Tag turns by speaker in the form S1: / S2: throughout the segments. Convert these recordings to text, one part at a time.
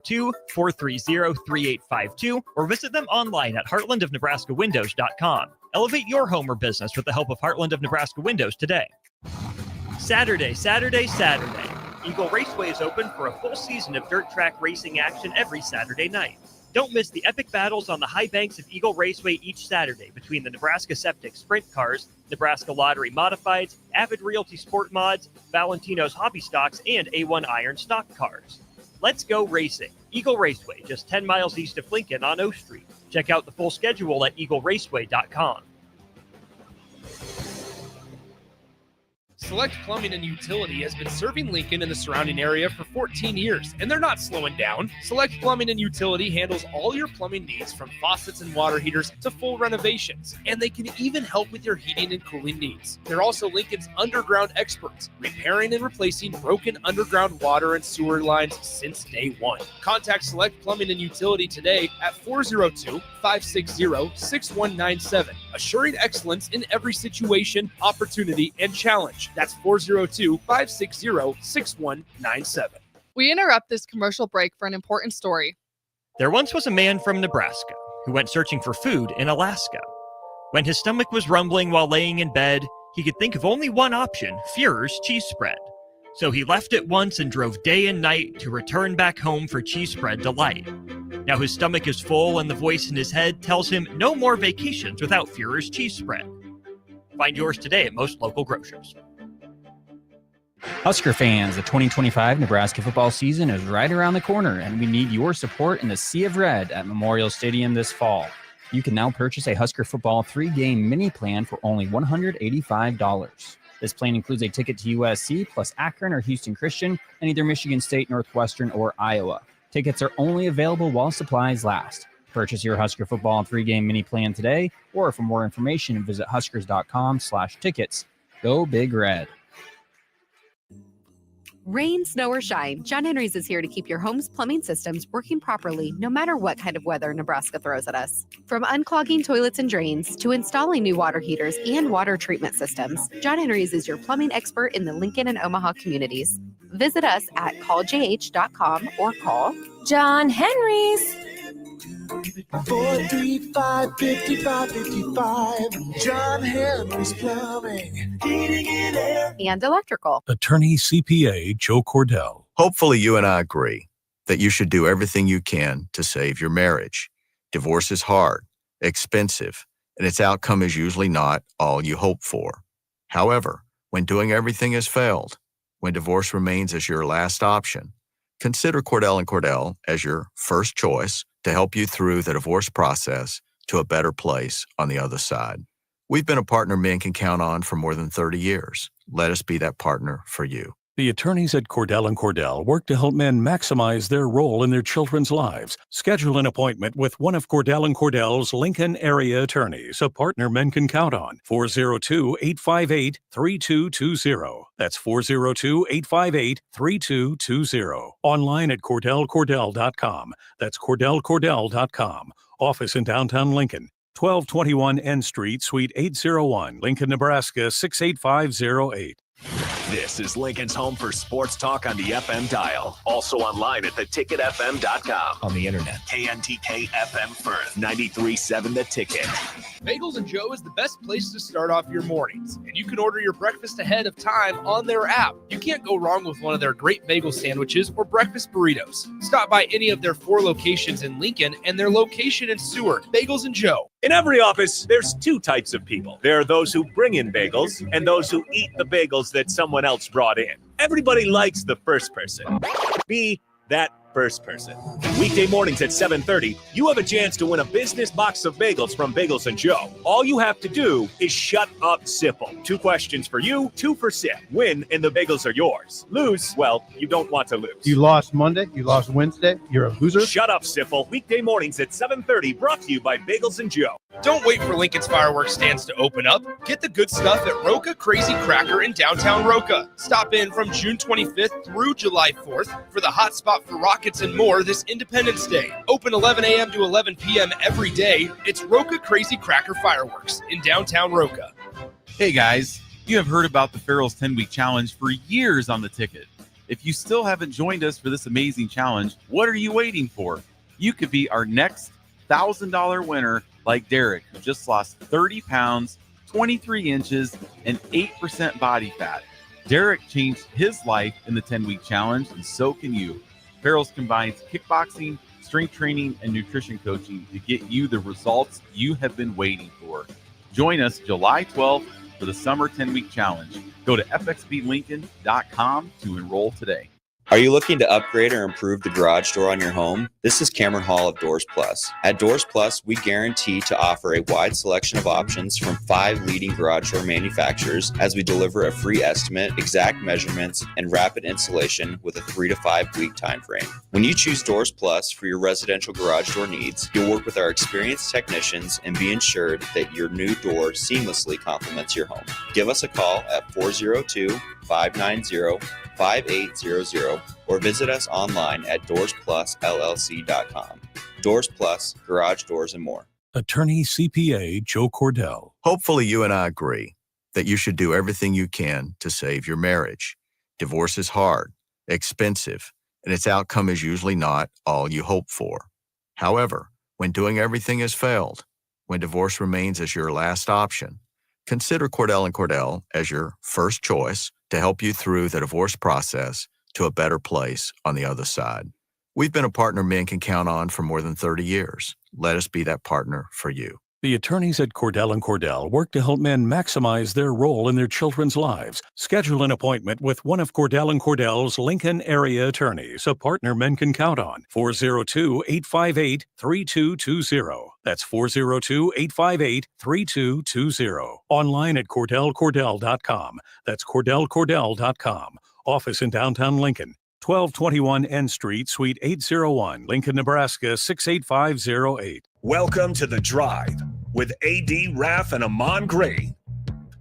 S1: 2-430-3852 or visit them online at heartlandofnebraskawindows.com. Elevate your home or business with the help of Heartland of Nebraska Windows today. Saturday. Eagle Raceway is open for a full season of dirt track racing action every Saturday night. Don't miss the epic battles on the high banks of Eagle Raceway each Saturday between the Nebraska Septic Sprint Cars, Nebraska Lottery Modifieds, Avid Realty Sport Mods, Valentino's Hobby Stocks, and A1 Iron Stock Cars. Let's go racing. Eagle Raceway, just 10 miles east of Lincoln on O Street. Check out the full schedule at eagleraceway.com.
S2: Select Plumbing and Utility has been serving Lincoln and the surrounding area for 14 years, and they're not slowing down. Select Plumbing and Utility handles all your plumbing needs from faucets and water heaters to full renovations, and they can even help with your heating and cooling needs. They're also Lincoln's underground experts, repairing and replacing broken underground water and sewer lines since day one. Contact Select Plumbing and Utility today at 402-560-6197, assuring excellence in every situation, opportunity, and challenge. That's 402-560-6197.
S3: We interrupt this commercial break for an important story.
S1: There once was a man from Nebraska who went searching for food in Alaska. When his stomach was rumbling while laying in bed, he could think of only one option, Führer's cheese spread. So he left it once and drove day and night to return back home for cheese spread delight. Now his stomach is full and the voice in his head tells him no more vacations without Führer's cheese spread. Find yours today at most local grocers.
S4: Husker fans, the 2025 Nebraska football season is right around the corner, and we need your support in the Sea of Red at Memorial Stadium this fall. You can now purchase a Husker football 3-game mini plan for only $185. This plan includes a ticket to USC plus Akron or Houston Christian and either Michigan State, Northwestern, or Iowa. Tickets are only available while supplies last. Purchase your Husker football 3-game mini plan today, or for more information, visit huskers.com/tickets. Go Big Red.
S5: Rain, snow, or shine, John Henry's is here to keep your home's plumbing systems working properly no matter what kind of weather Nebraska throws at us. From unclogging toilets and drains to installing new water heaters and water treatment systems, John Henry's is your plumbing expert in the Lincoln and Omaha communities. Visit us at calljh.com or call
S6: John Henry's.
S7: 435-5555. John Henry's Plumbing, Heating and Air,
S5: and Electrical.
S8: Attorney CPA Joe Cordell.
S9: Hopefully you and I agree that you should do everything you can to save your marriage. Divorce is hard, expensive, and its outcome is usually not all you hope for. However, when doing everything has failed, when divorce remains as your last option, consider Cordell & Cordell as your first choice to help you through the divorce process to a better place on the other side. We've been a partner men can count on for more than 30 years. Let us be that partner for you.
S8: The attorneys at Cordell & Cordell work to help men maximize their role in their children's lives. Schedule an appointment with one of Cordell & Cordell's Lincoln area attorneys, a partner men can count on. 402-858-3220. That's 402-858-3220. Online at CordellCordell.com. That's CordellCordell.com. Office in downtown Lincoln. 1221 N Street, Suite 801, Lincoln, Nebraska 68508.
S10: This is Lincoln's home for sports talk on the FM dial. Also online at theticketfm.com. On the internet, KNTK FM Firth, 93.7 The Ticket.
S2: Bagels and Joe is the best place to start off your mornings, and you can order your breakfast ahead of time on their app. You can't go wrong with one of their great bagel sandwiches or breakfast burritos. Stop by any of their 4 locations in Lincoln and their location in Seward. Bagels and Joe.
S10: In every office, there's 2 types of people. There are those who bring in bagels and those who eat the bagels that someone else brought in. Everybody likes the first person. Be that first person. Weekday mornings at 7:30, you have a chance to win a business box of bagels from Bagels and Joe. All you have to do is shut up, Sipple. 2 questions for you, 2 for Sip. Win, and the bagels are yours. Lose, well, you don't want to lose.
S11: You lost Monday, you lost Wednesday, you're a loser.
S10: Shut up, Sipple. Weekday mornings at 7:30, brought to you by Bagels and Joe.
S2: Don't wait for Lincoln's fireworks stands to open up. Get the good stuff at Roca Crazy Cracker in downtown Roca. Stop in from June 25th through July 4th for the hot spot for rockets and more this Independence Day. Open 11 a.m. to 11 p.m. every day. It's Roca Crazy Cracker Fireworks in downtown Roca.
S12: Hey guys, you have heard about the Farrell's 10-week challenge for years on the ticket. If you still haven't joined us for this amazing challenge, what are you waiting for? You could be our next $1,000 winner like Derek, who just lost 30 pounds, 23 inches, and 8% body fat. Derek changed his life in the 10-week challenge, and so can you. Farrell's combines kickboxing, strength training, and nutrition coaching to get you the results you have been waiting for. Join us July 12th for the Summer 10-Week Challenge. Go to fxblincoln.com to enroll today.
S13: Are you looking to upgrade or improve the garage door on your home? This is Cameron Hall of Doors Plus. At Doors Plus, we guarantee to offer a wide selection of options from 5 leading garage door manufacturers as we deliver a free estimate, exact measurements, and rapid installation with a 3 to 5 week time frame. When you choose Doors Plus for your residential garage door needs, you'll work with our experienced technicians and be ensured that your new door seamlessly complements your home. Give us a call at 402-590-5800 or visit us online at doorsplusllc.com. Doors Plus, garage doors and more.
S8: Attorney CPA Joe Cordell.
S9: Hopefully you and I agree that you should do everything you can to save your marriage. Divorce is hard, expensive, and its outcome is usually not all you hope for. However, when doing everything has failed, when divorce remains as your last option, consider Cordell & Cordell as your first choice to help you through the divorce process to a better place on the other side. We've been a partner men can count on for more than 30 years. Let us be that partner for you.
S8: The attorneys at Cordell & Cordell work to help men maximize their role in their children's lives. Schedule an appointment with one of Cordell & Cordell's Lincoln area attorneys, a partner men can count on. 402-858-3220. That's 402-858-3220. Online at CordellCordell.com. That's CordellCordell.com. Office in downtown Lincoln. 1221 N Street, Suite 801, Lincoln, Nebraska 68508.
S10: Welcome to The Drive with A.D. Raff and Ahman Gray.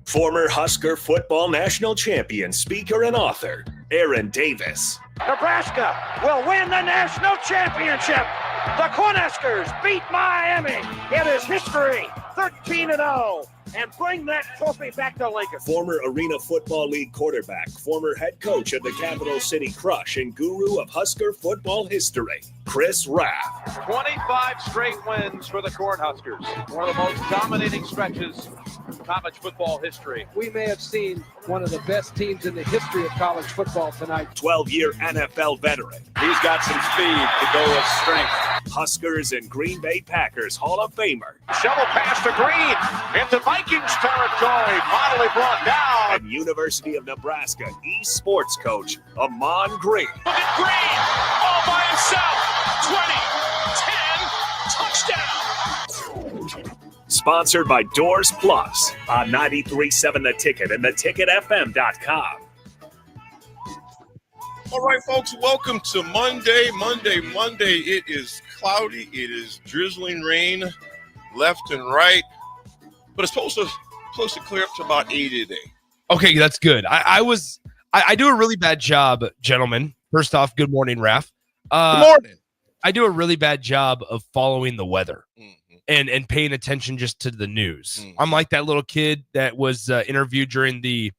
S10: Former Husker football national champion, speaker, and author, Aaron Davis.
S14: Nebraska will win the national championship. The Cornhuskers beat Miami. It is history, 13-0. And bring that trophy back to Lincoln.
S10: Former Arena Football League quarterback, former head coach of the Capital City Crush, and guru of Husker football history, Chris Raff.
S15: 25 straight wins for the Cornhuskers. One of the most dominating stretches in college football history.
S16: We may have seen one of the best teams in the history of college football tonight.
S10: 12-year NFL veteran.
S15: He's got some speed to go with strength.
S10: Huskers and Green Bay Packers Hall of Famer.
S15: Shovel pass to Green into Vikings territory. Finally brought down.
S10: And University of Nebraska eSports coach, Ahman Gray.
S15: Look at Green all by himself. 20, 10, touchdown.
S10: Sponsored by Doors Plus on 93.7 The Ticket and theticketfm.com.
S17: All right, folks, welcome to Monday. It is cloudy. It is drizzling rain left and right, but it's supposed to clear up to about 80 today.
S2: Okay, that's good. I do a really bad job, gentlemen. First off, good morning, Raff.
S17: Good morning.
S2: I do a really bad job of following the weather and paying attention just to the news. I'm like that little kid that was interviewed during the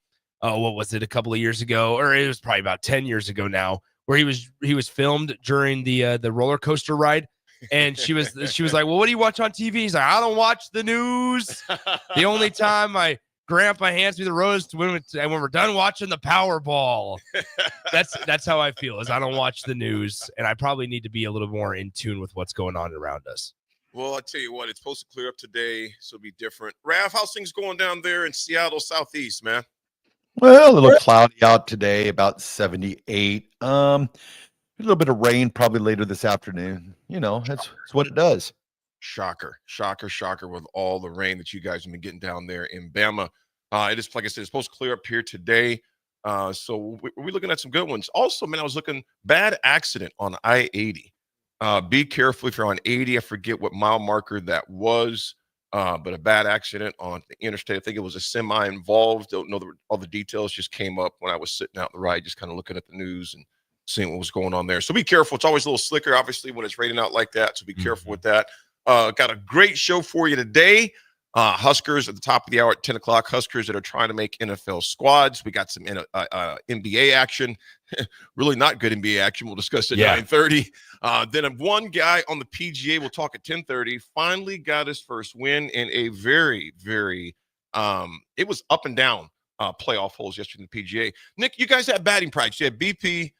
S2: what was it, a couple of years ago, or it was probably about 10 years ago now, where he was filmed during the roller coaster ride, and she was like, well, what do you watch on TV? He's like, I don't watch the news. The only time my grandpa hands me the rose when we're done watching the Powerball. That's how I feel, is I don't watch the news, and I probably need to be a little more in tune with what's going on around us.
S17: Well, I'll tell you what, it's supposed to clear up today, so it'll be different. Raff, how's things going down there in Seattle Southeast, man?
S18: Well, a little cloudy out today, about 78. A little bit of rain probably later this afternoon. You know, that's what it does.
S17: Shocker with all the rain that you guys have been getting down there in Bama. It is, like I said, it's supposed to clear up here today. So we're looking at some good ones. Also, man, I was looking, bad accident on I-80. Be careful if you're on 80. I forget what mile marker that was. But a bad accident on the interstate. I think it was a semi involved. Don't know all the details. Just came up when I was sitting out the ride, just kind of looking at the news and seeing what was going on there. So be careful. It's always a little slicker, obviously, when it's raining out like that. So be careful with that. Got a great show for you today. Huskers at the top of the hour at 10 o'clock. Huskers that are trying to make NFL squads. We got some NBA action. really not good NBA action. We'll discuss at 9:30. Then one guy on the PGA, we'll talk at 10:30, finally got his first win in a very, very, it was up and down playoff holes yesterday in the PGA. Nick, you guys had batting practice. You had BP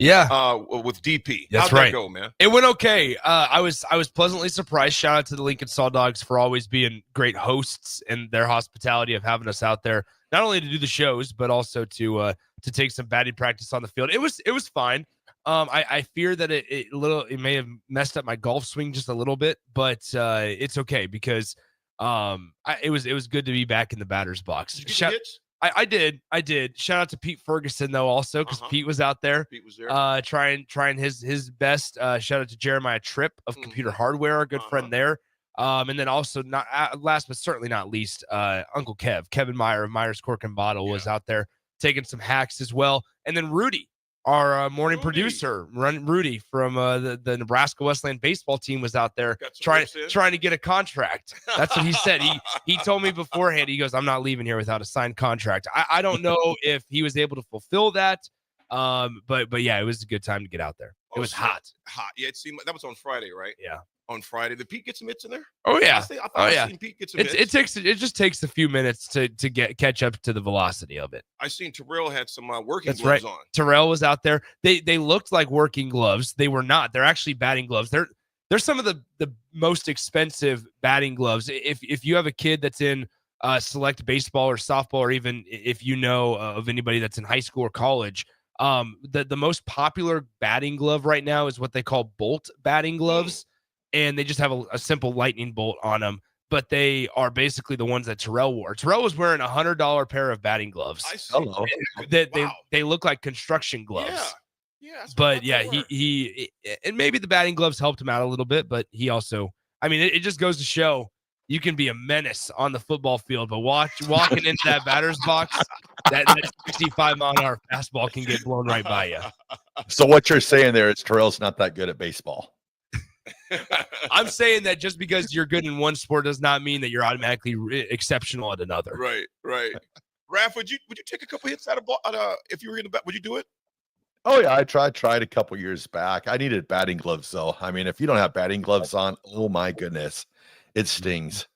S17: with DP.
S2: That's
S17: How'd
S2: right.
S17: that go, man?
S2: It went okay. I was pleasantly surprised. Shout out to the Lincoln Saw Dogs for always being great hosts and their hospitality of having us out there, not only to do the shows, but also to take some batting practice on the field. It was fine. I fear that it may have messed up my golf swing just a little bit, but it's okay because it was good to be back in the batter's box.
S17: Did you get hits?
S2: I did. Shout out to Pete Ferguson though, also because Pete was out there.
S17: Pete was there.
S2: Trying his best. Shout out to Jeremiah Tripp of Computer Hardware, our good friend there. And then also not last but certainly not least, Uncle Kevin Meyer of Meyer's Cork and Bottle was out there taking some hacks as well. And then Rudy, our morning producer, Rudy from the Nebraska Westland baseball team was out there trying to get a contract. That's what he said. He told me beforehand, he goes, I'm not leaving here without a signed contract. I don't know if he was able to fulfill that. But yeah, it was a good time to get out there. It was hot.
S17: Yeah, it seemed that was on Friday, right?
S2: Yeah.
S17: On Friday. Did Pete get some hits in there?
S2: Oh yeah.
S17: I thought I seen Pete get some hits.
S2: It just takes a few minutes to catch up to the velocity of it.
S17: I seen Terrell had some working
S2: That's
S17: gloves
S2: right.
S17: on.
S2: Terrell was out there. They looked like working gloves. They were not. They're actually batting gloves. They're some of the most expensive batting gloves. If you have a kid that's in select baseball or softball, or even if you know of anybody that's in high school or college, the most popular batting glove right now is what they call bolt batting gloves. And they just have a simple lightning bolt on them, but they are basically the ones that Terrell wore. Terrell was wearing $100 pair of batting gloves.
S17: Hello.
S2: They look like construction gloves.
S17: Yeah.
S2: But yeah, he and maybe the batting gloves helped him out a little bit, but he also, I mean, it just goes to show you can be a menace on the football field, but walking into that batter's box, that 65-mile-an-hour fastball can get blown right by you.
S18: So what you're saying there is Terrell's not that good at baseball.
S2: I'm saying that just because you're good in one sport does not mean that you're automatically exceptional at another.
S17: Right. Raff, would you take a couple hits out of if you were in the bat? Would you do it?
S18: Oh yeah, I tried a couple years back. I needed batting gloves though. I mean, if you don't have batting gloves on, oh my goodness, it stings.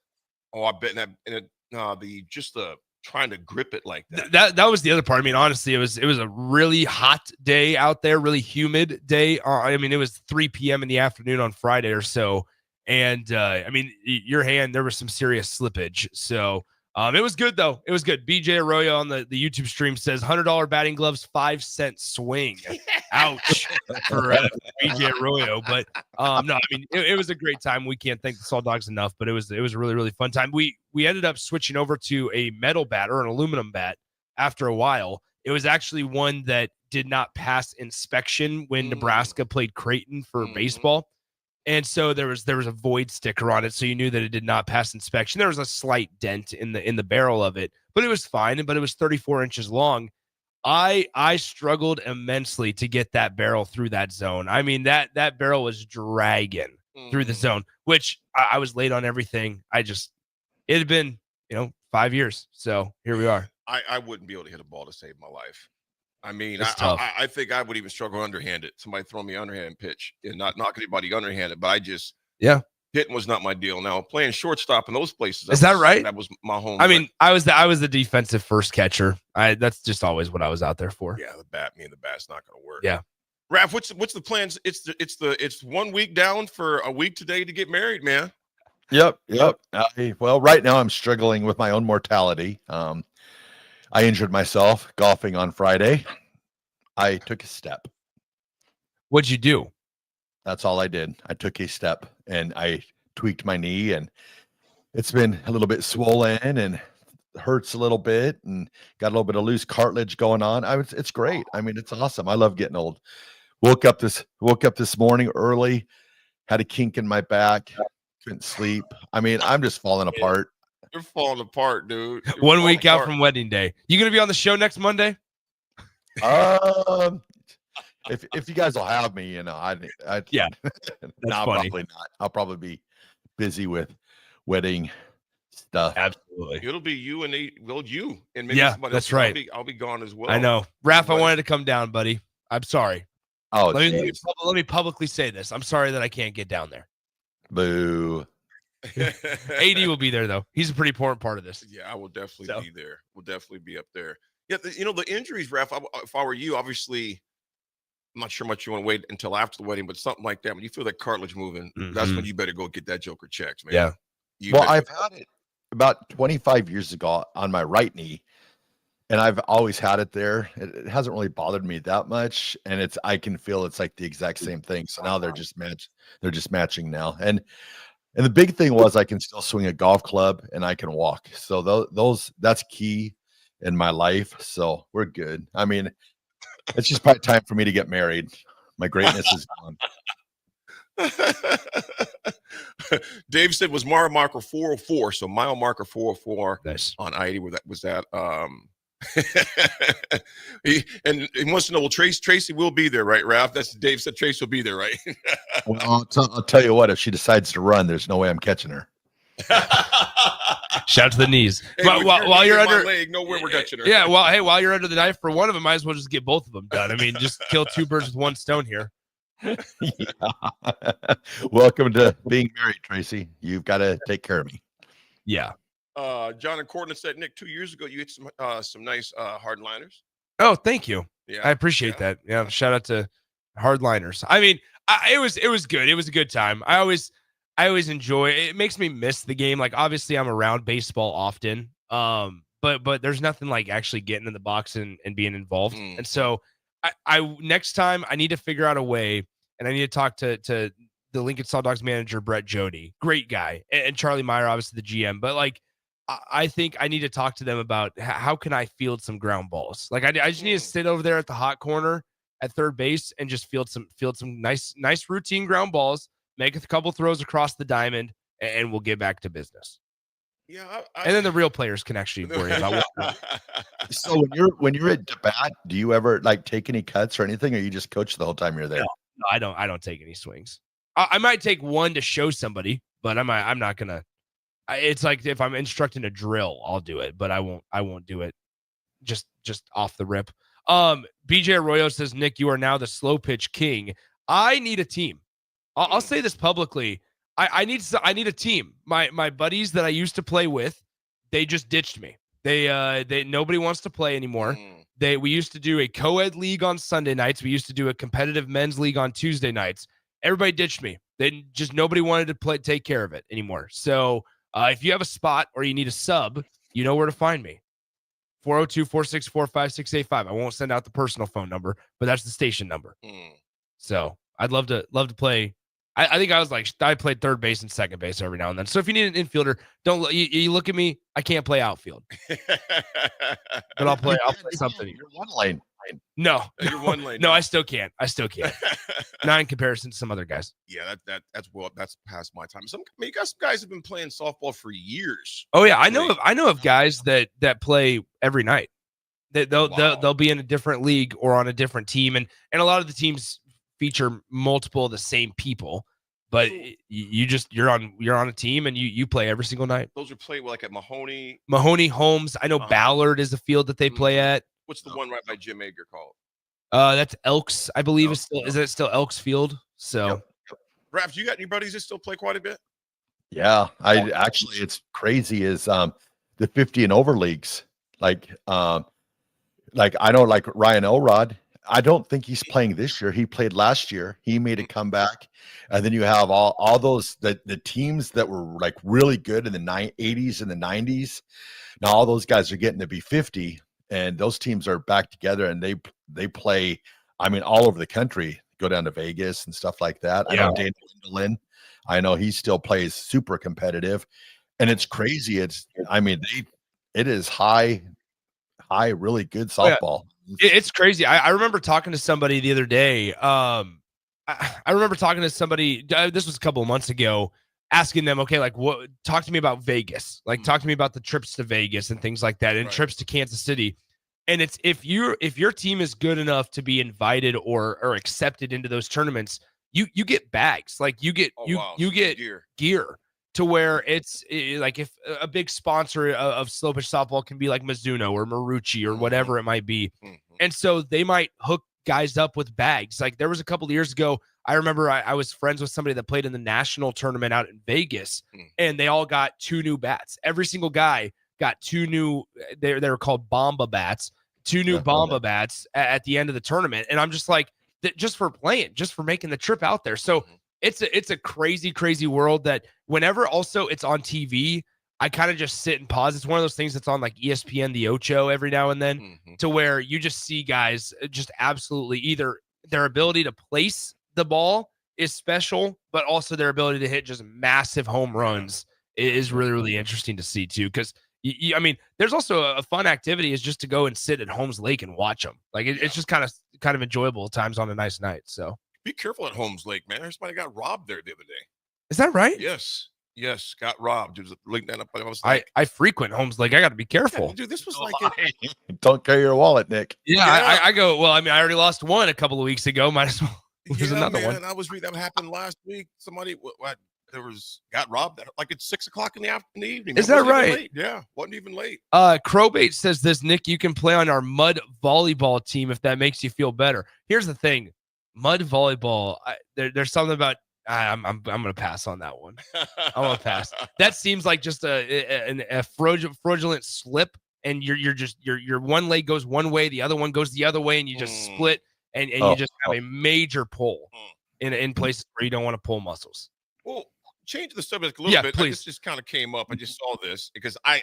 S17: Oh, I bet the trying to grip it like that.
S2: That was the other part. I mean, honestly, it was a really hot day out there, really humid day. I mean, it was 3 p.m. in the afternoon on Friday or so. And I mean, your hand, there was some serious slippage. So it was good though. It was good. BJ Arroyo on the YouTube stream says $100 batting gloves, 5-cent swing. Ouch for BJ Arroyo. But no, I mean, it was a great time. We can't thank the Saw Dogs enough, but it was a really, really fun time. We ended up switching over to a metal bat or an aluminum bat after a while. It was actually one that did not pass inspection when Nebraska played Creighton for baseball. And so there was a void sticker on it, so you knew that it did not pass inspection. There was a slight dent in the barrel of it, but it was fine. But it was 34 inches long. I struggled immensely to get that barrel through that zone. I mean, that barrel was dragging through the zone, which I was late on everything. It had been 5 years, so here we are.
S17: I wouldn't be able to hit a ball to save my life. I mean,
S2: I
S17: think I would even struggle underhanded. Somebody throw me underhand pitch and not knock anybody underhanded, but hitting was not my deal. Now playing shortstop in those places,
S2: is that right?
S17: That was my home.
S2: I mean, I was the defensive first catcher. That's just always what I was out there for.
S17: Yeah, the bat's not going to work.
S2: Yeah,
S17: Raff, what's the plans? It's 1 week down for a week today to get married, man.
S18: Yep. Well, right now I'm struggling with my own mortality. I injured myself golfing on Friday. I took a step.
S2: What'd you do?
S18: That's all I did. I took a step and I tweaked my knee, and it's been a little bit swollen and hurts a little bit and got a little bit of loose cartilage going on. It's great. I mean, it's awesome. I love getting old. Woke up this morning early, had a kink in my back, couldn't sleep. I mean, I'm just falling apart.
S17: You're falling apart, dude.
S2: 1 week out from wedding day. You gonna be on the show next Monday?
S18: If you guys will have me, I
S2: yeah.
S18: No, probably not. I'll probably be busy with wedding stuff.
S2: Absolutely.
S17: It'll be you and you and maybe
S2: yeah,
S17: somebody
S2: that's
S17: else.
S2: right.
S17: I'll be gone as well.
S2: I know. Raff, I wanted to come down, buddy. I'm sorry.
S18: Oh,
S2: let me publicly say this. I'm sorry that I can't get down there.
S18: Boo.
S2: AD will be there though. He's a pretty important part of this.
S17: Yeah, I will definitely be there. We'll definitely be up there. Yeah, the injuries, Raff. If I were you, obviously, I'm not sure much you want to wait until after the wedding, but something like that. When you feel that cartilage moving, that's when you better go get that joker checked, man.
S2: Yeah.
S18: I've had it about 25 years ago on my right knee, and I've always had it there. It hasn't really bothered me that much, and I can feel it's like the exact same thing. So now they're just matching now, and the big thing was I can still swing a golf club and I can walk. So that's key in my life. So we're good. I mean, it's just probably time for me to get married. My greatness is gone.
S17: Dave said was mile marker 404. So mile marker 404 on I-80. Where that was that. He wants to know, well, Tracy will be there, right, Raff? That's Dave said Tracy will be there, right?
S18: Well, I'll tell you what, if she decides to run, there's no way I'm catching her.
S2: Shout to the knees.
S17: Hey,
S2: while you're under
S17: leg, nowhere we're catching her.
S2: Yeah, while you're under the knife for one of them, might as well just get both of them done. I mean, just kill two birds with one stone here.
S18: Welcome to being married, Tracy. You've got to take care of me.
S2: Yeah.
S17: John and Courtney said, Nick, 2 years ago you hit some nice hardliners.
S2: Oh, thank you.
S17: Yeah,
S2: I appreciate that. Yeah, shout out to hardliners. I mean, it was good. It was a good time. I always enjoy it. It makes me miss the game. Like, obviously I'm around baseball often. But there's nothing like actually getting in the box and being involved. And so I next time I need to figure out a way, and I need to talk to the Lincoln Saw Dogs manager, Brett Jody, great guy, and Charlie Meyer, obviously the GM. But like, I think I need to talk to them about how can I field some ground balls. Like I just need to sit over there at the hot corner at third base and just field some nice routine ground balls, make a couple throws across the diamond, and we'll get back to business.
S17: Yeah,
S2: and then the real players can actually worry about what.
S18: So when you're at bat, do you ever like take any cuts or anything, or you just coach the whole time you're there?
S2: No, I don't take any swings. I might take one to show somebody, but I'm not gonna. It's like if I'm instructing a drill, I'll do it, but I won't do it just off the rip. BJ Arroyo says, Nick, you are now the slow pitch king. I need a team. I'll say this publicly. I need a team. My buddies that I used to play with, they just ditched me. They nobody wants to play anymore. We used to do a co-ed league on Sunday nights. We used to do a competitive men's league on Tuesday nights. Everybody ditched me. Nobody wanted to take care of it anymore. So if you have a spot or you need a sub, you know where to find me. 402-464-5685. I won't send out the personal phone number, but that's the station number. So I'd love to play. I think I played third base and second base every now and then. So if you need an infielder, you look at me. I can't play outfield, but I'll play something.
S18: You're one lane.
S2: No,
S17: you're one lane.
S2: No, I still can't. Not in comparison to some other guys.
S17: Yeah, that's past my time. You got some guys have been playing softball for years.
S2: Oh yeah, I know of guys that play every night. They'll be in a different league or on a different team, and a lot of the teams feature multiple of the same people, but you're on a team and you play every single night.
S17: Those are played like at Mahoney
S2: Holmes. I know Ballard is a field that they play at.
S17: What's the one right by Jim Ager called?
S2: That's Elks, I believe. Is it still Elks Field? So,
S17: yep. Raff, do you got any buddies that still play quite a bit?
S18: Yeah, it's crazy. Is the 50 and over leagues like I know like Ryan Elrod. I don't think he's playing this year. He played last year. He made a comeback, and then you have all those the teams that were like really good in the 80s and the 90s. Now all those guys are getting to be 50. And those teams are back together, and they play. I mean, all over the country. Go down to Vegas and stuff like that. Yeah. I know Daniel Lindelin. I know he still plays super competitive, and it's crazy. It is high, really good softball.
S2: Yeah. It's crazy. I remember talking to somebody the other day. I remember talking to somebody. This was a couple of months ago. Asking them, okay, like talk to me about Vegas, like talk to me about the trips to Vegas and things like that, and trips to Kansas City. And it's if your team is good enough to be invited or accepted into those tournaments, you get bags, like you get gear to where it's like if a big sponsor of slow pitch softball can be like Mizuno or Marucci or whatever it might be, and so they might hook guys up with bags. Like there was a couple of years ago, I remember I was friends with somebody that played in the national tournament out in Vegas, and they all got 2 new bats. Every single guy got 2 new, they were called Bomba bats, 2 new Bomba bats at the end of the tournament. And I'm just like, just for playing, just for making the trip out there. So it's a crazy, crazy world that whenever also it's on TV, I kind of just sit and pause. It's one of those things that's on like ESPN, the Ocho every now and then, to where you just see guys just absolutely either their ability to place the ball is special, but also their ability to hit just massive home runs is really, really interesting to see too. Because I mean, there's also a fun activity is just to go and sit at Holmes Lake and watch them. Like it's just kind of enjoyable at times on a nice night. So
S17: be careful at Holmes Lake, man. Somebody got robbed there the other day.
S2: Is that right?
S17: Yes, got robbed. It was linked that up. I was like,
S2: I frequent Holmes Lake. I got to be careful.
S17: Yeah, dude, this was like
S18: Don't carry your wallet, Nick.
S2: Yeah. I go. Well, I mean, I already lost one a couple of weeks ago. Might as well. There's another one.
S17: I was reading that happened last week. Somebody got robbed like it's 6:00 in the evening.
S2: Is that right?
S17: Late. Yeah, wasn't even late.
S2: Crowbait says this, Nick, you can play on our mud volleyball team if that makes you feel better. Here's the thing, mud volleyball. There's something about. I'm gonna pass on that one. I'm gonna pass. That seems like just a fraudulent slip, and your one leg goes one way, the other one goes the other way, and you just split, and you just have a major pull in places where you don't want to pull muscles.
S17: Well, change the subject a little bit.
S2: Please.
S17: This just kind of came up. I just saw this because I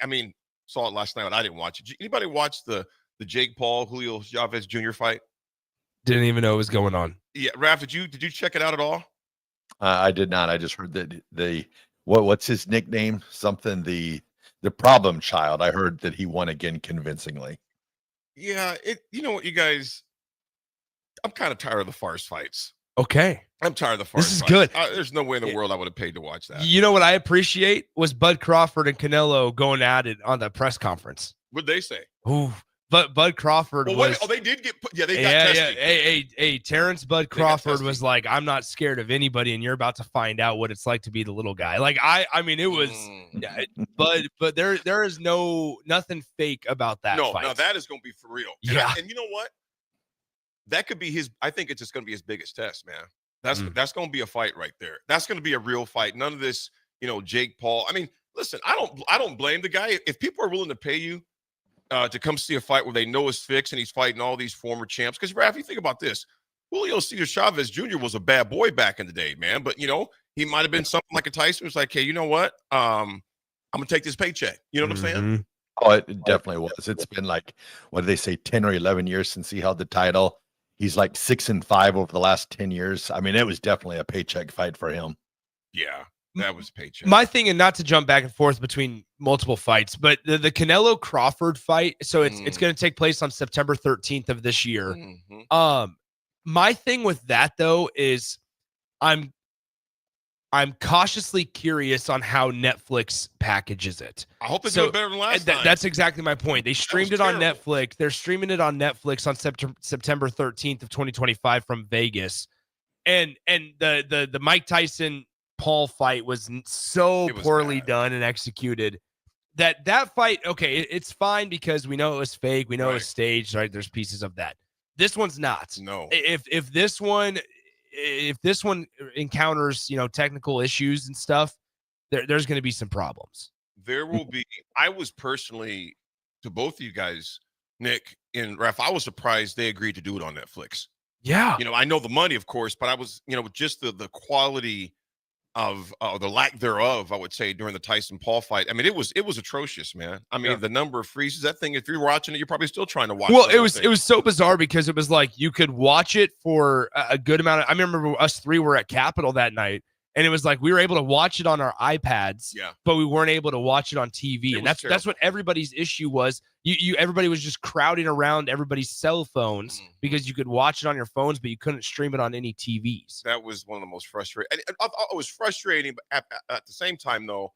S17: saw it last night, but I didn't watch it. Did anybody watch the Jake Paul Julio Chavez Jr. fight?
S2: Didn't even know it was going on.
S17: Yeah, Raff, did you check it out at all?
S18: I did not. I just heard that what's his nickname? Something the problem child. I heard that he won again convincingly.
S17: Yeah, you know what, you guys, I'm kind of tired of the farce fights.
S2: Okay.
S17: I'm tired of the farce.
S2: This is
S17: fights.
S2: good.
S17: There's no way in the world I would have paid to watch that.
S2: You know what I appreciate was Bud Crawford and Canelo going at it on the press conference.
S17: What'd they say?
S2: Ooh, but Bud Crawford was.
S17: They did get put. Yeah, they got tested.
S2: Hey, Terrence Bud Crawford was like, I'm not scared of anybody, and you're about to find out what it's like to be the little guy. Like I mean, it was. But there is nothing fake about that.
S17: No,
S2: fight.
S17: no, that is going to be for real. And you know what? That could be his. I think it's just going to be his biggest test, man. That's going to be a fight right there. That's going to be a real fight. None of this, Jake Paul. I mean, listen, I don't blame the guy. If people are willing to pay you to come see a fight where they know it's fixed and he's fighting all these former champs. Because, Raff, you think about this. Julio Cesar Chavez Jr. was a bad boy back in the day, man. But, he might have been something like a Tyson. It was like, hey, you know what? I'm going to take this paycheck. You know what I'm saying?
S18: Oh, it definitely was. It's been like, what do they say, 10 or 11 years since he held the title. He's like 6-5 over the last 10 years. I mean, it was definitely a paycheck fight for him.
S17: Yeah, that was paycheck.
S2: My thing, and not to jump back and forth between multiple fights, but the Canelo Crawford fight. So it's going to take place on September 13th of this year. My thing with that though is I'm cautiously curious on how Netflix packages it.
S17: I hope it's doing better than last time.
S2: That's exactly my point. They streamed it on Netflix. They're streaming it on Netflix on September 13th of 2025 from Vegas. And the Mike Tyson Paul fight was so poorly done and executed that fight, okay, it's fine because we know it was fake. We know it was staged, right? There's pieces of that. This one's not.
S17: No.
S2: If this one encounters, technical issues and stuff, there's going to be some problems.
S17: There will be. I was personally, to both of you guys, Nick and Raff, I was surprised they agreed to do it on Netflix.
S2: Yeah.
S17: I know the money, of course, but I was, just the quality of the lack thereof, I would say, during the Tyson Paul fight. I mean, it was atrocious, man. I mean, the number of freezes, that thing, if you're watching it, you're probably still trying to watch it.
S2: Well, it was so bizarre because it was like you could watch it for a good amount of, I remember us three were at Capitol that night, and it was like we were able to watch it on our iPads, but we weren't able to watch it on TV. And that's what everybody's issue was. Everybody was just crowding around everybody's cell phones because you could watch it on your phones, but you couldn't stream it on any TVs.
S17: That was one of the most frustrating. It was frustrating, but at the same time, though,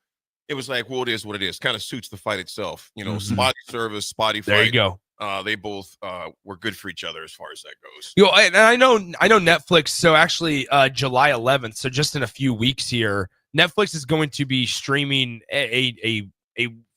S17: it was like, well, it is what it is. Kind of suits the fight itself. Spotty service, spotty fight.
S2: There you go.
S17: They both were good for each other as far as that goes.
S2: And I know Netflix. So actually, July 11th. So just in a few weeks here, Netflix is going to be streaming a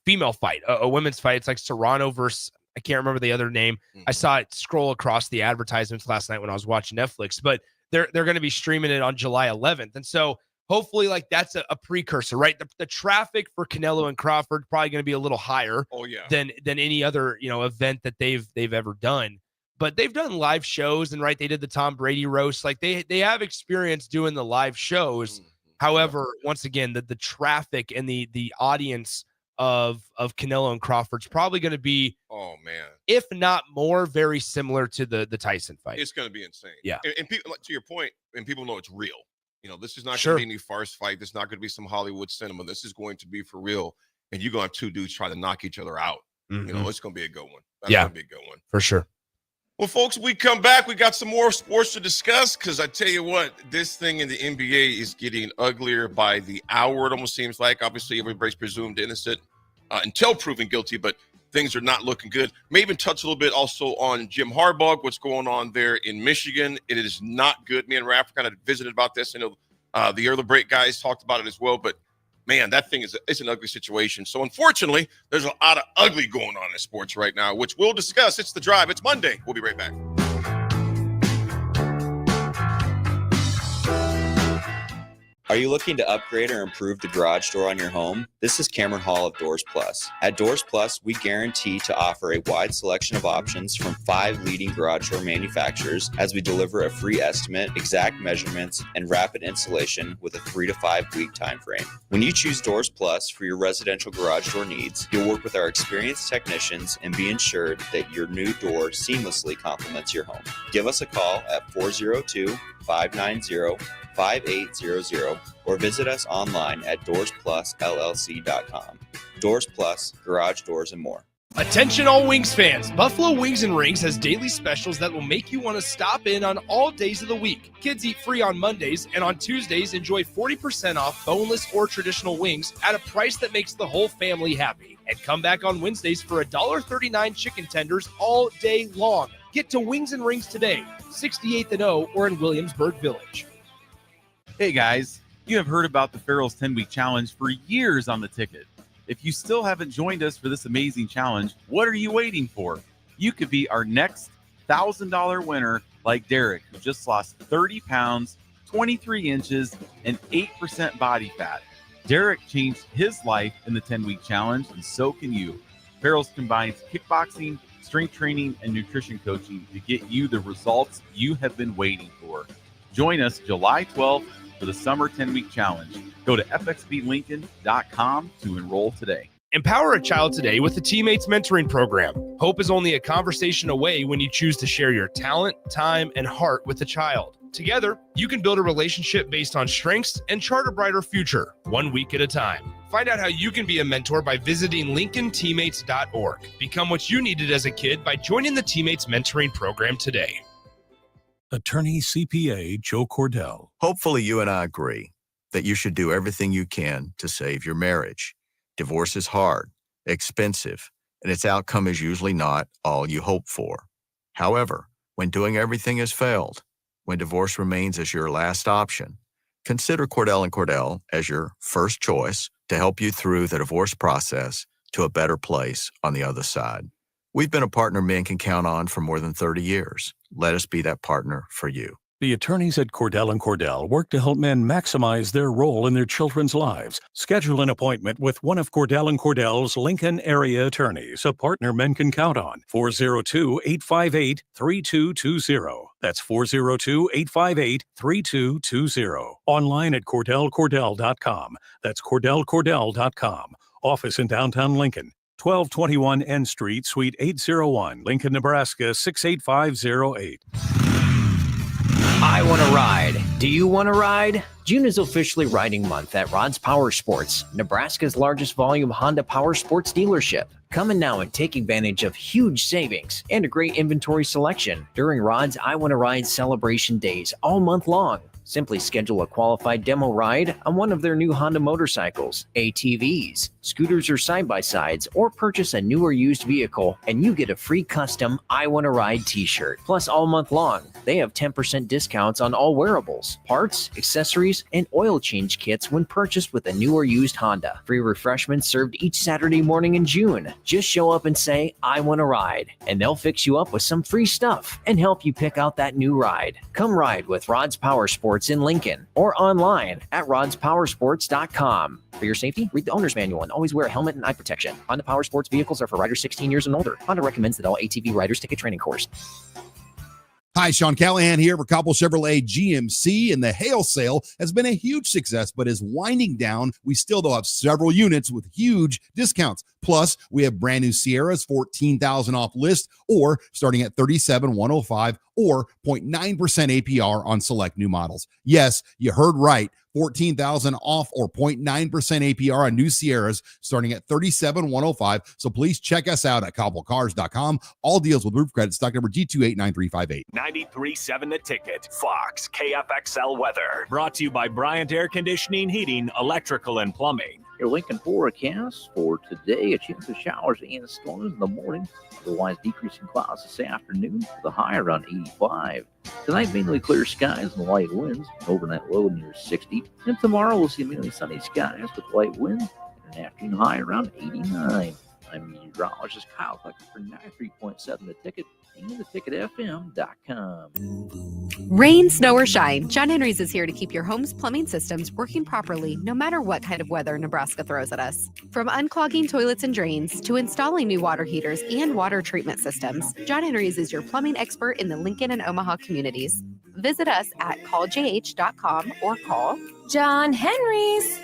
S2: female fight, a women's fight. It's like Serrano versus I can't remember the other name. I saw it scroll across the advertisements last night when I was watching Netflix, but they're going to be streaming it on July 11th. And so hopefully like that's a precursor, right? The traffic for Canelo and Crawford probably going to be a little higher than any other, event that they've ever done. But they've done live shows, and right, they did the Tom Brady roast. Like they have experience doing the live shows. However, once again, the traffic and the audience of Canelo and Crawford's probably going to be, if not more, very similar to the Tyson fight.
S17: It's going to be insane.
S2: Yeah.
S17: And people, to your point, and people know it's real. This is not going to be any farce fight. This is not going to be some Hollywood cinema. This is going to be for real. And you're going to have two dudes trying to knock each other out. It's going to be a good one. That's going to be a good one.
S2: For sure.
S17: Well, folks, we come back. We got some more sports to discuss because I tell you what, this thing in the NBA is getting uglier by the hour. It almost seems like, obviously, everybody's presumed innocent until proven guilty, but things are not looking good. May even touch a little bit also on Jim Harbaugh, what's going on there in Michigan. It is not good. Me and Raff kind of visited about this. I know the early break guys talked about it as well, but man, that thing is an ugly situation. So unfortunately, there's a lot of ugly going on in sports right now, which we'll discuss. It's The Drive. It's Monday. We'll be right back.
S13: Are you looking to upgrade or improve the garage door on your home? This is Cameron Hall of Doors Plus. At Doors Plus, we guarantee to offer a wide selection of options from 5 leading garage door manufacturers as we deliver a free estimate, exact measurements, and rapid installation with a 3 to 5 week time frame. When you choose Doors Plus for your residential garage door needs, you'll work with our experienced technicians and be ensured that your new door seamlessly complements your home. Give us a call at 402-590-5800 or visit us online at DoorsPlusLLC.com. Doors Plus, garage doors, and more.
S2: Attention all Wings fans. Buffalo Wings and Rings has daily specials that will make you want to stop in on all days of the week. Kids eat free on Mondays, and on Tuesdays, enjoy 40% off boneless or traditional wings at a price that makes the whole family happy. And come back on Wednesdays for $1.39 chicken tenders all day long. Get to Wings and Rings today, 68th and O, or in Williamsburg Village.
S12: Hey guys, you have heard about the Farrell's 10-week challenge for years on the ticket. If you still haven't joined us for this amazing challenge, what are you waiting for? You could be our next $1,000 winner like Derek, who just lost 30 pounds, 23 inches, and 8% body fat. Derek changed his life in the 10-week challenge, and so can you. Farrell's combines kickboxing, strength training, and nutrition coaching to get you the results you have been waiting for. Join us July 12th for the Summer 10-Week Challenge. Go to fxblincoln.com to enroll today.
S2: Empower a child today with the Teammates Mentoring Program. Hope is only a conversation away when you choose to share your talent, time, and heart with a child. Together, you can build a relationship based on strengths and chart a brighter future, 1 week at a time. Find out how you can be a mentor by visiting LincolnTeammates.org. Become what you needed as a kid by joining the Teammates Mentoring Program today.
S8: Attorney CPA Joe Cordell.
S9: Hopefully you and I agree that you should do everything you can to save your marriage. Divorce is hard, expensive, and its outcome is usually not all you hope for. However, when doing everything has failed, when divorce remains as your last option, consider Cordell & Cordell as your first choice to help you through the divorce process to a better place on the other side. We've been a partner men can count on for more than 30 years. Let us be that partner for you.
S8: The attorneys at Cordell & Cordell work to help men maximize their role in their children's lives. Schedule an appointment with one of Cordell & Cordell's Lincoln area attorneys, a partner men can count on. 402-858-3220. That's 402-858-3220. Online at CordellCordell.com. That's CordellCordell.com. Office in downtown Lincoln. 1221 N Street, Suite 801, Lincoln, Nebraska 68508.
S19: I want to ride. Do you want to ride? June is officially riding month at Rod's Power Sports, Nebraska's largest volume Honda Power Sports dealership. Come in now and take advantage of huge savings and a great inventory selection during Rod's I Want to Ride celebration days all month long. Simply schedule a qualified demo ride on one of their new Honda motorcycles, ATVs, scooters, or side-by-sides, or purchase a new or used vehicle, and you get a free custom I Want to Ride t-shirt. Plus, all month long, they have 10% discounts on all wearables, parts, accessories, and oil change kits when purchased with a new or used Honda. Free refreshments served each Saturday morning in June. Just show up and say, I want to ride, and they'll fix you up with some free stuff and help you pick out that new ride. Come ride with Rod's Power Sports in Lincoln or online at rodspowersports.com. For your safety, read the owner's manual and always wear a helmet and eye protection. Honda Power Sports vehicles are for riders 16 years and older. Honda recommends that all ATV riders take a training course.
S20: Hi, Sean Callahan here for Coppell Chevrolet GMC, and the hail sale has been a huge success, but is winding down. We still, though, have several units with huge discounts. Plus, we have brand new Sierras, $14,000 off list, or starting at $37,105, or 0.9% APR on select new models. Yes, you heard right. $14,000 off or 0.9% APR on new Sierras starting at $37,105. So please check us out at coppellcars.com. All deals with roof credit, stock number G289358.
S10: 93.7 The Ticket, Fox, KFXL weather. Brought to you by Bryant Air Conditioning, Heating, Electrical, and Plumbing.
S21: Your Lincoln forecast for today, a chance of showers and storms in the morning. Otherwise, decreasing clouds this afternoon with a high around 85. Tonight, mainly clear skies and light winds. Overnight low near 60. And tomorrow, we'll see mainly sunny skies with light winds and an afternoon high around 89. I'm meteorologist Kyle Tucker for 93.7 The Ticket and theticketfm.com.
S5: Rain, snow, or shine, John Henry's is here to keep your home's plumbing systems working properly no matter what kind of weather Nebraska throws at us. From unclogging toilets and drains to installing new water heaters and water treatment systems, John Henry's is your plumbing expert in the Lincoln and Omaha communities. Visit us at calljh.com or call
S6: John Henry's.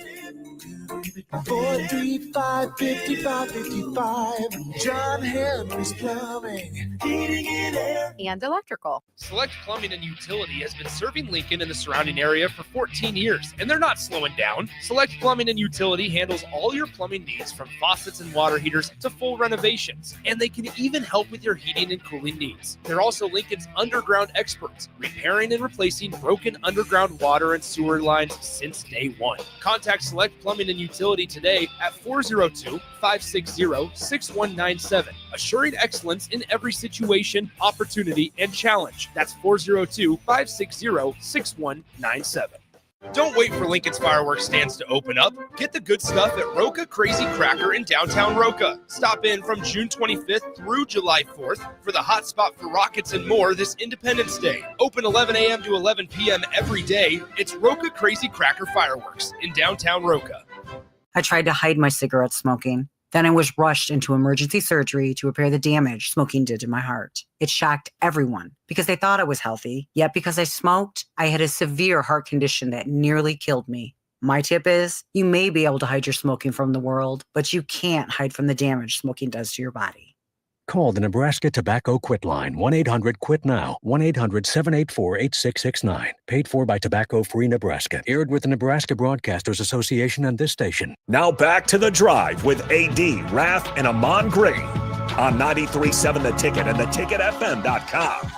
S7: 435-5555. John Henry's Plumbing, Heating and Air.
S5: And electrical.
S2: Select Plumbing and Utility has been serving Lincoln and the surrounding area for 14 years, and they're not slowing down. Select Plumbing and Utility handles all your plumbing needs from faucets and water heaters to full renovations, and they can even help with your heating and cooling needs. They're also Lincoln's underground experts, repairing and replacing broken underground water and sewer lines since day one. Contact Select Plumbing and Utility today at 402-560-6197, assuring excellence in every situation, opportunity, and challenge. That's 402-560-6197. Don't wait for Lincoln's fireworks stands to open up. Get the good stuff at Roca Crazy Cracker in downtown Roca. Stop in from June 25th through July 4th for the hot spot for rockets and more this Independence Day. Open 11 a.m. to 11 p.m. every day. It's Roca Crazy Cracker Fireworks in downtown Roca.
S22: I tried to hide my cigarette smoking. Then I was rushed into emergency surgery to repair the damage smoking did to my heart. It shocked everyone because they thought I was healthy. Yet because I smoked, I had a severe heart condition that nearly killed me. My tip is, you may be able to hide your smoking from the world, but you can't hide from the damage smoking does to your body.
S8: Call the Nebraska Tobacco Quit Line, 1-800-QUIT-NOW, 1-800-784-8669. Paid for by Tobacco Free Nebraska. Aired with the Nebraska Broadcasters Association and this station.
S10: Now back to The Drive with AD, Raff, and Ahman Gray on 93.7 The Ticket and theticketfm.com.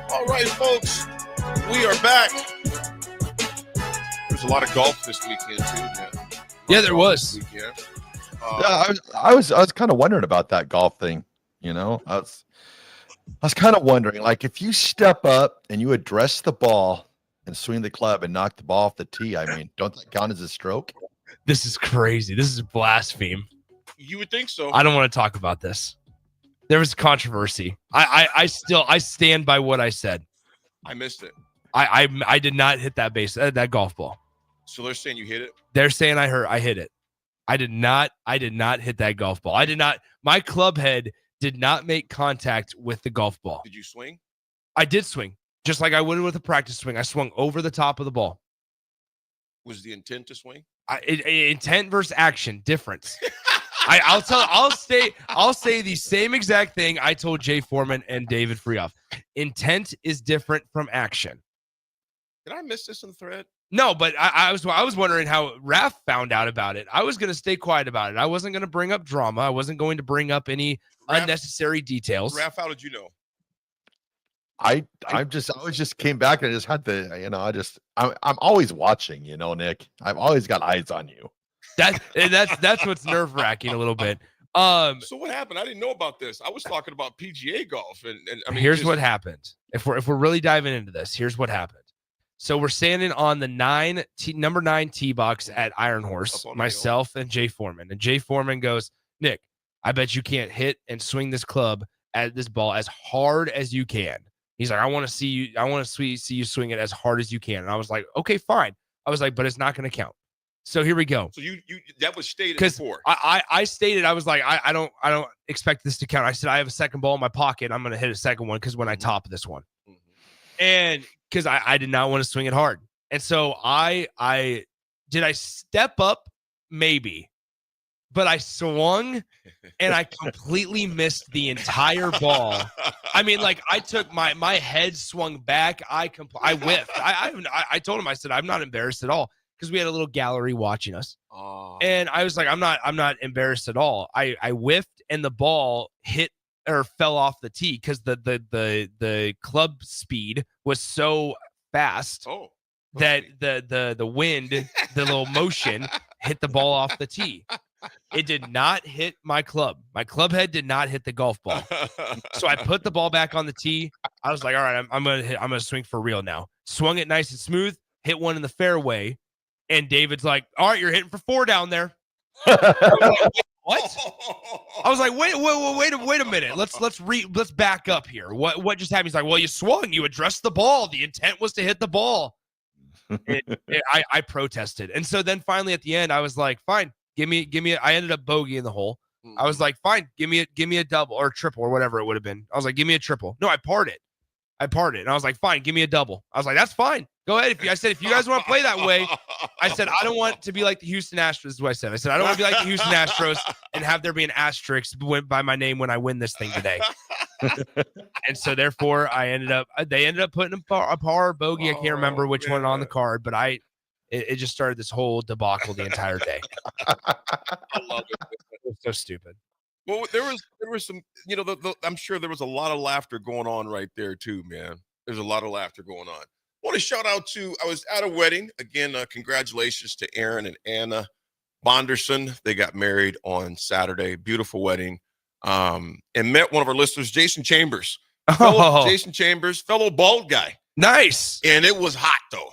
S17: All right, folks, we are back. There's a lot of golf this weekend too, man.
S2: Yeah, there was.
S18: Yeah, I was kind of wondering about that golf thing. You know, I was kind of wondering, like, if you step up and you address the ball and swing the club and knock the ball off the tee, I mean, don't that count as a stroke?
S2: This is crazy. This is blasphemy.
S17: You would think so.
S2: I don't want to talk about this. There was controversy. I stand by what I said.
S17: I missed it.
S2: I did not hit that that golf ball.
S17: So they're saying you hit it?
S2: They're saying I hit it. I did not hit that golf ball. My club head did not make contact with the golf ball.
S17: Did you swing?
S2: I did swing, just like I would with a practice swing. I swung over the top of the ball.
S17: Was the intent to swing?
S2: Intent versus action, difference. I'll say the same exact thing I told Jay Foreman and David Freehoff. Intent is different from action.
S17: Did I miss this in the thread?
S2: No, but I was wondering how Raff found out about it. I was going to stay quiet about it. I wasn't going to bring up drama. I wasn't going to bring up any unnecessary details.
S17: Raff, how did you know?
S18: I just came back and I just had to, I'm always watching, Nick. I've always got eyes on you.
S2: That's what's nerve-wracking a little bit.
S17: So what happened? I didn't know about this. I was talking about PGA golf, and I mean,
S2: here's what happened. If we're really diving into this, here's what happened. So we're standing on the number 9 tee box at Iron Horse, myself and Jay Foreman. And Jay Foreman goes, Nick, I bet you can't hit and swing this club at this ball as hard as you can. He's like, I want to see you swing it as hard as you can. And I was like, okay, fine. I was like, but it's not going to count. So here we go.
S17: So you that was stated before.
S2: I stated, I was like, I don't expect this to count. I said, I have a second ball in my pocket. I'm going to hit a second one because when I top this one. And because I did not want to swing it hard. And so I step up? Maybe. But I swung and I completely missed the entire ball. I mean, like I took my head swung back. I whiffed. I told him, I said, I'm not embarrassed at all because we had a little gallery watching us. Oh. And I was like, I'm not embarrassed at all. I whiffed and the ball hit or fell off the tee because the club speed was so fast that the wind, the little motion hit the ball off the tee. It did not hit my club. My club head did not hit the golf ball. So I put the ball back on the tee. I was like, all right, I'm gonna swing for real now. Swung it nice and smooth, hit one in the fairway, and David's like, all right, you're hitting for 4 down there. What? I was like, wait a minute. Let's back up here. What just happened? He's like, well, you swung, you addressed the ball. The intent was to hit the ball. I protested. And so then finally at the end, I was like, fine, give me I ended up bogey in the hole. I was like, fine, give me a double or a triple or whatever it would have been. I was like, give me a triple. No, I parred it. And I was like, fine, give me a double. I was like, that's fine. Go ahead. I said, if you guys want to play that way, I said, I don't want to be like the Houston Astros. This is what I said. I said, I don't want to be like the Houston Astros and have there be an asterisk by my name when I win this thing today. And so therefore they ended up putting a par bogey. I can't remember which one on the card, but it just started this whole debacle the entire day.
S17: I love it.
S2: It was so stupid.
S17: Well, there was some, I'm sure there was a lot of laughter going on right there too, man. There's a lot of laughter going on. I want to shout out I was at a wedding. Again, congratulations to Aaron and Anna Bonderson. They got married on Saturday. Beautiful wedding. And met one of our listeners, Jason Chambers. Jason Chambers, fellow bald guy.
S2: Nice.
S17: And it was hot though.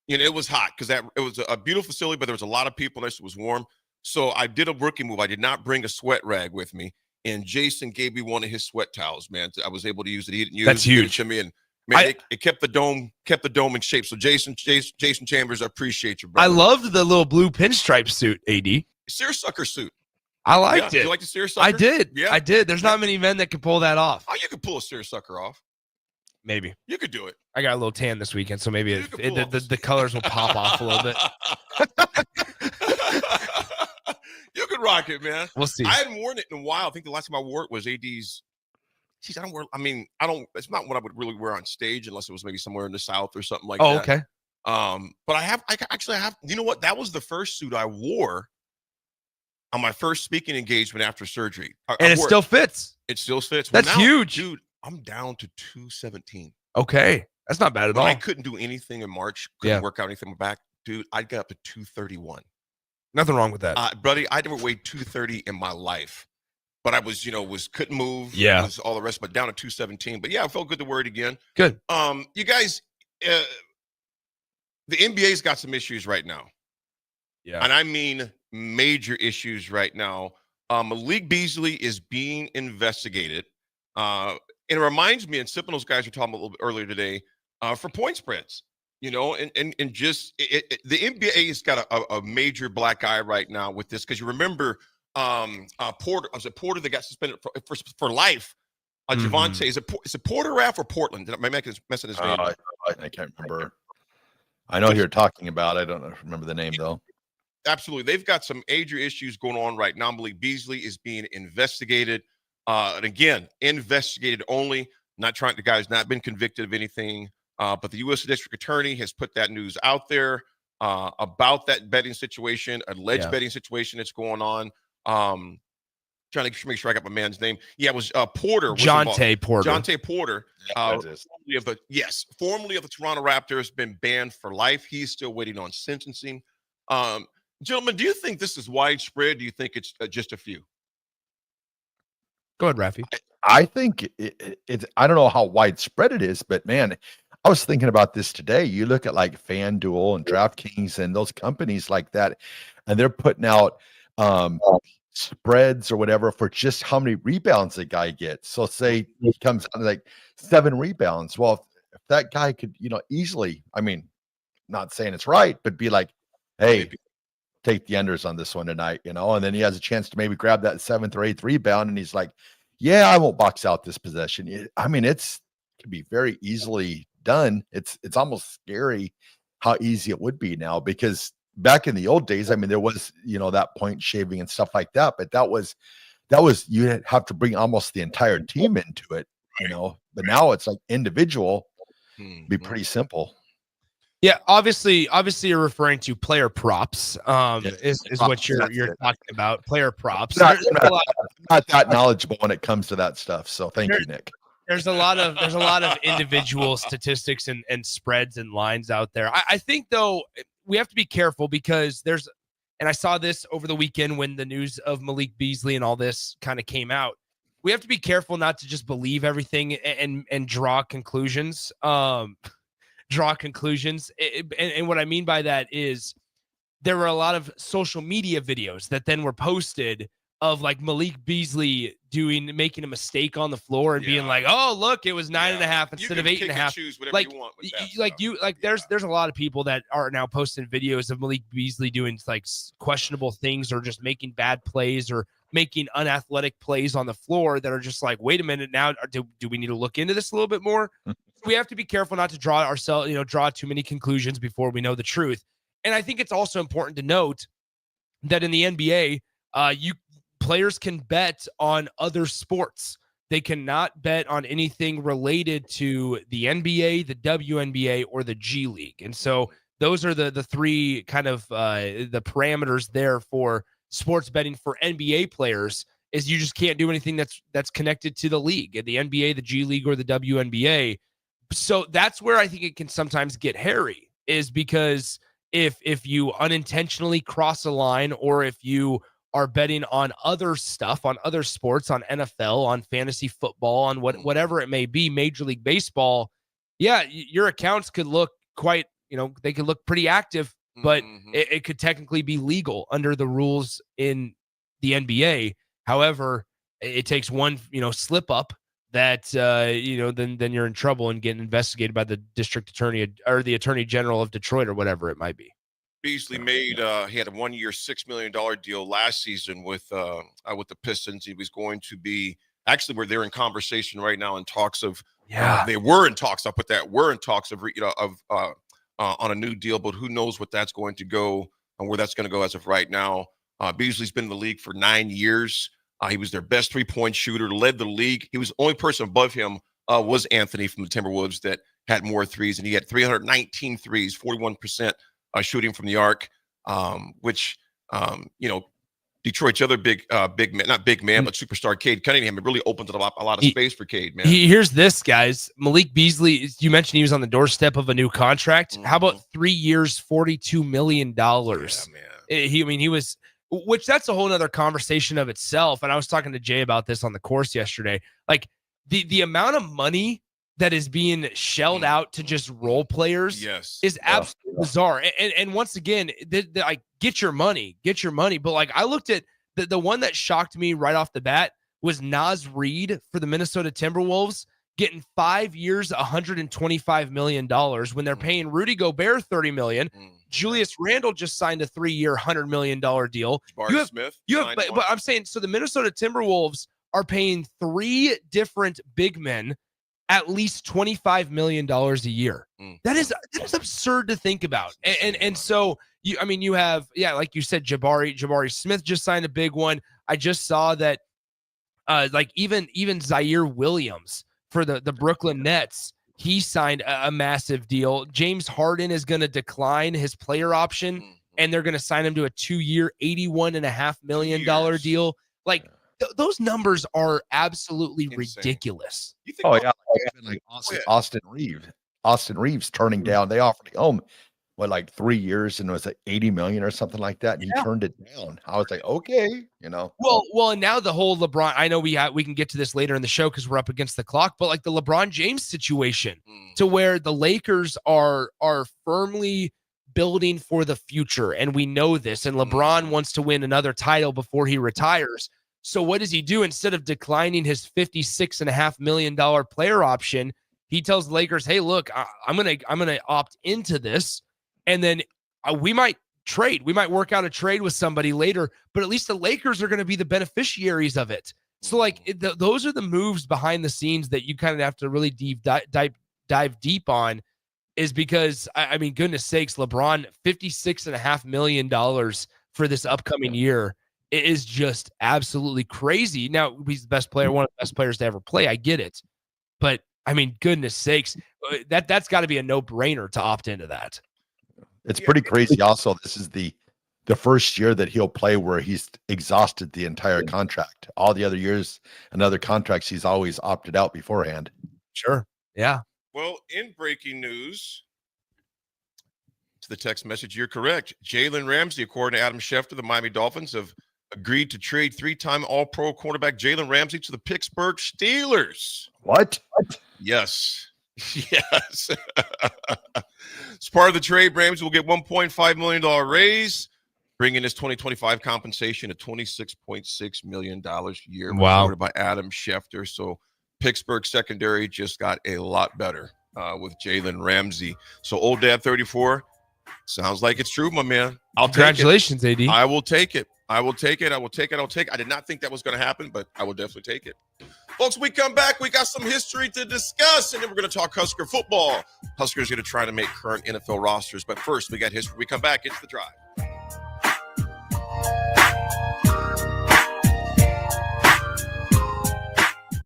S17: It was hot because it was a beautiful facility, but there was a lot of people. It was warm. So I did a rookie move. I did not bring a sweat rag with me. And Jason gave me one of his sweat towels, man. I was able to use it. He didn't use
S2: That's
S17: it.
S2: huge.
S17: To me, and man, it kept the dome in shape. So Jason Chambers, I appreciate you, brother.
S2: I loved the little blue pinstripe suit, AD.
S17: Seersucker suit.
S2: I liked it.
S17: Did you like the seersucker?
S2: I did.
S17: Yeah.
S2: I did. There's not many men that can pull that off.
S17: Oh, you could pull a seersucker off.
S2: Maybe.
S17: You could do it.
S2: I got a little tan this weekend, so maybe the colors will pop off a little bit.
S17: You could rock it, man.
S2: We'll see.
S17: I hadn't worn it in a while. I think the last time I wore it was AD's. Geez, it's not what I would really wear on stage unless it was maybe somewhere in the South or something like that.
S2: Oh, okay.
S17: But I actually have, you know what? That was the first suit I wore on my first speaking engagement after surgery.
S2: And it still fits.
S17: It still fits.
S2: That's huge.
S17: Dude, I'm down to 217.
S2: Okay. That's not bad at all.
S17: I couldn't do anything in March. Couldn't work out anything in my back. Dude, I got up to 231.
S2: Nothing wrong with that.
S17: Buddy, I never weighed 230 in my life. But I was, couldn't move.
S2: Yeah.
S17: Was all the rest, but down to 217. But yeah, I felt good to wear it again.
S2: Good.
S17: You guys, the NBA's got some issues right now.
S2: Yeah.
S17: And I mean major issues right now. Malik Beasley is being investigated. And it reminds me, and Sip and those guys were talking a little bit earlier today, for point spreads. And just the NBA has got a major black eye right now with this, because you remember Porter. Was it Porter that got suspended for life? Javante, is it Porter, Raff, or Portland? Did I make messing his name?
S18: I can't remember. I know who you're talking about. I don't remember the name though.
S17: Absolutely, they've got some major issues going on right now. Malik Beasley is being investigated, and again, investigated only. The guy's not been convicted of anything. But the U.S. District Attorney has put that news out there about that betting situation, alleged betting situation that's going on. Trying to make sure I got my man's name. Yeah, it was Porter.
S2: Jonte Porter.
S17: Jonte Porter, formerly of the Toronto Raptors, been banned for life. He's still waiting on sentencing. Gentlemen, do you think this is widespread? Do you think it's just a few?
S2: Go ahead, Raffy.
S18: I think it's I don't know how widespread it is, but man, I was thinking about this today. You look at like FanDuel and DraftKings and those companies like that, and they're putting out spreads or whatever for just how many rebounds a guy gets. So say he comes out like 7 rebounds. Well, if that guy could, easily, I mean, not saying it's right, but be like, hey, take the unders on this one tonight, and then he has a chance to maybe grab that 7th or 8th rebound, and he's like, yeah, I won't box out this possession. I mean, it can be very easily done. It's almost scary how easy it would be now, because back in the old days, I mean, there was, that point shaving and stuff like that, but that was you have to bring almost the entire team into it, but now it's like individual, be pretty simple.
S2: Yeah, obviously you're referring to player props. Is what you're talking about. Player props.
S18: Not that knowledgeable when it comes to that stuff. So thank you, Nick.
S2: There's a lot of individual statistics and spreads and lines out there. I think though we have to be careful, because and I saw this over the weekend when the news of Malik Beasley and all this kind of came out. We have to be careful not to just believe everything and draw conclusions. And what I mean by that is there were a lot of social media videos that then were posted of like Malik Beasley making a mistake on the floor and being like, oh, look, it was 9.5 instead of 8.5. There's a lot of people that are now posting videos of Malik Beasley doing like questionable things, or just making bad plays, or making unathletic plays on the floor, that are just like, wait a minute, now do we need to look into this a little bit more? We have to be careful not to draw too many conclusions before we know the truth. And I think it's also important to note that in the NBA, players can bet on other sports. They cannot bet on anything related to the NBA, the WNBA, or the G League. And so those are the three kind of the parameters there for sports betting for NBA players, is you just can't do anything that's connected to the league, the NBA, the G League, or the WNBA. So that's where I think it can sometimes get hairy, is because if you unintentionally cross a line, or if you are betting on other stuff, on other sports, on NFL, on fantasy football, on whatever it may be, Major League Baseball, your accounts could look quite, they could look pretty active, but it could technically be legal under the rules in the NBA. However, it takes one, slip up that, then you're in trouble and getting investigated by the district attorney or the attorney general of Detroit, or whatever it might be.
S17: Beasley he had a 1-year, $6 million deal last season with the Pistons. He was going to be, actually, where they're in conversation right now in talks of, they were in talks. I'll put that, were in talks of, on a new deal, but who knows what that's going to go and where that's going to go as of right now. Beasley's been in the league for 9 years. He was their best 3-point shooter, led the league. He was the only person above him was Anthony from the Timberwolves that had more threes, and he had 319 threes, 41% shooting from the arc, which, Detroit's other big man, not big man, but superstar Cade Cunningham, it really opened a lot of space for Cade, man.
S2: Here's this, guys. Malik Beasley, you mentioned he was on the doorstep of a new contract. How about 3 years, $42 million? Yeah, man. He was, which that's a whole nother conversation of itself. And I was talking to Jay about this on the course yesterday. Like the amount of money that is being shelled out to just role players is absolutely bizarre. And once again, like, get your money. But like, I looked at the one that shocked me right off the bat was Naz Reid for the Minnesota Timberwolves getting 5 years, $125 million when they're paying Rudy Gobert $30 million. Julius Randle just signed a 3-year, $100 million deal. But I'm saying, so the Minnesota Timberwolves are paying 3 different big men at least $25 million a year. That is absurd to think about. And so you have, like you said, Jabari Smith just signed a big one. I just saw that like even Zaire Williams for the Brooklyn Nets he signed a massive deal. James Harden is going to decline his player option, and they're going to sign him to a 2-year, $81.5 million deal. Like, those numbers are absolutely ridiculous.
S18: Oh yeah, like Austin Reeves. Austin Reeves turning down. They offered him like 3 years, and it was like 80 million or something like that. And he turned it down. I was like, okay,
S2: Well, and now the whole LeBron. I know we can get to this later in the show because we're up against the clock. But like the LeBron James situation, to where the Lakers are firmly building for the future, and we know this. And LeBron wants to win another title before he retires. So what does he do? Instead of declining his $56.5 million player option, he tells the Lakers, "Hey, look, I'm gonna opt into this, and then we might trade. We might work out a trade with somebody later, but at least the Lakers are going to be the beneficiaries of it." So, like, those are the moves behind the scenes that you kind of have to really dive deep on. Is because I mean, goodness sakes, LeBron, $56.5 million for this upcoming year. It is just absolutely crazy. Now, he's the best player, one of the best players to ever play. I get it. But, I mean, goodness sakes, that's got to be a no-brainer to opt into that.
S18: It's pretty crazy. Also, this is the first year that he'll play where he's exhausted the entire contract. All the other years and other contracts, he's always opted out beforehand.
S2: Sure. Yeah.
S17: Well, in breaking news, to the text message, you're correct. Jalen Ramsey, according to Adam Schefter, the Miami Dolphins have agreed to trade 3-time All-Pro quarterback Jalen Ramsey to the Pittsburgh Steelers.
S18: What?
S17: Yes. Yes. As part of the trade, Ramsey will get $1.5 million raise, bringing his 2025 compensation to $26.6 million a year.
S2: Wow.
S17: Reported by Adam Schefter. So Pittsburgh secondary just got a lot better with Jalen Ramsey. So old dad 34, sounds like it's true, my man.
S2: Congratulations, AD.
S17: I will take it. I will take it. I did not think that was going to happen, but I will definitely take it. Folks, we come back. We got some history to discuss, and then we're going to talk Husker football. Huskers going to try to make current NFL rosters. But first, we got history. We come back. It's The Drive.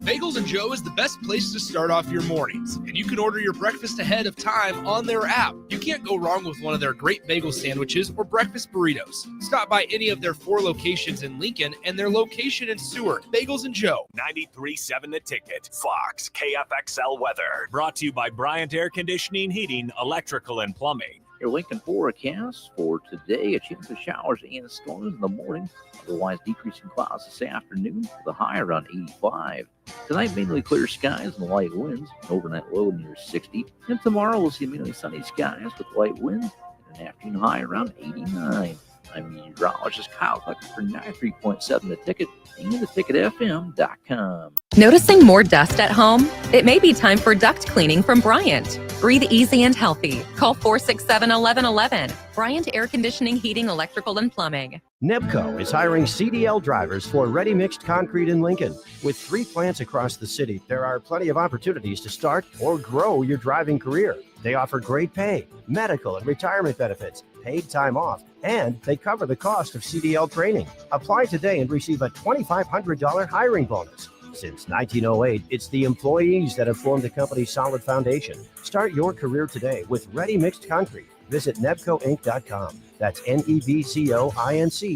S2: Bagels and Joe is the best place to start off your mornings, and you can order your breakfast ahead of time on their app. You can't go wrong with one of their great bagel sandwiches or breakfast burritos. Stop by any of their 4 locations in Lincoln and their location in Seward. Bagels and Joe.
S10: 93.7 The Ticket, Fox, KFXL weather. Brought to you by Bryant Air Conditioning, Heating, Electrical, and Plumbing.
S21: Your Lincoln forecast for today: a chance of showers and storms in the morning, otherwise decreasing clouds this afternoon with a high around 85. Tonight, mainly clear skies and light winds, overnight low near 60. And tomorrow, we'll see mainly sunny skies with light winds and an afternoon high around 89. I'm meteorologist Kyle Tucker for 93.7 The Ticket and theticketfm.com.
S6: Noticing more dust at home? It may be time for duct cleaning from Bryant. Breathe easy and healthy. Call 467-1111. Bryant Air Conditioning, Heating, Electrical, and Plumbing.
S1: NEBCO is hiring CDL drivers for ready-mixed concrete in Lincoln. With 3 plants across the city, there are plenty of opportunities to start or grow your driving career. They offer great pay, medical and retirement benefits, paid time off, and they cover the cost of CDL training. Apply today and receive a $2,500 hiring bonus. Since 1908, it's the employees that have formed the company's solid foundation. Start your career today with Ready Mixed Concrete. Visit nebcoinc.com. That's nebcoinc.com.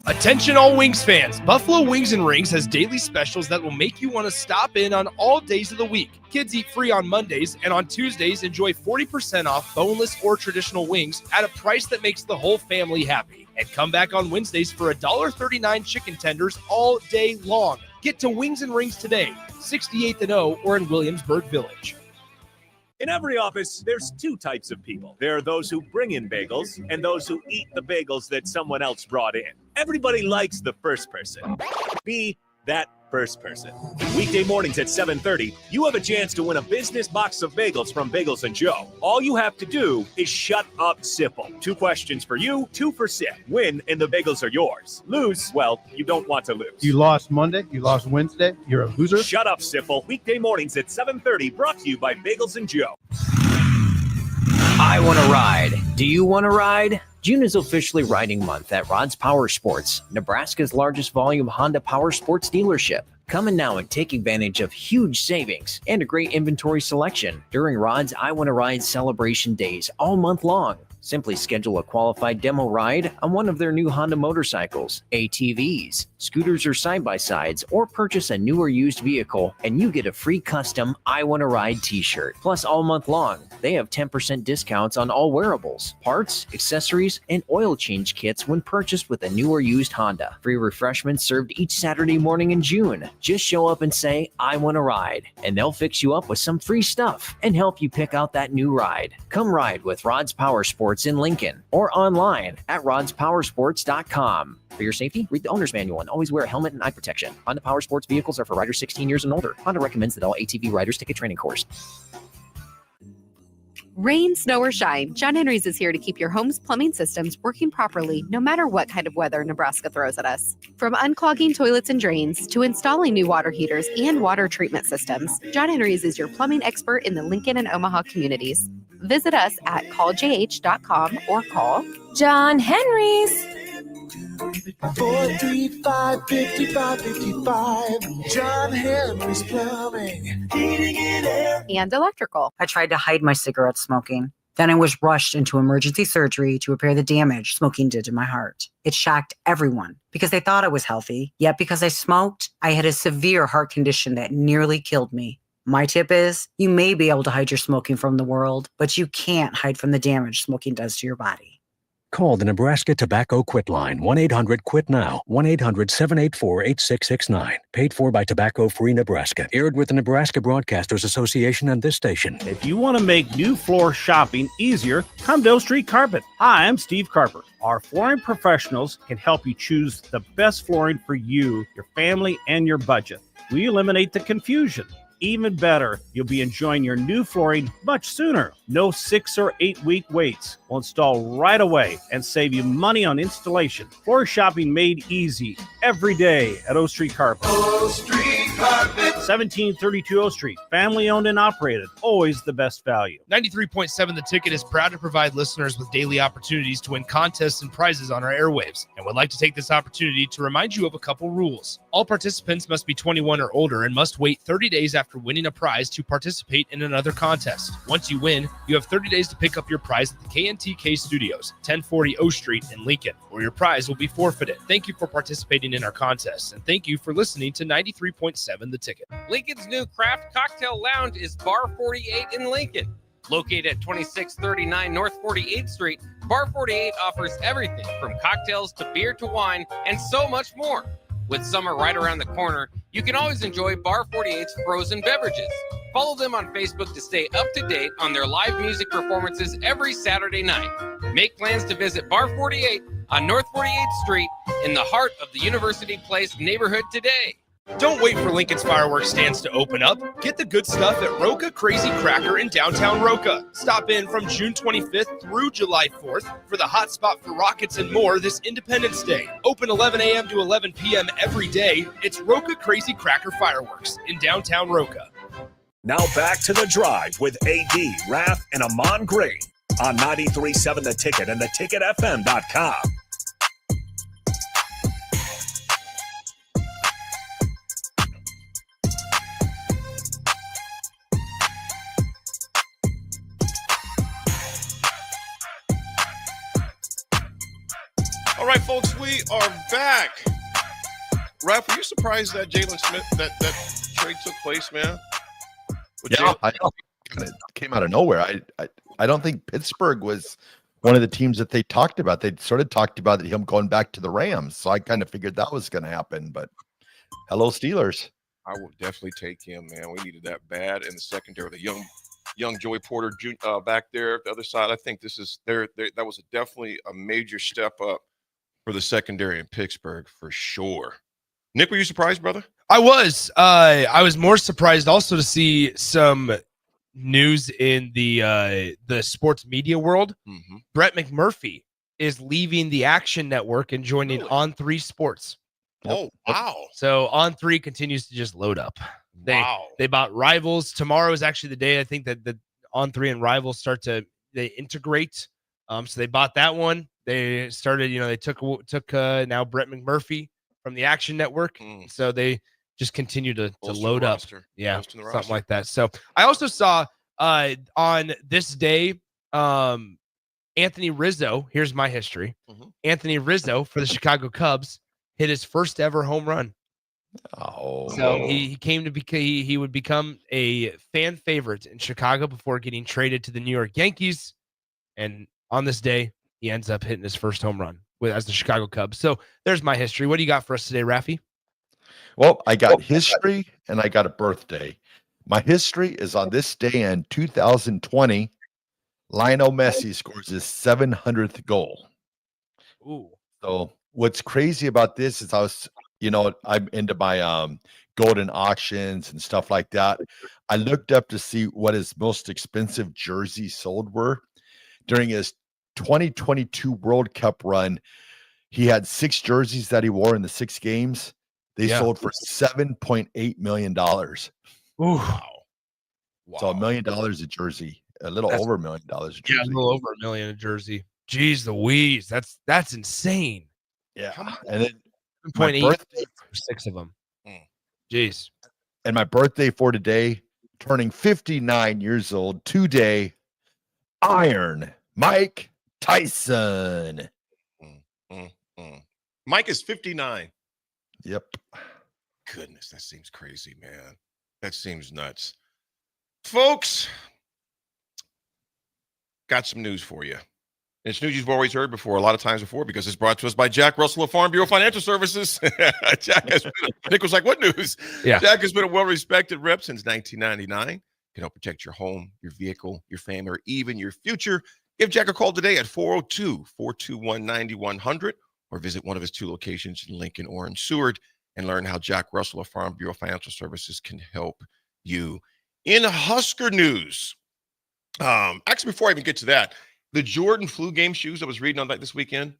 S2: Attention all Wings fans. Buffalo Wings and Rings has daily specials that will make you want to stop in on all days of the week. Kids eat free on Mondays, and on Tuesdays, enjoy 40% off boneless or traditional wings at a price that makes the whole family happy. And come back on Wednesdays for $1.39 chicken tenders all day long. Get to Wings and Rings today, 68th and O, or in Williamsburg Village.
S10: In every office, there's 2 types of people. There are those who bring in bagels and those who eat the bagels that someone else brought in. Everybody likes the first person. Be that first person. Weekday mornings at 7:30, you have a chance to win a business box of bagels from Bagels and Joe. All you have to do is shut up, Sipple. 2 questions for you, 2 for Sip. Win, and the bagels are yours. Lose, well, you don't want to lose.
S11: You lost Monday, you lost Wednesday, you're a loser.
S10: Shut up, Sipple. Weekday mornings at 7:30, brought to you by Bagels and Joe.
S19: I want to ride. Do you want to ride? June is officially riding month at Rod's Power Sports, Nebraska's largest volume Honda Power Sports dealership. Come in now and take advantage of huge savings and a great inventory selection during Rod's I Want to Ride celebration days all month long. Simply schedule a qualified demo ride on one of their new Honda motorcycles, ATVs, scooters, or side-by-sides, or purchase a new or used vehicle, and you get a free custom I Want to Ride t-shirt. Plus, all month long, they have 10% discounts on all wearables, parts, accessories, and oil change kits when purchased with a new or used Honda. Free refreshments served each Saturday morning in June. Just show up and say, I want to ride, and they'll fix you up with some free stuff and help you pick out that new ride. Come ride with Rod's Power Sports in Lincoln or online at rodspowersports.com. For your safety, read the owner's manual and always wear a helmet and eye protection. Honda Power Sports vehicles are for riders 16 years and older. Honda recommends that all ATV riders take a training course.
S5: Rain, snow, or shine, John Henry's is here to keep your home's plumbing systems working properly no matter what kind of weather Nebraska throws at us. From unclogging toilets and drains to installing new water heaters and water treatment systems, John Henry's is your plumbing expert in the Lincoln and Omaha communities. Visit us at calljh.com or call
S6: John Henry's.
S7: 435-5555. John Henry's Plumbing, Heating and Air.
S5: and electrical.
S22: I tried to hide my cigarette smoking. Then I was rushed into emergency surgery to repair the damage smoking did to my heart. It shocked everyone because they thought I was healthy, yet because I smoked, I had a severe heart condition that nearly killed me. My tip is, you may be able to hide your smoking from the world, but you can't hide from the damage smoking does to your body.
S8: Call the Nebraska Tobacco Quit Line, 1-800-QUIT-NOW, 1-800-784-8669. Paid for by Tobacco Free Nebraska. Aired with the Nebraska Broadcasters Association and this station.
S3: If you want to make new floor shopping easier, come to O Street Carpet. Hi, I'm Steve Carper. Our flooring professionals can help you choose the best flooring for you, your family, and your budget. We eliminate the confusion. Even better, you'll be enjoying your new flooring much sooner. No 6 or 8 week waits. We'll install right away and save you money on installation. Floor shopping made easy every day at O Street Carpet.
S7: O Street Carpet.
S3: 1732 O Street. Family owned and operated. Always the best value.
S2: 93.7 The Ticket is proud to provide listeners with daily opportunities to win contests and prizes on our airwaves, and would like to take this opportunity to remind you of a couple rules. All participants must be 21 or older and must wait 30 days after winning a prize to participate in another contest. Once you win, you have 30 days to pick up your prize at the KNTK Studios, 1040 O Street in Lincoln, or your prize will be forfeited. Thank you for participating in our contests, and thank you for listening to 93.7 The Ticket.
S4: Lincoln's new craft cocktail lounge is Bar 48 in Lincoln. Located at 2639 North 48th Street, Bar 48 offers everything from cocktails to beer to wine and so much more. With summer right around the corner, you can always enjoy Bar 48's frozen beverages. Follow them on Facebook to stay up to date on their live music performances every Saturday night. Make plans to visit Bar 48 on North 48th Street in the heart of the University Place neighborhood today.
S2: Don't wait for Lincoln's fireworks stands to open up. Get the good stuff at Roca Crazy Cracker in downtown Roca. Stop in from June 25th through July 4th for the hot spot for rockets and more this Independence Day. Open 11 a.m. to 11 p.m. every day. It's Roca Crazy Cracker Fireworks in downtown Roca.
S10: Now back to The Drive with AD, Raff, and Ahman Gray on 93.7 The Ticket and theticketfm.com.
S17: All right, folks, we are back. Raff, were you surprised that Jalen Smith, that trade took place, man?
S18: Yeah, I know. It came out of nowhere. I don't think Pittsburgh was one of the teams that they talked about. They sort of talked about him going back to the Rams, so I kind of figured that was going to happen. But hello, Steelers.
S17: I will definitely take him, man. We needed that bad in the secondary. The young Joey Porter back there at the other side. I think this is that was definitely a major step up for the secondary in Pittsburgh for sure. Nick, were you surprised, brother?
S2: I was. I was more surprised also to see some news in the sports media world.
S17: Mm-hmm.
S2: Brett McMurphy is leaving the Action Network and joining On3 Sports.
S17: Oh, wow.
S2: So On3 continues to just load up. They bought Rivals. Tomorrow is actually the day I think that the On3 and Rivals they integrate. So they bought that one. They started, they took now Brett McMurphy from the Action Network. So they just continue to
S17: Bolster
S2: load
S17: the
S2: up.
S17: roster.
S2: Yeah,
S17: Bolster the
S2: something
S17: roster.
S2: like that. So I also saw on this day, Anthony Rizzo, here's my history. Anthony Rizzo for the Chicago Cubs hit his first ever home run.
S18: Oh.
S2: So he came to he would become a fan favorite in Chicago before getting traded to the New York Yankees. And on this day, he ends up hitting his first home run as the Chicago Cubs. So there's my history. What do you got for us today, Raffy?
S18: Well, I got history and I got a birthday. My history is on this day in 2020, Lionel Messi scores his 700th goal.
S2: Ooh.
S18: So what's crazy about this is I'm into my golden auctions and stuff like that. I looked up to see what his most expensive jerseys sold were. During his 2022 World Cup run, he had 6 jerseys that he wore in the 6 games. They sold for $7.8 million.
S2: Ooh.
S18: So $1 million a jersey, a little over $1 million a jersey.
S2: Yeah, a little over $1 million a jersey. Jeez Louise, that's insane.
S18: Yeah, and then my
S2: 7.8
S18: birthday
S2: for 6 of them. Jeez.
S18: And my birthday for today, turning 59 years old today, Iron Mike Tyson.
S17: Mike is 59.
S18: Yep.
S17: Goodness, that seems crazy, man. That seems nuts. Folks, got some news for you. It's news you've always heard before, a lot of times before, because it's brought to us by Jack Russell of Farm Bureau Financial Services. Nick was like, what news?
S2: Yeah.
S17: Jack has been a well-respected rep since 1999. Can help protect your home, your vehicle, your family, or even your future. Give Jack a call today at 402-421-9100 or visit one of his 2 locations in Lincoln or in Seward and learn how Jack Russell of Farm Bureau Financial Services can help you. In Husker news, actually, before I even get to that, the Jordan flu game shoes I was reading on that this weekend,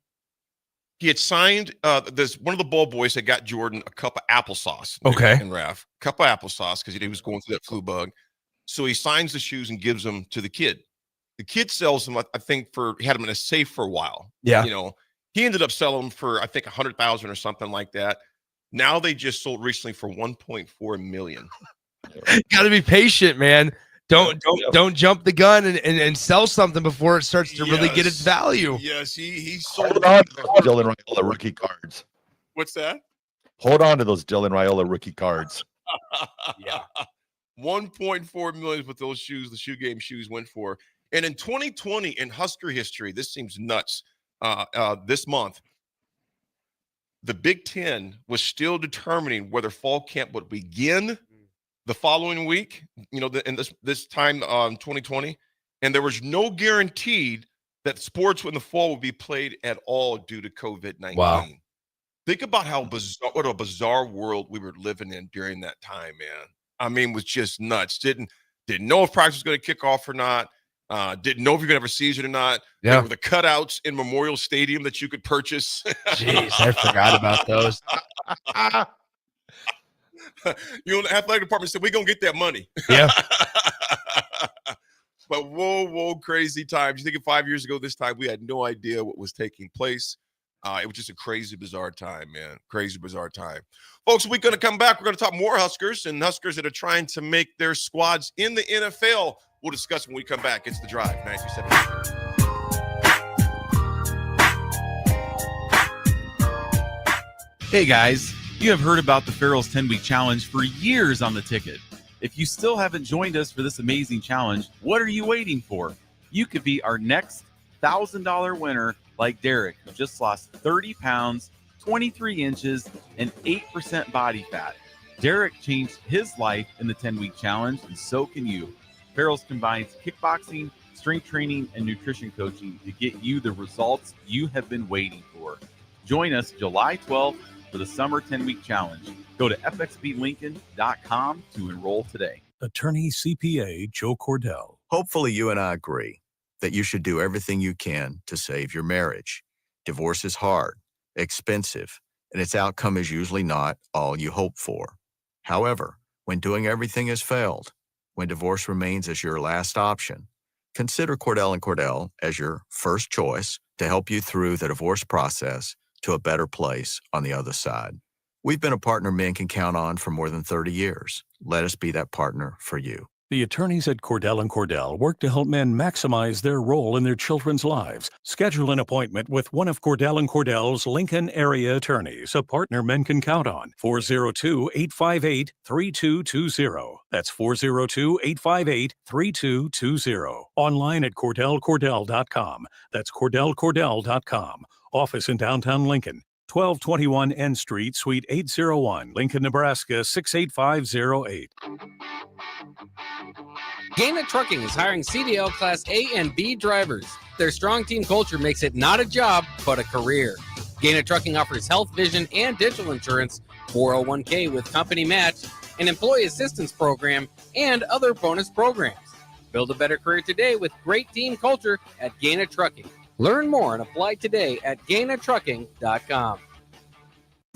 S17: he had signed this one of the ball boys that got Jordan a cup of applesauce.
S2: Okay.
S17: And Raff, cup of applesauce because he was going through that flu bug. So he signs the shoes and gives them to the kid. The kid sells them, I think, he had them in a safe for a while.
S2: Yeah.
S17: He ended up selling them for, I think, $100,000 or something like that. Now they just sold recently for $1.4 million.
S2: Got to be patient, man. Don't jump the gun and sell something before it starts to really get its value.
S17: Yes, he sold.
S18: Hold on to those Dylan Raiola rookie cards.
S17: What's that?
S18: Hold on to those Dylan Raiola rookie cards.
S17: Yeah. 1.4 million is what those shoes, the shoe game shoes, went for. And in 2020, in Husker history, this seems nuts. This month, the Big Ten was still determining whether fall camp would begin the following week, in this time 2020, and there was no guarantee that sports in the fall would be played at all due to COVID-19.
S2: Wow.
S17: Think about what a bizarre world we were living in during that time, man. I mean, it was just nuts. Didn't know if practice was going to kick off or not. Didn't know if you're going to have a season or not.
S2: Yeah.
S17: There were the cutouts in Memorial Stadium that you could purchase.
S2: Jeez, I forgot about those.
S17: The athletic department said, we're going to get that money.
S2: Yeah.
S17: But whoa, crazy times. You think of 5 years ago this time, we had no idea what was taking place. It was just a crazy, bizarre time, man. Crazy, bizarre time. Folks, we're going to come back. We're going to talk more Huskers and Huskers that are trying to make their squads in the NFL. We'll discuss when we come back. It's The Drive, 937.
S12: Hey guys, you have heard about the Farrell's 10-week challenge for years on the ticket. If you still haven't joined us for this amazing challenge, what are you waiting for? You could be our next $1,000 winner like Derek, who just lost 30 pounds, 23 inches, and 8% body fat. Derek changed his life in the 10-week challenge, and so can you. Farrell's combines kickboxing, strength training, and nutrition coaching to get you the results you have been waiting for. Join us July 12th for the summer 10-week challenge. Go to fxblincoln.com to enroll today.
S8: Attorney CPA Joe Cordell.
S9: Hopefully you and I agree that you should do everything you can to save your marriage. Divorce is hard, expensive, and its outcome is usually not all you hope for. However, when doing everything has failed, when divorce remains as your last option, consider Cordell & Cordell as your first choice to help you through the divorce process to a better place on the other side. We've been a partner men can count on for more than 30 years. Let us be that partner for you.
S8: The attorneys at Cordell & Cordell work to help men maximize their role in their children's lives. Schedule an appointment with one of Cordell & Cordell's Lincoln area attorneys, a partner men can count on. 402-858-3220. That's 402-858-3220. Online at CordellCordell.com. That's CordellCordell.com. Office in downtown Lincoln. 1221 N Street, Suite 801, Lincoln, Nebraska 68508.
S4: Gaina Trucking is hiring CDL Class A and B drivers. Their strong team culture makes it not a job, but a career. Gaina Trucking offers health, vision, and dental insurance, 401k with company match, an employee assistance program, and other bonus programs. Build a better career today with great team culture at Gaina Trucking. Learn more and apply today at GainaTrucking.com.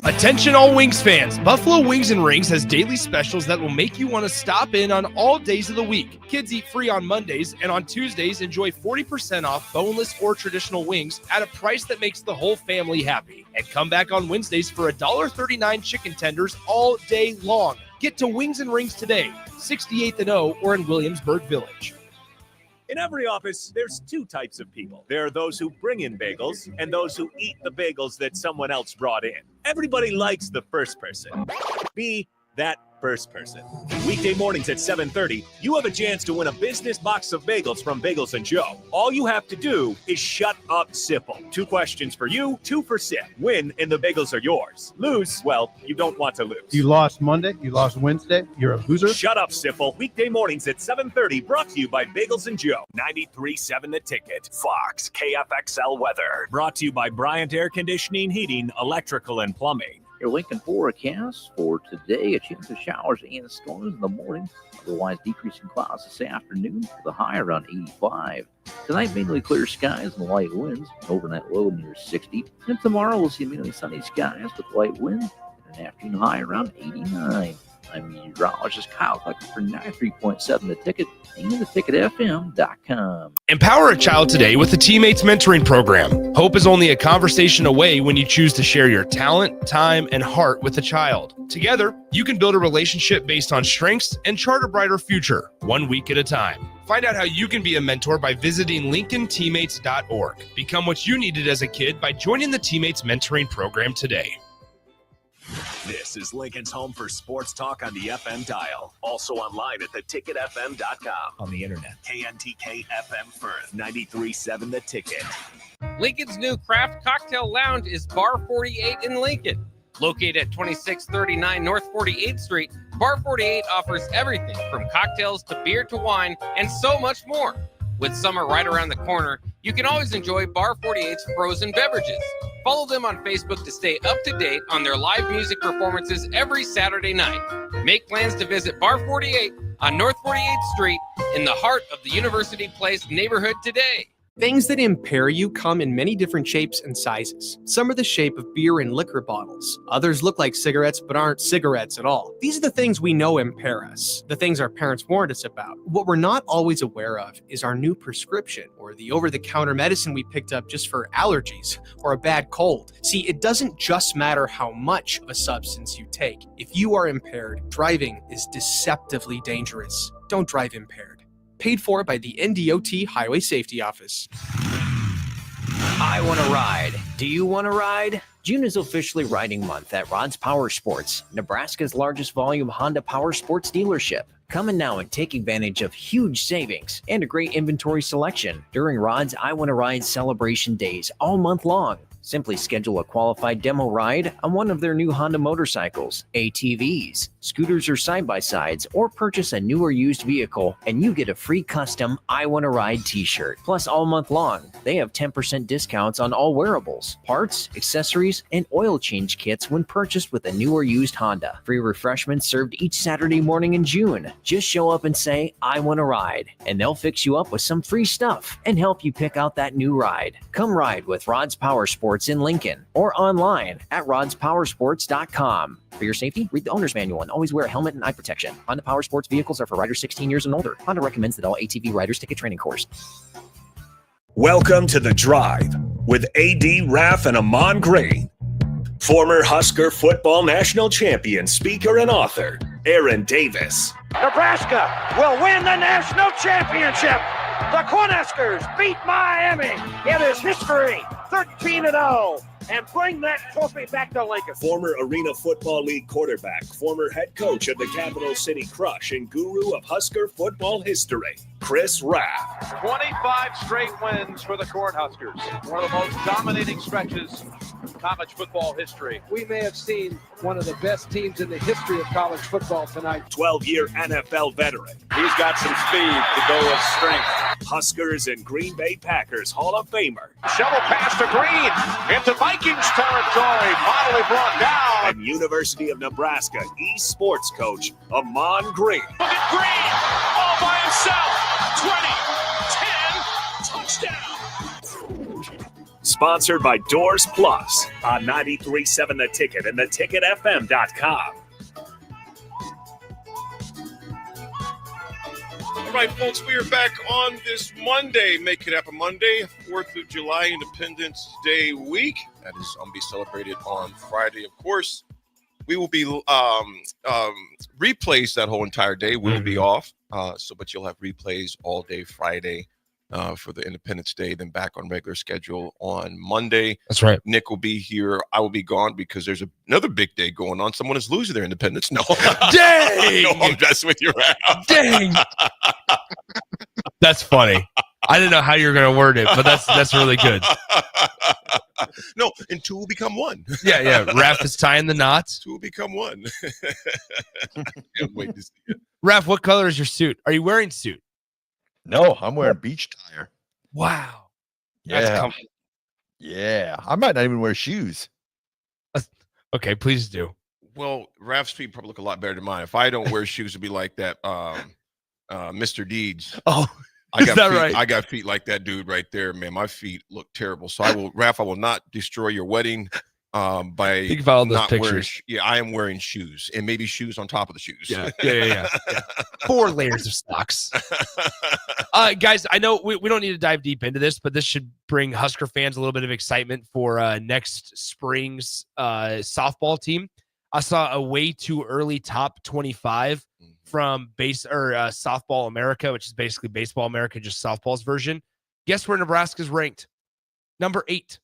S2: Attention all Wings fans, Buffalo Wings and Rings has daily specials that will make you want to stop in on all days of the week. Kids eat free on Mondays, and on Tuesdays enjoy 40% off boneless or traditional wings at a price that makes the whole family happy. And come back on Wednesdays for $1.39 chicken tenders all day long. Get to Wings and Rings today, 68th and O, or in Williamsburg Village.
S10: In every office, there's two types of people. There are those who bring in bagels and those who eat the bagels that someone else brought in. Everybody likes the first person. Be that first person. Weekday mornings at 7:30, you have a chance to win a business box of bagels from Bagels & Joe. All you have to do is shut up, Sipple. 2 questions for you, 2 for Sip. Win and the bagels are yours. Lose, well, you don't want to lose.
S11: You lost Monday. You lost Wednesday. You're a loser.
S10: Shut up, Sipple. Weekday mornings at 7:30, brought to you by Bagels & Joe. 93.7 The Ticket. Fox, KFXL Weather. Brought to you by Bryant Air Conditioning, Heating, Electrical, and Plumbing.
S21: Your Lincoln forecast for today: a chance of showers and storms in the morning, otherwise decreasing clouds this afternoon with a high around 85. Tonight, mainly clear skies and light winds, overnight low near 60. And tomorrow, we'll see mainly sunny skies with light winds and an afternoon high around 89. I'm meteorologist Kyle Tucker for 93.7 The Ticket and theticketfm.com.
S2: Empower a child today with the Teammates Mentoring Program. Hope is only a conversation away when you choose to share your talent, time, and heart with a child. Together, you can build a relationship based on strengths and chart a brighter future, 1 week at a time. Find out how you can be a mentor by visiting LincolnTeammates.org. Become what you needed as a kid by joining the Teammates Mentoring Program today.
S10: This is Lincoln's home for sports talk on the FM dial. Also online at theticketfm.com. On the internet. KNTK FM Firth, 93.7 The Ticket.
S4: Lincoln's new craft cocktail lounge is Bar 48 in Lincoln. Located at 2639 North 48th Street, Bar 48 offers everything from cocktails to beer to wine and so much more. With summer right around the corner, you can always enjoy Bar 48's frozen beverages. Follow them on Facebook to stay up to date on their live music performances every Saturday night. Make plans to visit Bar 48 on North 48th Street in the heart of the University Place neighborhood today.
S14: Things that impair you come in many different shapes and sizes. Some are the shape of beer and liquor bottles. Others look like cigarettes but aren't cigarettes at all. These are the things we know impair us, the things our parents warned us about. What we're not always aware of is our new prescription or the over-the-counter medicine we picked up just for allergies or a bad cold. See, it doesn't just matter how much of a substance you take. If you are impaired, driving is deceptively dangerous. Don't drive impaired. Paid for by the NDOT Highway Safety Office.
S19: I want to ride. Do you want to ride? June is officially riding month at Rod's Power Sports, Nebraska's largest volume Honda Power Sports dealership. Come in now and take advantage of huge savings and a great inventory selection during Rod's I Want to Ride celebration days all month long. Simply schedule a qualified demo ride on one of their new Honda motorcycles, ATVs, scooters, or side-by-sides, or purchase a new or used vehicle, and you get a free custom I Want to Ride t-shirt. Plus, all month long, they have 10% discounts on all wearables, parts, accessories, and oil change kits when purchased with a new or used Honda. Free refreshments served each Saturday morning in June. Just show up and say, I want to ride, and they'll fix you up with some free stuff and help you pick out that new ride. Come ride with Rod's Power Sports in Lincoln or online at rodspowersports.com. For your safety, read the owner's manual and always wear a helmet and eye protection. Honda Power Sports vehicles are for riders 16 years and older. Honda recommends that all ATV riders take a training course.
S10: Welcome to The Drive with AD, Raff, and Ahman Green. Former Husker football national champion, speaker, and author, Aaron Davis.
S15: Nebraska will win the national championship. The Cornhuskers beat Miami. It is history, 13-0, and bring that trophy back to Lincoln.
S10: Former Arena Football League quarterback, former head coach of the Capital City Crush, and guru of Husker football history, Chris Raff.
S16: 25 straight wins for the Cornhuskers. One of the most dominating stretches in college football history.
S23: We may have seen one of the best teams in the history of college football tonight.
S10: 12-year NFL veteran.
S16: He's got some speed to go with strength.
S10: Huskers and Green Bay Packers Hall of Famer.
S16: Shovel pass to Green into Vikings territory. Finally brought down.
S10: And University of Nebraska East sports coach, Ahman Green.
S16: Look at Green all by himself. 20, 10, touchdown.
S10: Sponsored by Doors Plus on 93.7 The Ticket and theticketfm.com.
S17: All right, folks, we are back on this Monday. Make it happen Monday, 4th of July, Independence Day week. That is be celebrated on Friday, of course. We will be replays that whole entire day. We'll be off, but you'll have replays all day Friday for the Independence Day, then back on regular schedule on Monday.
S2: That's right.
S17: Nick will be here. I will be gone because there's another big day going on. Someone is losing their independence. No.
S2: Dang!
S17: No, I'm messing with you, Raff.
S2: Dang! That's funny. I didn't know how you were going to word it, but that's really good.
S17: No, and two will become one.
S2: Yeah. Raff is tying the knots.
S17: Two will become one. Can't wait to see it.
S2: Raff, what color is your suit? Are you wearing suit?
S18: No, I'm wearing beach tire.
S2: Wow.
S18: Yeah. Yeah. I might not even wear shoes.
S2: Okay, please do.
S17: Well, Raff's feet probably look a lot better than mine. If I don't wear shoes, it'd be like that Mr. Deeds.
S2: Oh,
S17: I got
S2: is that
S17: feet,
S2: right?
S17: I got feet like that dude right there, man. My feet look terrible. So I will not destroy your wedding by
S2: Think about all those
S17: not wearing.
S2: pictures.
S17: I am wearing shoes and maybe shoes on top of the shoes.
S2: Yeah. 4 layers of socks. Guys, I know we don't need to dive deep into this, but this should bring Husker fans a little bit of excitement for next spring's softball team. I saw a way too early top 25 from Softball America, which is basically Baseball America, just softball's version. Guess where Nebraska's ranked? Number 8.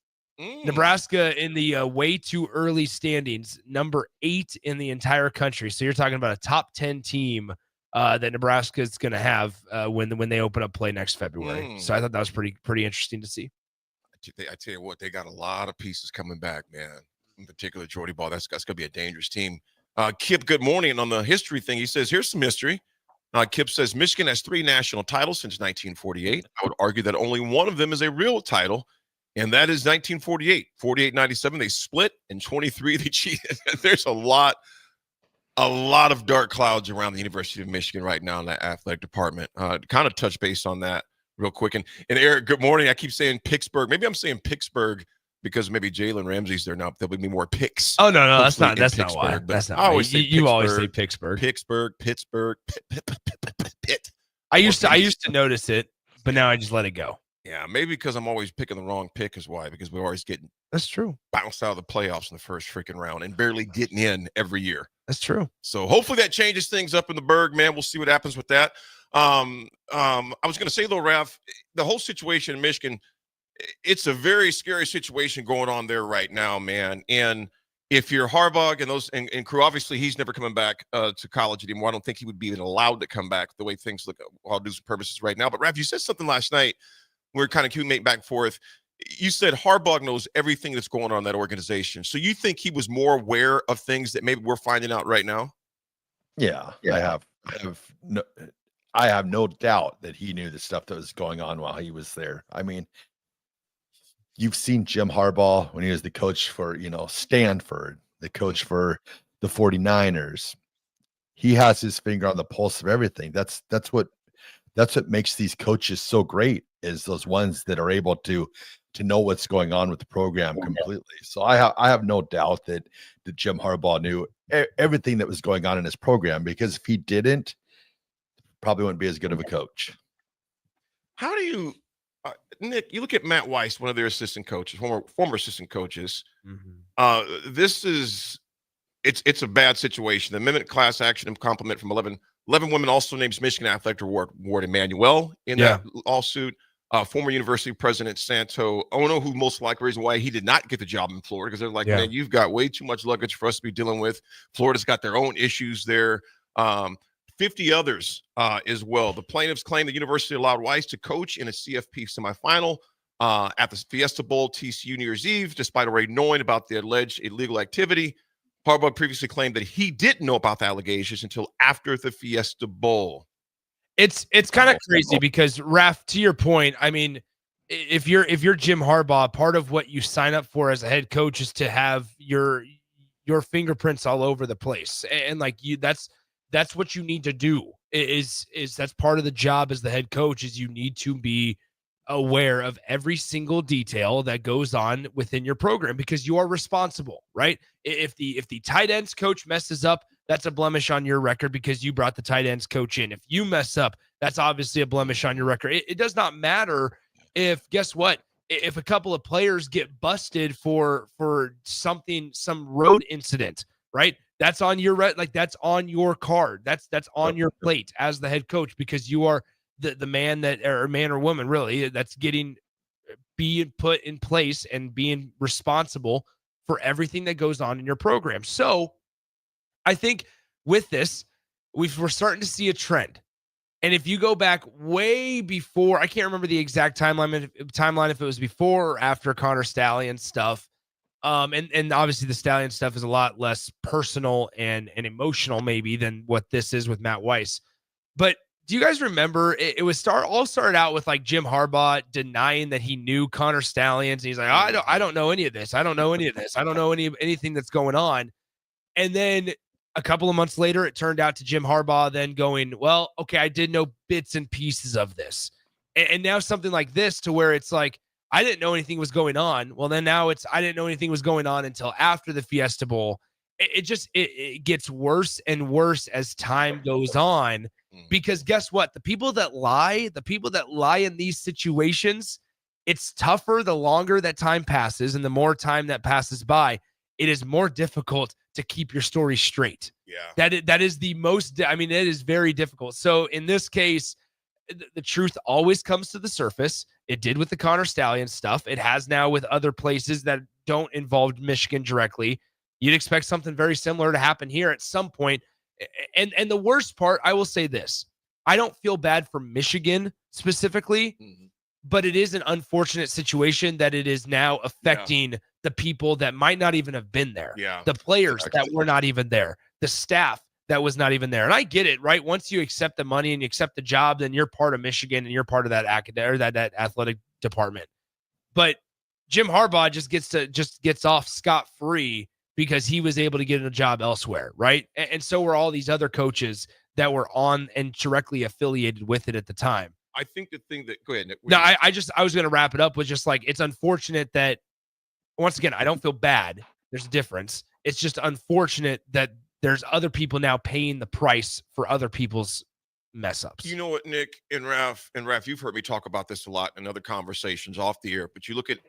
S2: Nebraska in the way too early standings, number 8 in the entire country. So you're talking about a top 10 team that Nebraska is going to have when they open up play next February. So I thought that was pretty interesting to see.
S17: I tell you what, they got a lot of pieces coming back, man. In particular, Jordy Ball. That's going to be a dangerous team. Kip, good morning. And on the history thing, he says, here's some history. Kip says, Michigan has 3 national titles since 1948. I would argue that only one of them is a real title, and that is 1948. 48-97, they split, and 23, they cheated. There's a lot of dark clouds around the University of Michigan right now in that athletic department. Kind of touch base on that real quick. And Eric, good morning. I keep saying Pittsburgh. Maybe I'm saying Pittsburgh because maybe Jalen Ramsey's there now. There'll be more picks.
S2: Oh no, that's not why. That's not.
S17: I always say
S2: you always say Pittsburgh.
S17: Pittsburgh. Pitt.
S2: I used to notice it, but now I just let it go.
S17: Yeah, maybe because I'm always picking the wrong pick is why, because we're always getting
S2: that's true
S17: bounced out of the playoffs in the first freaking round and barely getting in every year.
S2: That's true.
S17: So hopefully that changes things up in the Berg, man. We'll see what happens with that. I was going to say though, Raff, the whole situation in Michigan, it's a very scary situation going on there right now, man. And if you're Harbaugh and those and crew, obviously he's never coming back to college anymore. I don't think he would be even allowed to come back the way things look all due purposes right now. But Raff, you said something last night. We're kind of communicating back and forth. You said Harbaugh knows everything that's going on in that organization. So you think he was more aware of things that maybe we're finding out right now?
S18: Yeah. I have no doubt that he knew the stuff that was going on while he was there. I mean, you've seen Jim Harbaugh when he was the coach for, Stanford, the coach for the 49ers. He has his finger on the pulse of everything. That's what makes these coaches so great, is those ones that are able to know what's going on with the program completely. So I have no doubt that Jim Harbaugh knew everything that was going on in his program, because if he didn't, probably wouldn't be as good of a coach.
S17: How do you Nick, you look at Matt Weiss, one of their assistant coaches, former assistant coaches. This is it's a bad situation. The amendment class action and compliment from 11 women also names Michigan Athletic Award Emmanuel in that lawsuit. Former university president Santo Ono, who most likely reason why he did not get the job in Florida, because they're like, man, you've got way too much luggage for us to be dealing with. Florida's got their own issues there. 50 others as well. The plaintiffs claim the university allowed Weiss to coach in a CFP semifinal at the Fiesta Bowl TCU New Year's Eve, despite already knowing about the alleged illegal activity. Harbaugh previously claimed that he didn't know about the allegations until after the Fiesta Bowl.
S2: It's kind of crazy because, Raff, to your point, I mean, if you're Jim Harbaugh, part of what you sign up for as a head coach is to have your fingerprints all over the place, and like that's what you need to do. Is that's part of the job as the head coach, is you need to be aware of every single detail that goes on within your program, because you are responsible, right? If the tight ends coach messes up, that's a blemish on your record because you brought the tight ends coach in. If you mess up, that's obviously a blemish on your record. It does not matter if, guess what, if a couple of players get busted for something, some road incident, right? That's on your that's on your card. That's on your plate as the head coach, because you are the man that, or man or woman really, that's being put in place and being responsible for everything that goes on in your program. So I think with this, we're starting to see a trend. And if you go back way before, I can't remember the exact timeline if it was before or after Connor Stallion stuff. And obviously the Stallion stuff is a lot less personal and emotional maybe than what this is with Matt Weiss. But do you guys remember it was started out with like Jim Harbaugh denying that he knew Connor Stallions. And he's like, I don't know any of this. I don't know any of this. I don't know anything that's going on. And then a couple of months later, it turned out to Jim Harbaugh then going, well, okay, I did know bits and pieces of this. And now something like this, to where it's like, I didn't know anything was going on. Well, then now it's, I didn't know anything was going on until after the Fiesta Bowl. It gets worse and worse as time goes on, because guess what? The people that lie in these situations, it's tougher the longer that time passes, and the more time that passes by, it is more difficult to keep your story straight. Yeah. That is the most, I mean, it is very difficult. So in this case, the truth always comes to the surface. It did with the Connor Stallion stuff. It has now with other places that don't involve Michigan directly. You'd expect something very similar to happen here at some point. And the worst part, I will say this, I don't feel bad for Michigan specifically, but it is an unfortunate situation that it is now affecting the people that might not even have been there. The players that were not even there, the staff that was not even there. And I get it, right? Once you accept the money and you accept the job, then you're part of Michigan and you're part of that that athletic department. But Jim Harbaugh just gets off scot-free because he was able to get a job elsewhere, right? And so were all these other coaches that were on and directly affiliated with it at the time.
S17: I think the thing that, go ahead, Nick.
S2: No, I was going to wrap it up with just like, it's unfortunate that, once again, I don't feel bad. There's a difference. It's just unfortunate that there's other people now paying the price for other people's mess ups.
S17: You know what, Nick and Raff, you've heard me talk about this a lot in other conversations off the air, but you look at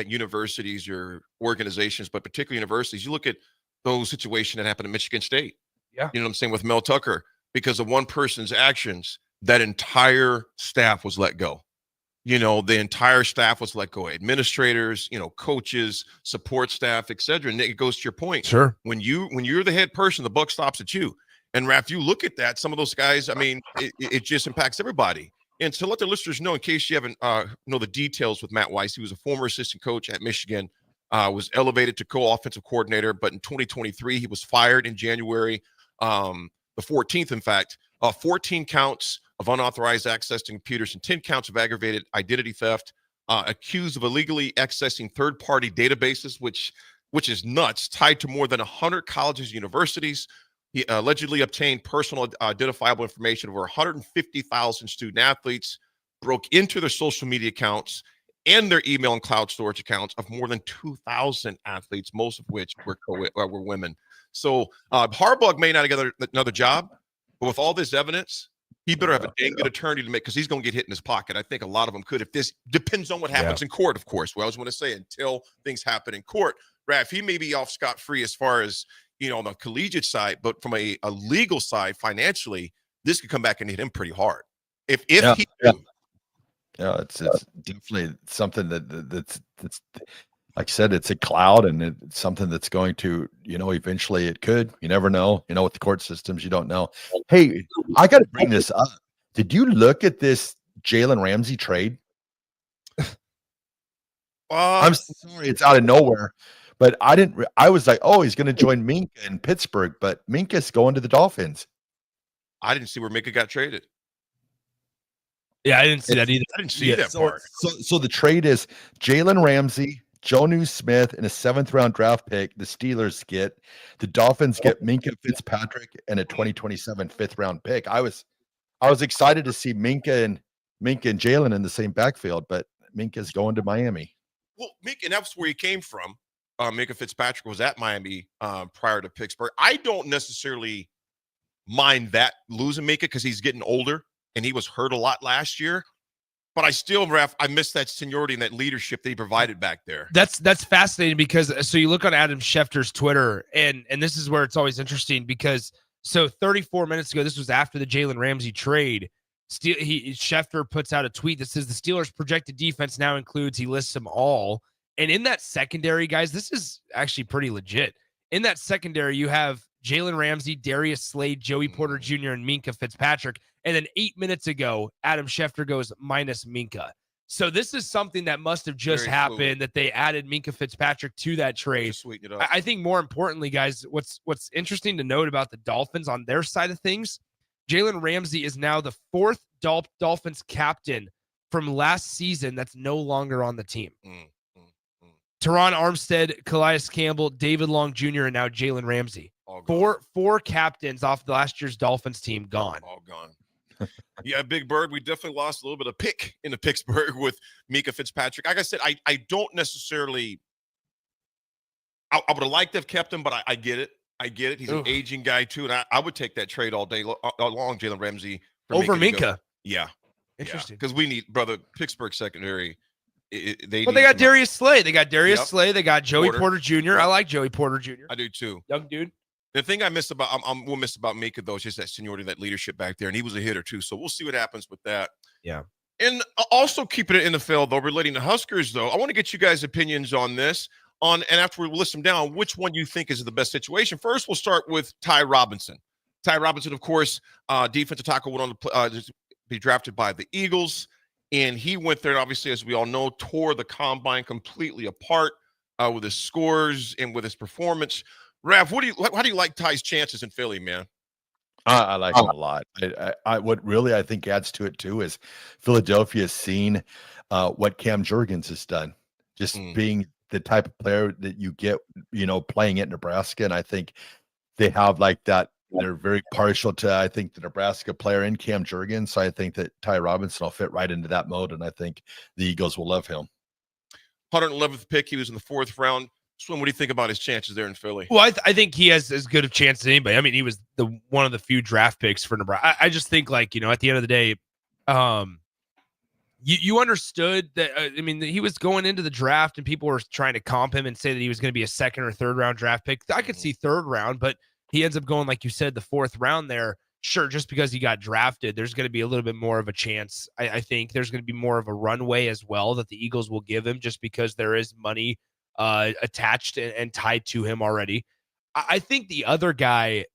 S17: universities or organizations, but particularly universities, you look at those situations that happened at Michigan State.
S2: Yeah.
S17: You know what I'm saying? With Mel Tucker, because of one person's actions, that entire staff was let go. You know, the entire staff was let go. Administrators, you know, coaches, support staff, etc. And it goes to your point.
S2: Sure.
S17: When you're the head person, the buck stops at you. And Raff, you look at that, some of those guys, I mean, it just impacts everybody. And to let the listeners know, in case you haven't know the details with Matt Weiss, he was a former assistant coach at Michigan, was elevated to co-offensive coordinator, but in 2023, he was fired in January, the 14th, in fact, 14 counts of unauthorized access to computers and 10 counts of aggravated identity theft, accused of illegally accessing third-party databases, which is nuts, tied to more than 100 colleges and universities. He allegedly obtained personal identifiable information of over 150,000 student athletes, broke into their social media accounts and their email and cloud storage accounts of more than 2,000 athletes, most of which were women. So Harbaugh may not get another job, but with all this evidence, He better have a dang good attorney to make, because he's going to get hit in his pocket. I think a lot of them could. If this depends on what happens in court, of course. Well, I was going to say, until things happen in court, Raff, he may be off scot-free as far as, on the collegiate side, but from a legal side, financially, this could come back and hit him pretty hard. If he
S18: it's definitely something that's like I said, it's a cloud, and it's something that's going to, eventually it could. You never know. With the court systems, you don't know. Hey, I got to bring this up. Did you look at this Jalen Ramsey trade? I'm sorry, it's out of nowhere, but I didn't. I was like, oh, he's going to join Minka in Pittsburgh, but Minka's going to the Dolphins.
S17: I didn't see where Minka got traded.
S2: Yeah, I didn't see that either.
S17: I didn't see that part.
S18: So the trade is Jalen Ramsey, Jonnu Smith, and a 7th-round draft pick. The Steelers get. The Dolphins get Minka Fitzpatrick and a 2027 5th-round pick. I was excited to see Minka and Jalen in the same backfield, but Minka's going to Miami.
S17: Well, Minka, and that's where he came from. Minka Fitzpatrick was at Miami prior to Pittsburgh. I don't necessarily mind that losing Minka because he's getting older and he was hurt a lot last year. But I still, Raff, I miss that seniority and that leadership that he provided back there.
S2: That's fascinating because so you look on Adam Schefter's Twitter, and this is where it's always interesting because 34 minutes ago, this was after the Jalen Ramsey trade. Schefter puts out a tweet that says the Steelers' projected defense now includes, he lists them all. And in that secondary, guys, this is actually pretty legit. In that secondary, you have Jalen Ramsey, Darius Slade, Joey Porter Jr., and Minka Fitzpatrick. And then 8 minutes ago, Adam Schefter goes minus Minka. So this is something that must have just happened, that they added Minka Fitzpatrick to that trade. I think more importantly, guys, what's interesting to note about the Dolphins on their side of things, Jalen Ramsey is now the 4th Dolphins captain from last season that's no longer on the team. Teron Armstead, Calais Campbell, David Long Jr., and now Jalen Ramsey. Four captains off the last year's Dolphins team gone.
S17: All gone. Yeah, Big Bird, we definitely lost a little bit of pick into Pittsburgh with Minka Fitzpatrick. Like I said, I don't necessarily – I would have liked to have kept him, but I get it. I get it. He's an aging guy, too, and I would take that trade all day long, Jalen Ramsey.
S2: Over Minka.
S17: Yeah.
S2: Interesting.
S17: Because we need – brother, Pittsburgh secondary – they
S2: got Darius Slay. They got Darius Slay. They got Joey Porter Jr. I like Joey Porter Jr.
S17: I do too.
S2: Young dude.
S17: The thing I miss about we'll miss about Minka though is just that seniority, that leadership back there, and he was a hitter too. So we'll see what happens with that.
S2: Yeah.
S17: And also keeping it in the field though, relating to Huskers though, I want to get you guys' opinions on this. And after we list them down, which one you think is the best situation. First, we'll start with Ty Robinson. Ty Robinson, of course, defensive tackle, went on to be drafted by the Eagles. And he went there, and obviously, as we all know, tore the combine completely apart with his scores and with his performance. Raff, how do you like Ty's chances in Philly, man?
S18: I like him a lot. What really I think adds to it too is Philadelphia's seen what Cam Jurgens has done, just being the type of player that you get, playing at Nebraska, and I think they have like that. They're very partial to, I think, the Nebraska player in Cam Jurgens. So I think that Ty Robinson will fit right into that mode, and I think the Eagles will love him.
S17: 111th pick. He was in the 4th round. Swim, what do you think about his chances there in Philly?
S2: Well, I think he has as good a chance as anybody. I mean, he was one of the few draft picks for Nebraska. I just think, at the end of the day, you understood that. He was going into the draft, and people were trying to comp him and say that he was going to be a 2nd or 3rd round draft pick. I could see 3rd round, but he ends up going, like you said, the 4th round there. Sure, just because he got drafted, there's going to be a little bit more of a chance. I think there's going to be more of a runway as well that the Eagles will give him, just because there is money attached and tied to him already. I think the other guy,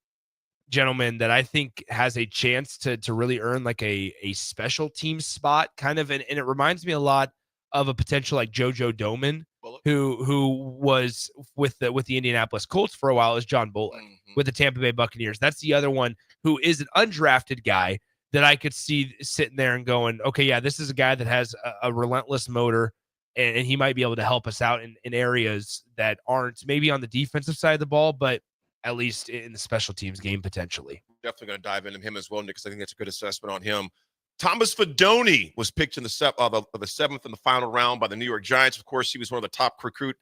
S2: gentlemen, that I think has a chance to really earn like a special team spot, kind of, and it reminds me a lot of a potential like JoJo Doman, who was with the Indianapolis Colts for a while, is John Bullock with the Tampa Bay Buccaneers. That's the other one who is an undrafted guy that I could see sitting there and going, okay, yeah, this is a guy that has a relentless motor, and he might be able to help us out in areas that aren't maybe on the defensive side of the ball, but at least in the special teams game potentially.
S17: Definitely going to dive into him as well, Nick, because I think that's a good assessment on him. Thomas Fidone was picked in the 7th in the final round by the New York Giants. Of course, he was one of the top one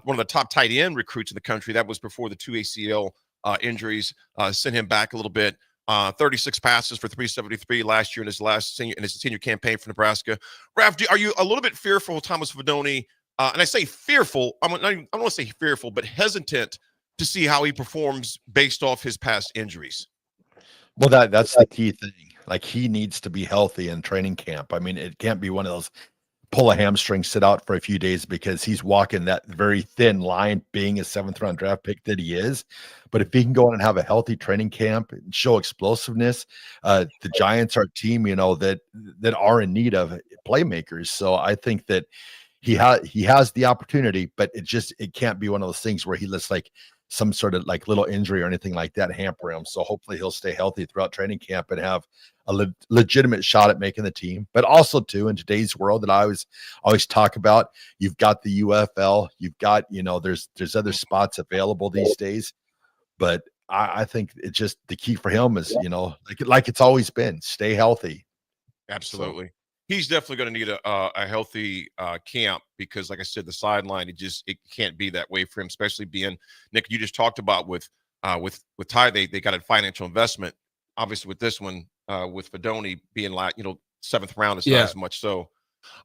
S17: of the top tight end recruits in the country. That was before the 2 ACL injuries sent him back a little bit. 36 passes for 373 last year in his senior campaign for Nebraska. Raff, are you a little bit fearful of Thomas Fidone? And I say fearful, I don't want to say fearful, but hesitant to see how he performs based off his past injuries.
S18: Well, that's the key thing. Like, he needs to be healthy in training camp. I mean, it can't be one of those pull a hamstring, sit out for a few days, because he's walking that very thin line, being a 7th-round draft pick that he is. But if he can go on and have a healthy training camp and show explosiveness, the Giants are a team, that are in need of playmakers. So I think that he has the opportunity, but it can't be one of those things where he lets like some sort of like little injury or anything like that hamper him. So hopefully he'll stay healthy throughout training camp and have a legitimate shot at making the team. But also too, in today's world that I always talk about, you've got the UFL, you've got, there's other spots available these days. But I think it's just the key for him is, like it's always been, stay healthy.
S17: Absolutely. So, he's definitely going to need a healthy camp, because, like I said, the sideline, it can't be that way for him, especially being, Nick, you just talked about with Ty, they got a financial investment. Obviously, with this one, with Fidone being like, 7th round, it's not as much. So,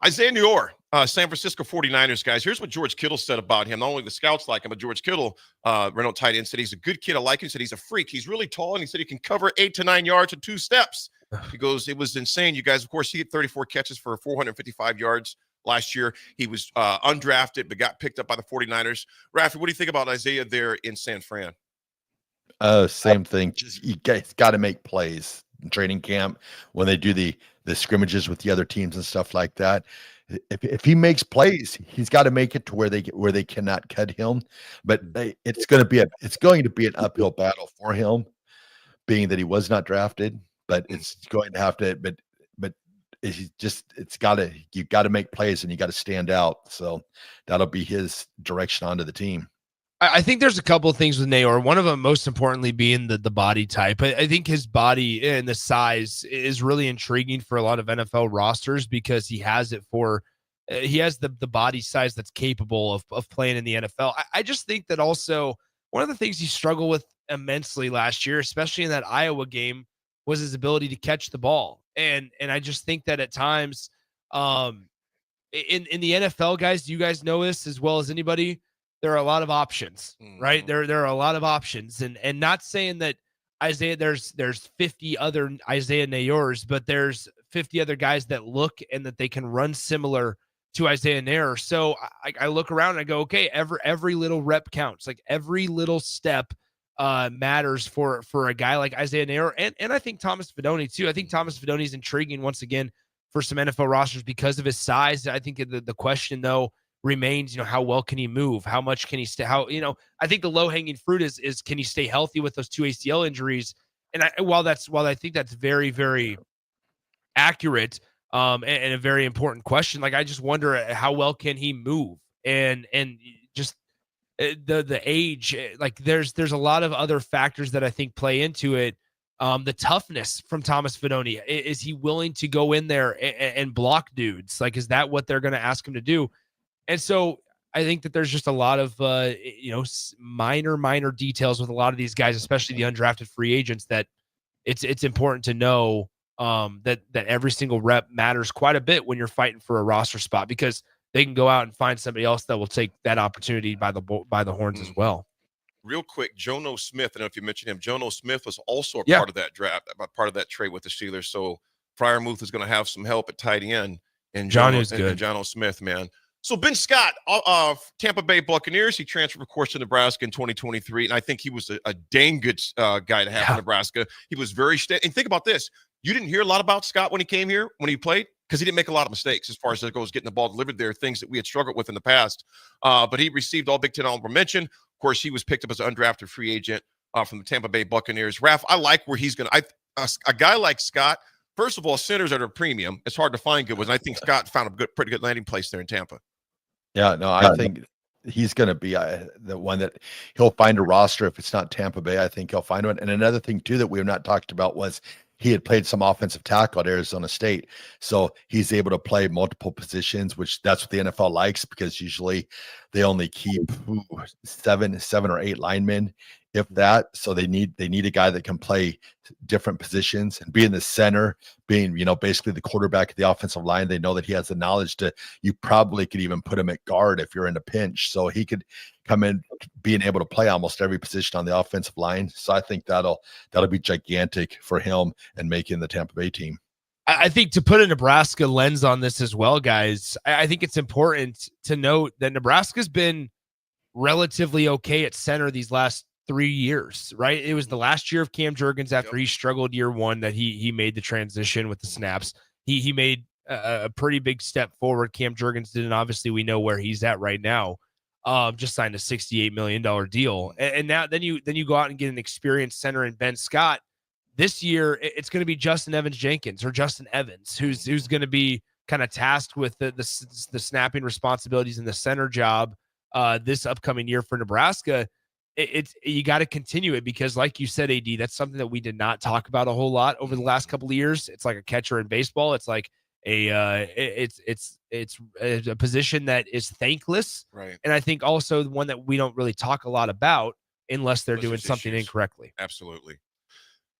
S17: Isaiah Neyor, San Francisco 49ers, guys. Here's what George Kittle said about him. Not only the scouts like him, but George Kittle, Renault tight end, said he's a good kid. I like him. He said he's a freak. He's really tall, and he said he can cover 8 to 9 yards in 2 steps. He goes, it was insane, you guys. Of course, he had 34 catches for 455 yards last year. He was undrafted, but got picked up by the 49ers. Raff, what do you think about Isaiah there in San Fran?
S18: Same thing. Just you got to make plays in training camp when they do the scrimmages with the other teams and stuff like that. If he makes plays, he's got to make it to where they cannot cut him. But it's going to be an uphill battle for him, being that he was not drafted. But it's going to have to, but you got to make plays and you got to stand out. So that'll be his direction onto the team.
S2: I think there's a couple of things with Neyor. One of them, most importantly, being the body type. I think his body and the size is really intriguing for a lot of NFL rosters, because he has the body size that's capable of playing in the NFL. I just think that also one of the things he struggled with immensely last year, especially in that Iowa game, was his ability to catch the ball. And I just think that at times in the NFL, guys, do you guys know this as well as anybody? There are a lot of options, right? There are a lot of options, and not saying that Isaiah, there's 50 other Isaiah Neyors, but there's 50 other guys that look and that they can run similar to Isaiah Neyor. So I look around and I go, okay, every little rep counts. Like every little step matters for a guy like Isaiah Neyor, and I think Thomas Fidone too. I think Thomas Fidone is intriguing once again for some NFL rosters because of his size. I think the question though remains, how well can he move? How much can he stay? I think the low hanging fruit is can he stay healthy with those 2 ACL injuries? And while I think that's very, very accurate and a very important question, like I just wonder how well can he move and just the age. Like there's a lot of other factors that I think play into it. The toughness from Thomas Fidone, is he willing to go in there and block dudes? Like, is that what they're going to ask him to do? And so I think that there's just a lot of, minor details with a lot of these guys, especially the undrafted free agents, that it's important to know that every single rep matters quite a bit when you're fighting for a roster spot, because they can go out and find somebody else that will take that opportunity by the horns as well.
S17: Real quick, Jono Smith, I don't know if you mentioned him. Jono Smith was also a part of that draft, part of that trade with the Steelers. So Freiermuth is going to have some help at tight end. And Jono Smith, man. So Ben Scott, Tampa Bay Buccaneers, he transferred, of course, to Nebraska in 2023, and I think he was a dang good guy to have in Nebraska. He was very steady. And think about this. You didn't hear a lot about Scott when he came here, when he played, because he didn't make a lot of mistakes as far as it goes, getting the ball delivered there, things that we had struggled with in the past. But he received all Big Ten honorable mention. Of course, he was picked up as an undrafted free agent from the Tampa Bay Buccaneers. Raff, I like where he's going to – a guy like Scott, first of all, centers are at a premium. It's hard to find good ones. I think Scott found a pretty good landing place there in Tampa.
S18: Yeah, no, I think he's going to be the one that he'll find a roster. If it's not Tampa Bay, I think he'll find one. And another thing, too, that we have not talked about was he had played some offensive tackle at Arizona State. So he's able to play multiple positions, which that's what the NFL likes, because usually they only keep seven or eight linemen, if that. So they need a guy that can play different positions and be in the center, being, basically the quarterback of the offensive line. They know that he has the knowledge you probably could even put him at guard if you're in a pinch. So he could come in being able to play almost every position on the offensive line. So I think that'll be gigantic for him and making the Tampa Bay team.
S2: I think to put a Nebraska lens on this as well, guys, I think it's important to note that Nebraska's been relatively okay at center these last 3 years, right? It was the last year of Cam Jurgens after he struggled year one that he made the transition with the snaps. He made a pretty big step forward. Cam Jurgens did, and obviously we know where he's at right now. Just signed a $68 million deal. And now then you go out and get an experienced center in Ben Scott. This year, it's going to be Justin Evans-Jenkins who's going to be kind of tasked with the snapping responsibilities in the center job this upcoming year for Nebraska. You got to continue it because, like you said, AD, that's something that we did not talk about a whole lot over the last couple of years. It's like a catcher in baseball. It's like it's a position that is thankless,
S17: right?
S2: And I think also one that we don't really talk a lot about unless they're doing something incorrectly.
S17: Absolutely.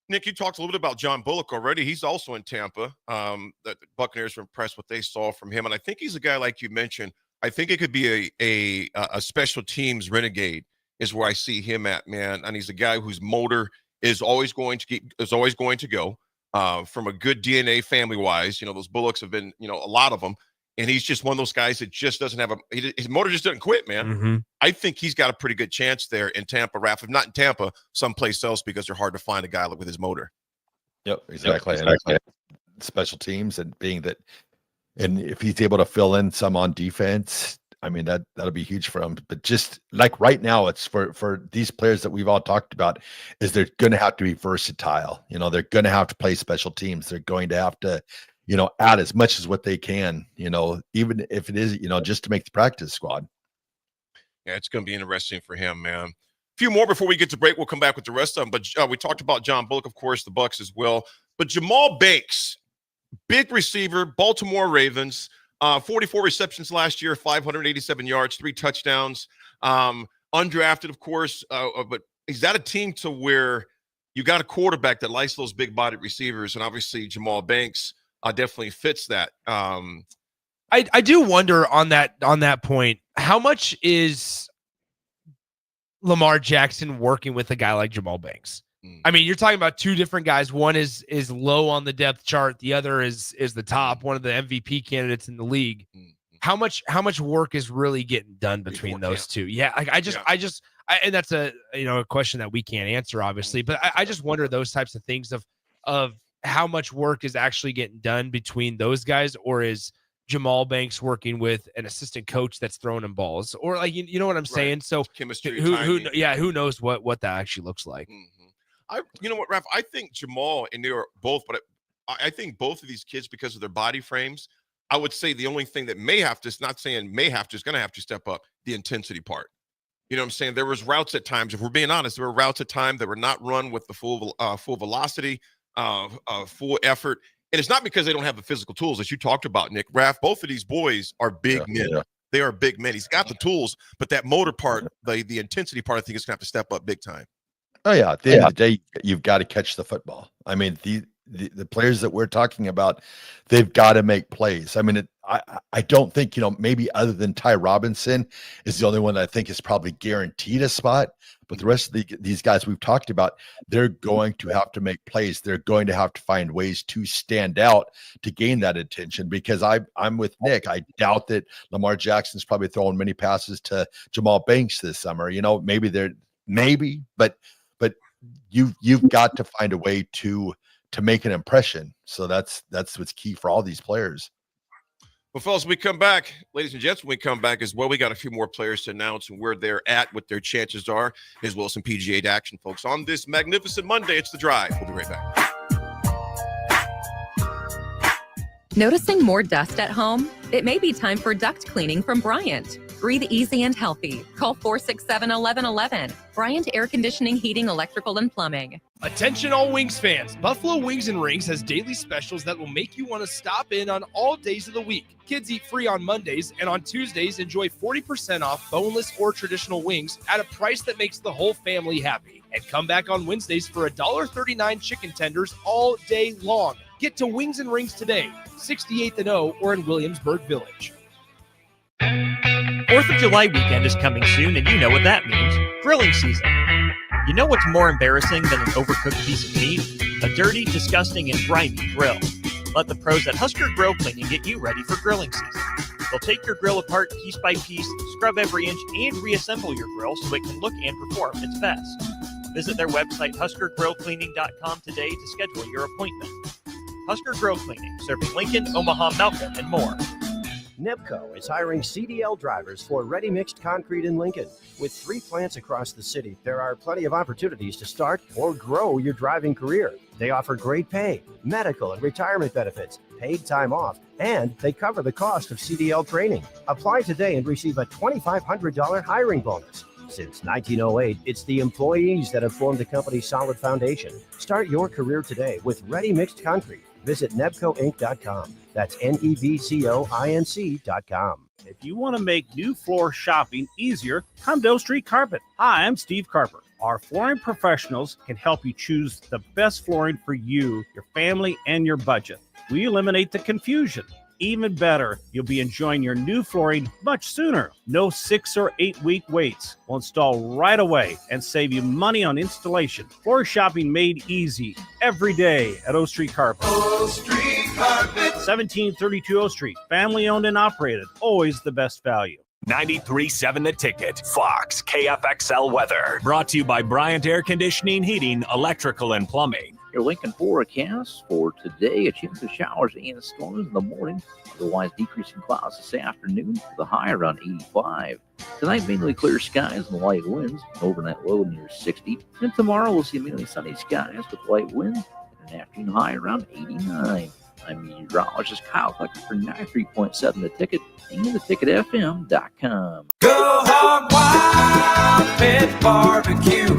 S17: Nick, you talked a little bit about John Bullock already. He's also in Tampa. The Buccaneers were impressed what they saw from him, and I think he's a guy like you mentioned. I think it could be a special teams renegade is where I see him at, man. And he's a guy whose motor is always going to go from a good DNA family wise. Those Bullocks have been, a lot of them. And he's just one of those guys that just doesn't have his motor just doesn't quit, man.
S2: Mm-hmm.
S17: I think he's got a pretty good chance there in Tampa, Raff. If not in Tampa, someplace else, because they're hard to find a guy with his motor.
S18: Yep, exactly. Special teams and and if he's able to fill in some on defense, I mean, that'll be huge for him. But just like right now, it's for these players that we've all talked about, is they're going to have to be versatile. They're going to have to play special teams. They're going to have to, add as much as what they can, even if it is, just to make the practice squad.
S17: Yeah, it's going to be interesting for him, man. A few more before we get to break. We'll come back with the rest of them. But we talked about John Bullock, of course, the Bucs as well. But Jamal Banks, big receiver, Baltimore Ravens, 44 receptions last year, 587 yards, 3 touchdowns. Undrafted, of course. But is that a team to where you got a quarterback that likes those big-bodied receivers? And obviously Jamal Banks definitely fits that.
S2: I do wonder on that point, how much is Lamar Jackson working with a guy like Jamal Banks? I mean, you're talking about two different guys. One is low on the depth chart. The other is the top, one of the MVP candidates in the league. How much work is really getting done between those two? Yeah, and that's a question that we can't answer, obviously. But I just wonder those types of things of how much work is actually getting done between those guys, or is Jamal Banks working with an assistant coach that's throwing him balls, or like you know what I'm saying? Right. So
S17: chemistry,
S2: who knows what that actually looks like?
S17: You know what, Raff? I think Jamal and they are both, but I think both of these kids, because of their body frames, I would say the only thing that is going to have to step up the intensity part. You know what I'm saying? There was routes at times, if we're being honest, there were routes at times that were not run with the full velocity, full effort. And it's not because they don't have the physical tools, as you talked about, Nick. Raff, both of these boys are big men. Yeah. They are big men. He's got the tools, but that motor part, the intensity part, I think is going to have to step up big time.
S18: Oh, yeah. At the end of the day, you've got to catch the football. I mean, the players that we're talking about, they've got to make plays. I mean, I don't think, maybe other than Ty Robinson is the only one that I think is probably guaranteed a spot. But the rest of these guys we've talked about, they're going to have to make plays. They're going to have to find ways to stand out to gain that attention, because I'm with Nick. I doubt that Lamar Jackson's probably throwing many passes to Jamal Banks this summer. Maybe, but you've got to find a way to make an impression. So that's what's key for all these players.
S17: Well, fellas, when we come back, ladies and gents, when we come back as well, we got a few more players to announce and where they're at, what their chances are, as well as some PGA action, folks. On this magnificent Monday, it's The Drive. We'll be right back.
S6: Noticing more dust at home? It may be time for duct cleaning from Bryant. Breathe easy and healthy. Call 467-1111. Bryant Air Conditioning, Heating, Electrical, and Plumbing.
S2: Attention all Wings fans. Buffalo Wings and Rings has daily specials that will make you want to stop in on all days of the week. Kids eat free on Mondays, and on Tuesdays, enjoy 40% off boneless or traditional wings at a price that makes the whole family happy. And come back on Wednesdays for $1.39 chicken tenders all day long. Get to Wings and Rings today, 68th and O, or in Williamsburg Village.
S1: 4th of July weekend is coming soon, and you know what that means. Grilling season. You know what's more embarrassing than an overcooked piece of meat? A dirty, disgusting, and grimy grill. Let the pros at Husker Grill Cleaning get you ready for grilling season. They'll take your grill apart piece by piece, scrub every inch, and reassemble your grill so it can look and perform its best. Visit their website, huskergrillcleaning.com today to schedule your appointment. Husker Grill Cleaning, serving Lincoln, Omaha, Malcolm, and more.
S13: Nebco is hiring CDL drivers for ready-mixed concrete in Lincoln. With 3 plants across the city, there are plenty of opportunities to start or grow your driving career. They offer great pay, medical and retirement benefits, paid time off, and they cover the cost of CDL training. Apply today and receive a $2,500 hiring bonus. Since 1908, it's the employees that have formed the company's solid foundation. Start your career today with ready-mixed concrete. Visit nebcoinc.com. That's nebcoinc.com.
S3: If you want to make new floor shopping easier, come to O Street Carpet. Hi, I'm Steve Carper. Our flooring professionals can help you choose the best flooring for you, your family, and your budget. We eliminate the confusion. Even better, you'll be enjoying your new flooring much sooner. No 6 or 8 week waits. We'll install right away and save you money on installation. Floor shopping made easy every day at O Street Carpet.
S7: O Street Carpet.
S3: 1732 O Street. Family owned and operated. Always the best value.
S10: 93.7 The Ticket, Fox, KFXL weather. Brought to you by Bryant Air Conditioning, Heating, Electrical, and Plumbing.
S21: Your Lincoln forecast for today, a chance of showers and storms in the morning. Otherwise, decreasing clouds this afternoon with a high around 85. Tonight, mainly clear skies and light winds. Overnight low near 60. And tomorrow, we'll see mainly sunny skies with light winds and an afternoon high around 89. I'm meteorologist Kyle Tucker for 93.7 The Ticket and theticketfm.com.
S7: Go Hog Wild Pit Barbecue.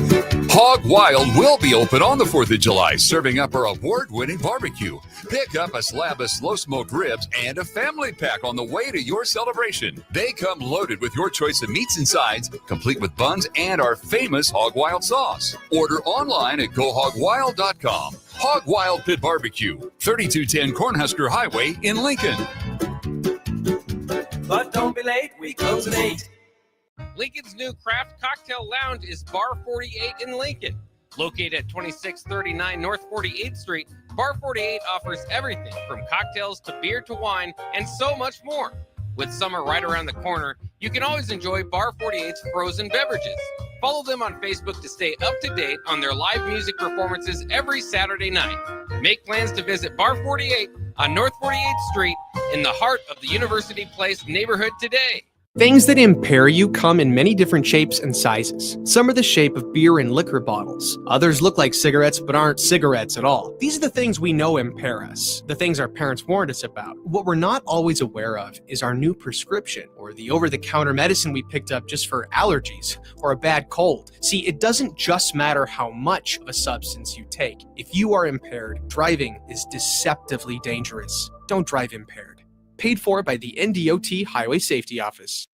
S20: Hog Wild will be open on the 4th of July, serving up our award-winning barbecue. Pick up a slab of slow-smoked ribs and a family pack on the way to your celebration. They come loaded with your choice of meats and sides, complete with buns and our famous Hog Wild sauce. Order online at gohogwild.com. Hog Wild Pit Barbecue, 3210 Cornhusker Highway in Lincoln.
S7: But don't be late, we close at 8.
S4: Lincoln's new craft cocktail lounge is Bar 48 in Lincoln. Located at 2639 North 48th Street, Bar 48 offers everything from cocktails to beer to wine and so much more. With summer right around the corner, you can always enjoy Bar 48's frozen beverages. Follow them on Facebook to stay up to date on their live music performances every Saturday night. Make plans to visit Bar 48 on North 48th Street in the heart of the University Place neighborhood today.
S14: Things that impair you come in many different shapes and sizes. Some are the shape of beer and liquor bottles. Others look like cigarettes but aren't cigarettes at all. These are the things we know impair us, the things our parents warned us about. What we're not always aware of is our new prescription or the over-the-counter medicine we picked up just for allergies or a bad cold. See, it doesn't just matter how much of a substance you take. If you are impaired, driving is deceptively dangerous. Don't drive impaired. Paid for by the NDOT Highway Safety Office.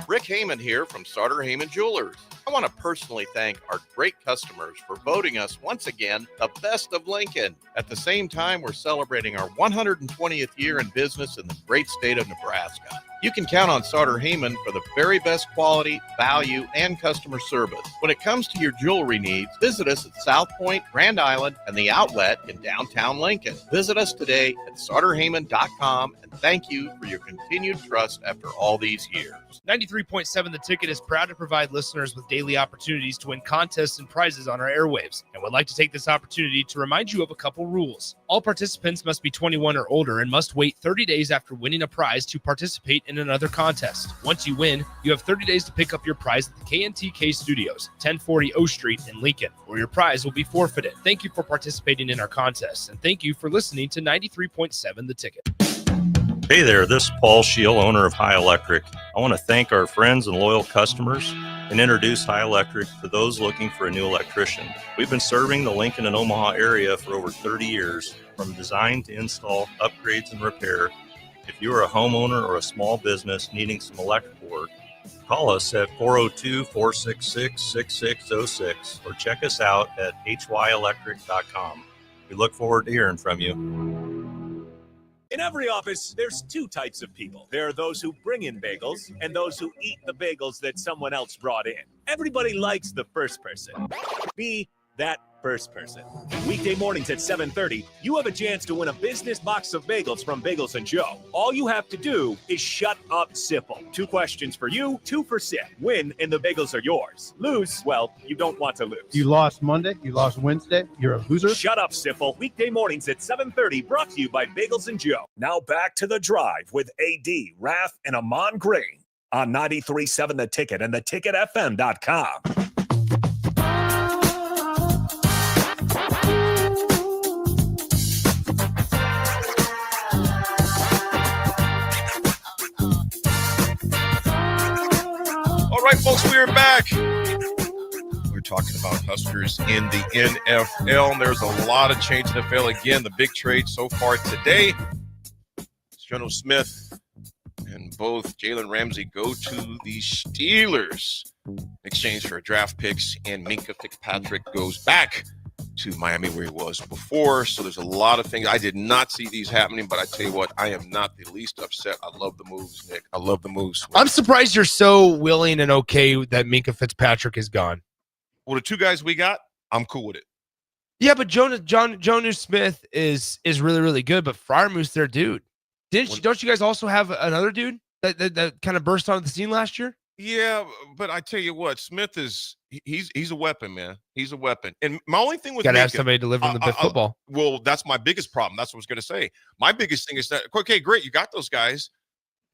S24: Rick Heyman here from Sartor Heyman Jewelers. I want to personally thank our great customers for voting us once again the best of Lincoln. At the same time, we're celebrating our 120th year in business in the great state of Nebraska. You can count on Sartor Heyman for the very best quality, value, and customer service. When it comes to your jewelry needs, visit us at South Point, Grand Island, and the Outlet in downtown Lincoln. Visit us today at sartorheyman.com, and thank you for your continued trust after all these years.
S2: 93.7 The Ticket is proud to provide listeners with daily opportunities to win contests and prizes on our airwaves, and would like to take this opportunity to remind you of a couple rules. All participants must be 21 or older and must wait 30 days after winning a prize to participate in another contest. Once you win, you have 30 days to pick up your prize at the KNTK Studios, 1040 O Street in Lincoln, or your prize will be forfeited. Thank you for participating in our contests, and thank you for listening to 93.7 The Ticket.
S5: Hey there, this is Paul Scheel, owner of High Electric. I want to thank our friends and loyal customers and introduce High Electric to those looking for a new electrician. We've been serving the Lincoln and Omaha area for over 30 years, from design to install, upgrades, and repair. If you are a homeowner or a small business needing some electrical work, call us at 402-466-6606 or check us out at hyelectric.com. We look forward to hearing from you.
S10: In every office, there's two types of people. There are those who bring in bagels and those who eat the bagels that someone else brought in. Everybody likes the first person. Be that first person. Weekday mornings at 7:30, you have a chance to win a business box of bagels from Bagels & Joe. All you have to do is shut up, Sipple. 2 questions for you, 2 for Sip. Win, and the bagels are yours. Lose, well, you don't want to lose.
S11: You lost Monday. You lost Wednesday. You're a loser.
S10: Shut up, Sipple. Weekday mornings at 7:30, brought to you by Bagels & Joe.
S9: Now back to The Drive with AD, Raff, and Ahman Green on 93.7 The Ticket and theticketfm.com.
S17: All right, folks, we are back. We're talking about Huskers in the NFL, and there's a lot of change in the NFL. Again, the big trade so far today. Jono Smith and both Jalen Ramsey go to the Steelers in exchange for draft picks, and Minkah Fitzpatrick goes back to Miami where he was before. So there's a lot of things. I did not see these happening, but I tell you what, I am not the least upset. I love the moves, Nick. I love the moves.
S2: I'm surprised you're so willing and okay that Minkah Fitzpatrick is gone.
S17: Well, the 2 guys we got, I'm cool with it.
S2: Yeah, but Jonnu Smith is really, really good, but Freiermuth's their dude. Don't you guys also have another dude that kind of burst onto the scene last year?
S17: Yeah, but I tell you what, Smith is he's a weapon, man. He's a weapon. And my only thing with
S2: gotta have
S17: Minkah,
S2: somebody delivering the football.
S17: Well, that's my biggest problem. That's what I was gonna say. My biggest thing is that, okay, great, you got those guys,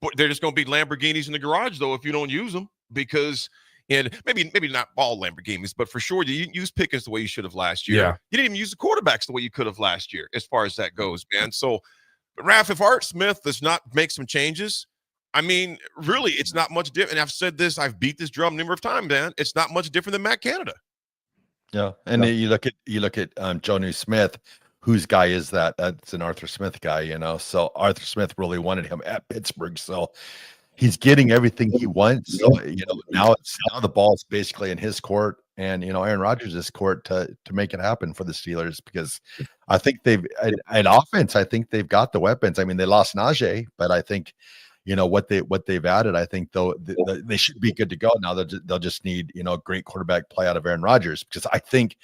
S17: but they're just gonna be Lamborghinis in the garage though if you don't use them, because and maybe not all Lamborghinis, but for sure you didn't use Pickens the way you should have last year.
S2: Yeah.
S17: You didn't even use the quarterbacks the way you could have last year, as far as that goes, man. So Raff, if Art Smith does not make some changes, I mean, really, it's not much different. And I've said this, I've beat this drum a number of times, man. It's not much different than Matt Canada.
S18: Yeah, and you look at Jonnu Smith, whose guy is that? That's an Arthur Smith guy, you know. So Arthur Smith really wanted him at Pittsburgh, so he's getting everything he wants. So now the ball's basically in his court, and Aaron Rodgers' court to make it happen for the Steelers, because I think they've at offense. I think they've got the weapons. I mean, they lost Najee, but I think what they've added. I think though they should be good to go. Now they'll just need a great quarterback play out of Aaron Rodgers, because I think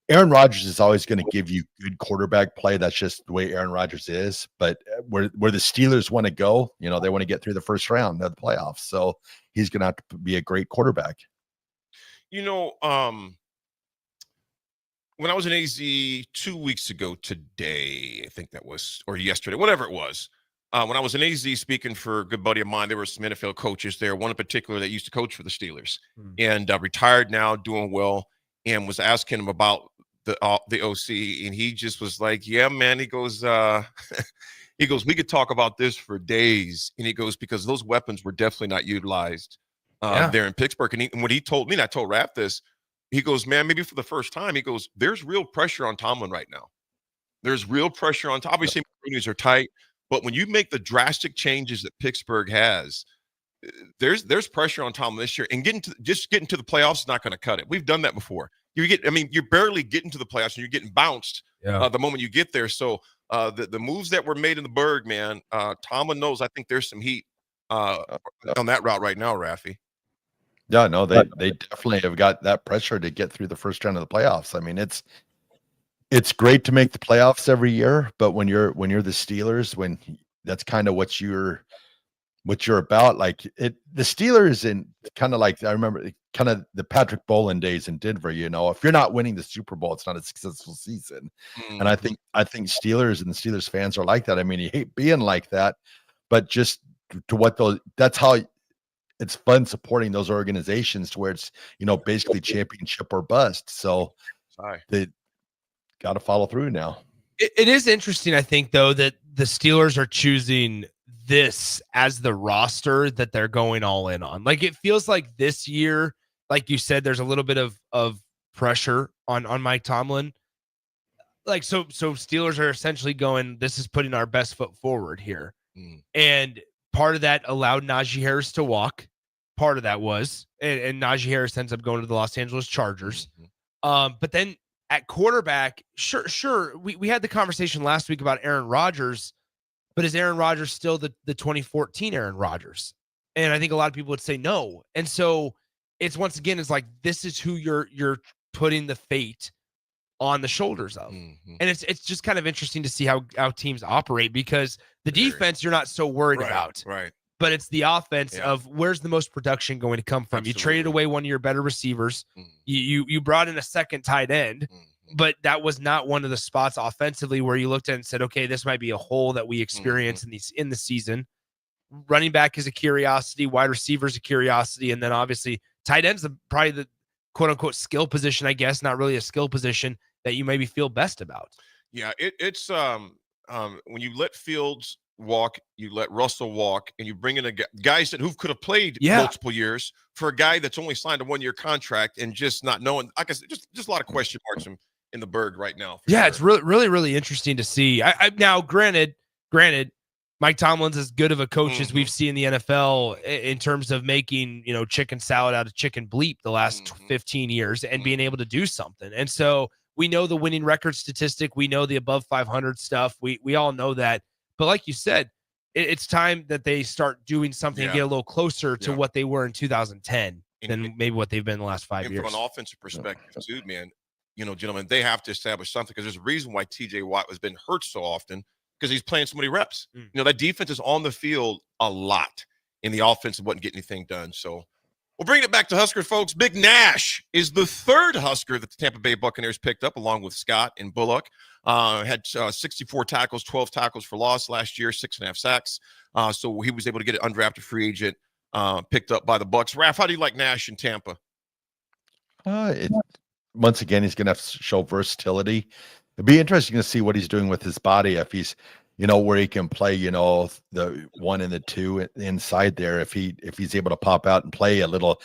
S18: Aaron Rodgers is always going to give you good quarterback play. That's just the way Aaron Rodgers is. But where the Steelers want to go, they want to get through the first round of the playoffs. So he's going to have to be a great quarterback.
S17: When I was in AZ 2 weeks ago today, I think that was, or yesterday, whatever it was, when I was in AZ speaking for a good buddy of mine, there were some NFL coaches there, one in particular that used to coach for the Steelers and retired now, doing well, and was asking him about the OC, and he just was like, yeah, man, he goes, we could talk about this for days. And he goes, because those weapons were definitely not utilized there in Pittsburgh. And when he told me, and I told Raff this, he goes, man, maybe for the first time, he goes, there's real pressure on Tomlin right now. There's real pressure on, obviously, Rooney's are tight, but when you make the drastic changes that Pittsburgh has, there's pressure on Tomlin this year. And getting to the playoffs is not going to cut it. We've done that before. You're barely getting to the playoffs, and you're getting bounced the moment you get there. So the moves that were made in the Berg, man, Tomlin knows. I think there's some heat on that route right now, Raffy.
S18: Yeah, no, they definitely have got that pressure to get through the first round of the playoffs. I mean, it's great to make the playoffs every year, but when you're the Steelers, when that's kind of what you're about, like the Steelers, and kind of like I remember kind of the Patrick Bowlen days in Denver. If you're not winning the Super Bowl, it's not a successful season. Mm-hmm. And I think Steelers and the Steelers fans are like that. I mean, you hate being like that, but just to that's how it's fun supporting those organizations, to where it's basically championship or bust. So they got to follow through now.
S2: It is interesting, I think, though, that the Steelers are choosing this as the roster that they're going all in on. Like, it feels like this year, like you said, there's a little bit of pressure on Mike Tomlin. Like, so Steelers are essentially going, this is putting our best foot forward here. And part of that allowed Najee Harris to walk. Part of that was, and Najee Harris ends up going to the Los Angeles Chargers. But then at quarterback, sure, we had the conversation last week about Aaron Rodgers, but is Aaron Rodgers still the 2014 Aaron Rodgers? And I think a lot of people would say no. And so it's, once again, it's like, this is who you're putting the fate on the shoulders of. And it's just kind of interesting to see how teams operate, because the defense you're not so worried about.
S17: Right.
S2: But it's the offense of where's the most production going to come from. You traded away one of your better receivers. You brought in a second tight end, but that was not one of the spots offensively where you looked at and said, okay, this might be a hole that we experience in the season. Running back is a curiosity, wide receiver is a curiosity, and then obviously tight ends probably the quote unquote skill position, I guess, not really a skill position that you maybe feel best about.
S17: Yeah, it's when you let Fields walk, you let Russell walk, and you bring in guys who could have played multiple years for a guy that's only signed a 1-year contract and just not knowing. I guess just a lot of question marks in the Berg right now.
S2: It's really interesting to see. I now, granted, Mike Tomlin's as good of a coach as we've seen in the NFL in terms of making, chicken salad out of chicken bleep the last 15 years and being able to do something. And so we know the winning record statistic. We know the above 500 stuff. We all know that. But like you said, it's time that they start doing something and get a little closer to what they were in 2010 than maybe what they've been in the last 5 years.
S17: From an offensive perspective, too, man, gentlemen, they have to establish something, because there's a reason why TJ Watt has been hurt so often, because he's playing so many reps. That defense is on the field a lot, and the offense wasn't getting anything done. So we'll bring it back to Huskers, folks. Big Nash is the third Husker that the Tampa Bay Buccaneers picked up, along with Scott and Bullock. Had 64 tackles, 12 tackles for loss last year, 6.5 sacks. So he was able to get an undrafted free agent picked up by the Bucs. Raff, how do you like Nash in Tampa?
S18: Once again, he's going to have to show versatility. It'd be interesting to see what he's doing with his body. If he's, where he can play, the 1 and the 2 inside there. If he's able to pop out and play a little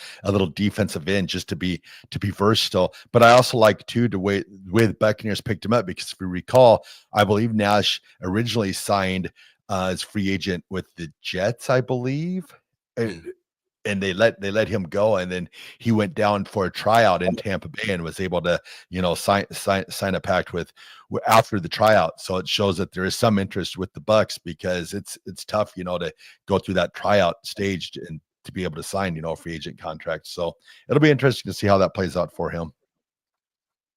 S18: defensive end, just to be versatile. But I also like too the way Buccaneers picked him up, because if you recall, I believe Nash originally signed as free agent with the Jets, I believe. And they let him go, and then he went down for a tryout in Tampa Bay and was able to, sign a pact with after the tryout. So it shows that there is some interest with the Bucs, because it's tough, to go through that tryout stage and to be able to sign, a free agent contract. So it'll be interesting to see how that plays out for him.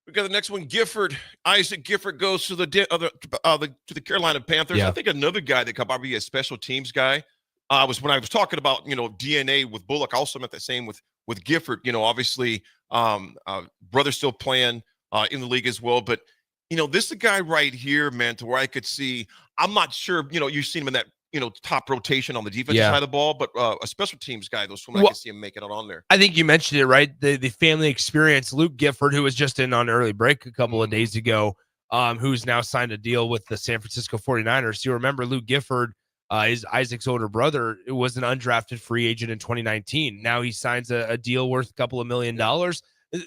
S17: We got the next one, Gifford. Isaac Gifford goes to the Carolina Panthers. I think another guy that could probably be a special teams guy. When I was talking about, DNA with Bullock, I also meant the same with Gifford. Obviously, brother still playing in the league as well. But, this is a guy right here, man, to where I could see, I'm not sure, you've seen him in that, top rotation on the defensive side of the ball, but a special teams guy, I can see him making it on there.
S2: I think you mentioned it, right? The family experience. Luke Gifford, who was just in on early break a couple of days ago, who's now signed a deal with the San Francisco 49ers. You remember Luke Gifford, is Isaac's older brother. It was an undrafted free agent in 2019. Now he signs a deal worth a couple of $1 million.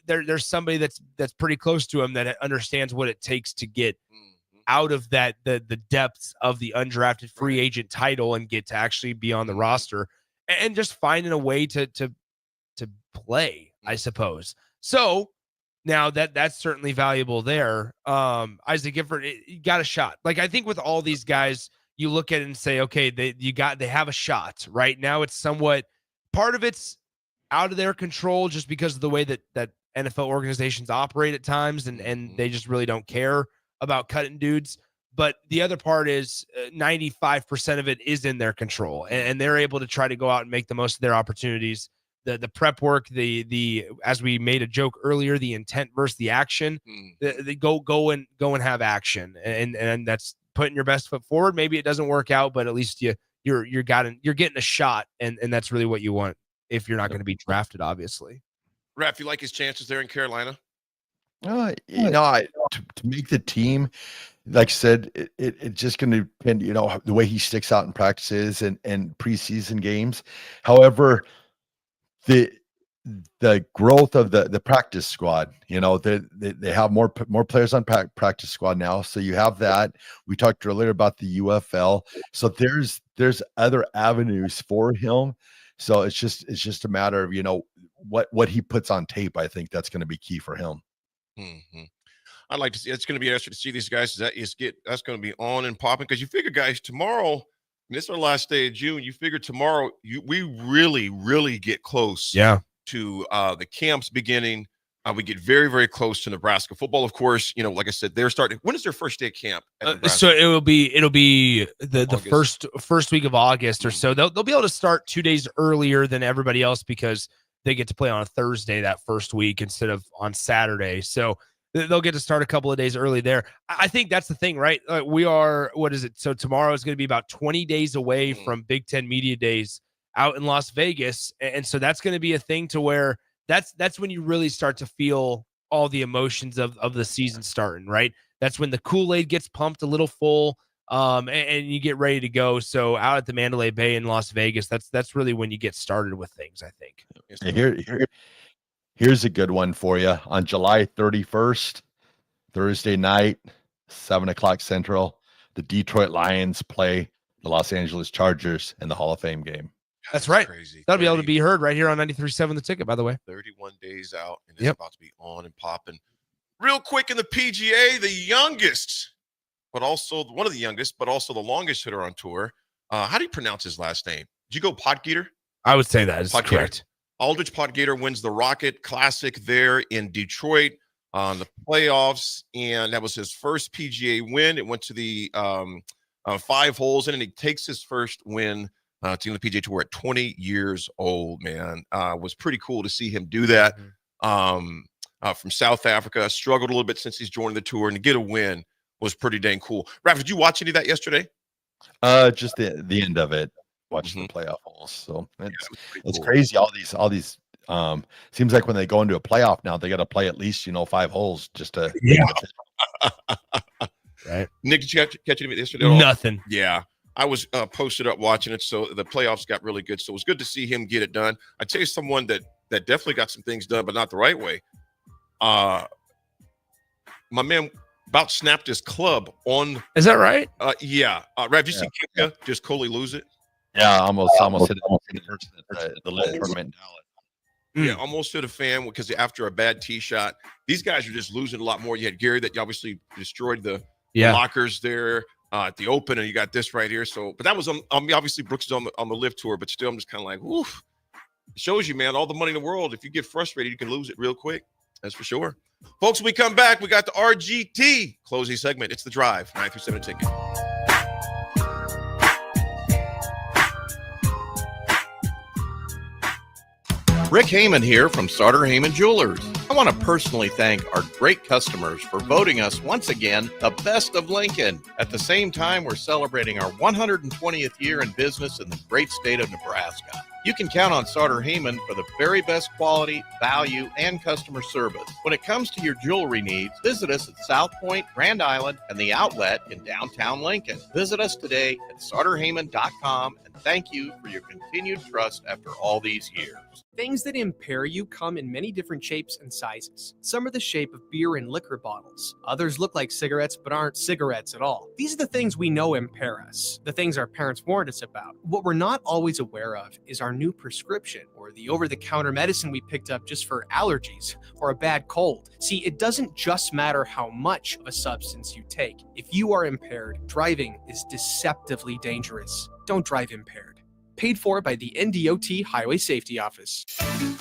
S2: There's somebody that's pretty close to him that understands what it takes to get out of that the depths of the undrafted free agent title and get to actually be on the roster and just finding a way to play, I suppose. So now that's certainly valuable there. Isaac Gifford, he got a shot. Like, I think with all these guys, you look at it and say, okay, they have a shot. Right now, it's somewhat, part of it's out of their control just because of the way that NFL organizations operate at times, and they just really don't care about cutting dudes. But the other part is 95% of it is in their control, and they're able to try to go out and make the most of their opportunities. The prep work, the as we made a joke earlier, the intent versus the action. They go and have action, and that's putting your best foot forward. Maybe it doesn't work out, but at least you're getting a shot, and that's really what you want if you're not going to be drafted, obviously.
S17: Raff, you like his chances there in Carolina?
S18: I to make the team, like I said, it's just going to depend, the way he sticks out in practices and preseason games. However, the growth of the practice squad, they have more players on practice squad now. So you have that. We talked earlier about the UFL. So there's other avenues for him. So it's just a matter of, what he puts on tape. I think that's going to be key for him.
S17: Mm-hmm. I'd like to see. It's going to be interesting to see these guys. That's going to be on and popping, because you figure, guys, tomorrow. This is our last day of June. You figure tomorrow we really, really get close.
S2: Yeah.
S17: To the camps beginning. We get very, very close to Nebraska football. Of course, like I said, they're starting. When is their first day of camp?
S2: So it'll be the first week of August or so. They'll be able to start 2 days earlier than everybody else because they get to play on a Thursday that first week instead of on Saturday. So they'll get to start a couple of days early there. I think that's the thing, right? We are, what is it? So tomorrow is going to be about 20 days away from Big Ten Media Days out in Las Vegas. And so that's going to be a thing to where that's when you really start to feel all the emotions of the season starting, right? That's when the Kool-Aid gets pumped a little full, and you get ready to go. So out at the Mandalay Bay in Las Vegas, that's really when you get started with things, I think.
S18: Here's a good one for you. On July 31st, Thursday night, 7:00 Central, the Detroit Lions play the Los Angeles Chargers in the Hall of Fame game.
S2: That's right.
S17: Crazy.
S2: That'll be able to be heard right here on 93.7 The Ticket, by the way.
S17: 31 days out, and it's about to be on and popping. Real quick in the PGA, the youngest, but also one of the youngest, but also the longest hitter on tour. How do you pronounce his last name? Did you go Podgator?
S2: I would say that is correct.
S17: Aldrich Podgator wins the Rocket Classic there in Detroit on the playoffs, and that was his first PGA win. It went to the 5 holes, and he takes his first win to the PGA Tour at 20 years old, man. Was pretty cool to see him do that. From South Africa, struggled a little bit since he's joined the tour, and to get a win was pretty dang cool. Raff, did you watch any of that yesterday?
S18: Just the end of it. Watching the playoff holes. So it's cool. Crazy. All these seems like when they go into a playoff now, they got to play at least 5 holes just to
S2: right.
S17: Nick, did you catch any of it yesterday?
S2: Nothing.
S17: Yeah. I was posted up watching it, so the playoffs got really good. So it was good to see him get it done. I tell you, someone that definitely got some things done, but not the right way. My man about snapped his club on.
S2: Is that right?
S17: Yeah. Rav, you see Kipka just coolly lose it?
S18: Yeah, almost hit the LIV tournament in Dallas.
S17: Yeah, almost hit a fan because after a bad tee shot, these guys are just losing a lot more. You had Gary that obviously destroyed the lockers there. At the Open, and you got this right here. So, but that was obviously Brooks is on the LIV tour, but still, I'm just kind of like, oof. It shows you, man, all the money in the world. If you get frustrated, you can lose it real quick. That's for sure. Folks, when we come back, we got the RGT closing segment. It's The Drive, 937 Ticket.
S24: Rick Heyman here from Sartor Heyman Jewelers. I want to personally thank our great customers for voting us once again the best of Lincoln. At the same time, we're celebrating our 120th year in business in the great state of Nebraska. You can count on Sartor Heyman for the very best quality, value, and customer service. When it comes to your jewelry needs, visit us at South Point, Grand Island, and the Outlet in downtown Lincoln. Visit us today at sartorheyman.com, and thank you for your continued trust after all these years.
S14: Things that impair you come in many different shapes and sizes. Some are the shape of beer and liquor bottles. Others look like cigarettes but aren't cigarettes at all. These are the things we know impair us, the things our parents warned us about. What we're not always aware of is our new prescription, or the over-the-counter medicine we picked up just for allergies or a bad cold. See, it doesn't just matter how much of a substance you take. If you are impaired, driving is deceptively dangerous. Don't drive impaired. Paid for by the NDOT Highway Safety Office.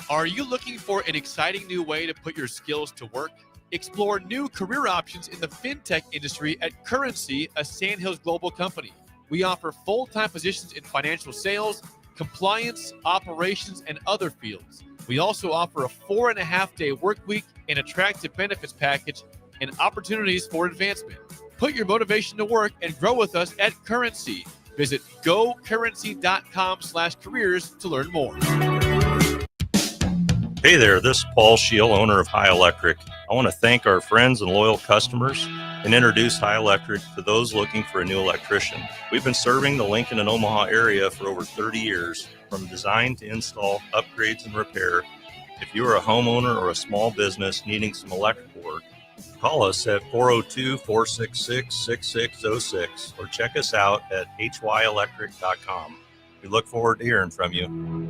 S8: Are you looking for an exciting new way to put your skills to work? Explore new career options in the fintech industry at Currency, a Sandhills Global company. We offer full-time positions in financial sales, compliance, operations, and other fields. We also offer a 4.5-day work week, an attractive benefits package, and opportunities for advancement. Put your motivation to work and grow with us at Currency. Visit gocurrency.com/careers to learn more.
S5: Hey there, this is Paul Scheel, owner of High Electric. I want to thank our friends and loyal customers and introduce High Electric to those looking for a new electrician. We've been serving the Lincoln and Omaha area for over 30 years, from design to install, upgrades, and repair. If you are a homeowner or a small business needing some electrical work, call us at 402-466-6606 or check us out at hyelectric.com. We look forward to hearing from you.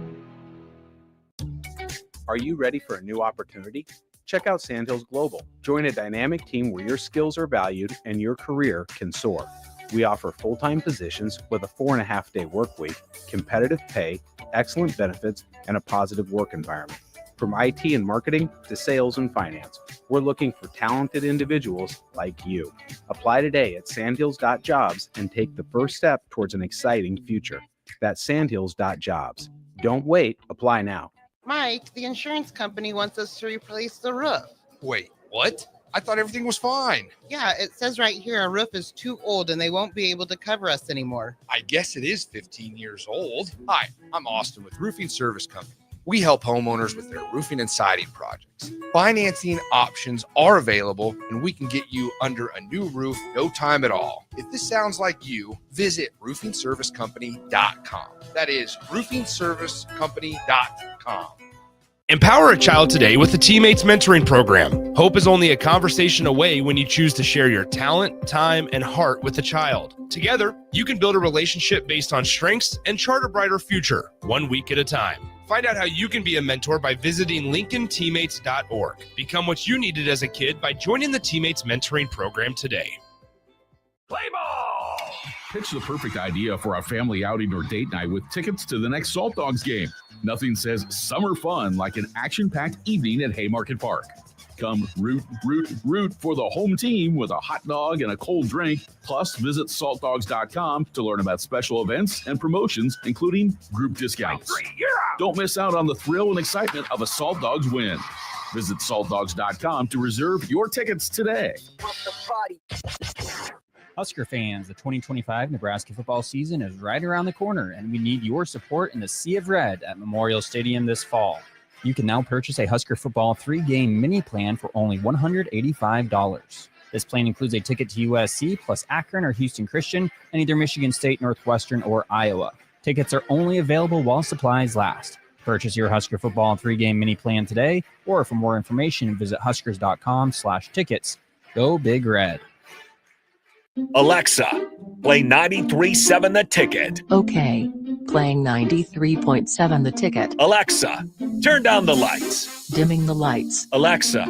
S12: Are you ready for a new opportunity? Check out Sandhills Global. Join a dynamic team where your skills are valued and your career can soar. We offer full-time positions with a 4.5-day work week, competitive pay, excellent benefits, and a positive work environment. From IT and marketing to sales and finance, we're looking for talented individuals like you. Apply today at sandhills.jobs and take the first step towards an exciting future. That's sandhills.jobs. Don't wait, apply now.
S15: Mike, the insurance company wants us to replace the roof.
S2: Wait, what? I thought everything was fine.
S15: Yeah, it says right here our roof is too old and they won't be able to cover us anymore.
S2: I guess it is 15 years old. Hi, I'm Austin with Roofing Service Company. We help homeowners with their roofing and siding projects. Financing options are available, and we can get you under a new roof no time at all. If this sounds like you, visit roofingservicecompany.com. That is roofingservicecompany.com. Empower a child today with the Teammates Mentoring Program. Hope is only a conversation away when you choose to share your talent, time, and heart with a child. Together, you can build a relationship based on strengths and chart a brighter future, 1 week at a time. Find out how you can be a mentor by visiting lincolnteammates.org. Become what you needed as a kid by joining the Teammates Mentoring Program today.
S19: Play ball! Pitch the perfect idea for a family outing or date night with tickets to the next Salt Dogs game. Nothing says summer fun like an action-packed evening at Haymarket Park. Come root for the home team with a hot dog and a cold drink. Plus, visit saltdogs.com to learn about special events and promotions, including group discounts. Don't miss out on the thrill and excitement of a Salt Dogs win. Visit saltdogs.com to reserve your tickets today.
S22: Husker fans, the 2025 Nebraska football season is right around the corner, and we need your support in the Sea of Red at Memorial Stadium this fall. You can now purchase a Husker football 3-game mini plan for only $185. This plan includes a ticket to USC plus Akron or Houston Christian and either Michigan State, Northwestern, or Iowa. Tickets are only available while supplies last. Purchase your Husker football 3-game mini plan today, or for more information, visit huskers.com/tickets. Go Big Red.
S9: Alexa, play 93.7 The Ticket.
S25: Okay, playing 93.7 The Ticket.
S9: Alexa, turn down the lights.
S25: Dimming the lights.
S9: Alexa,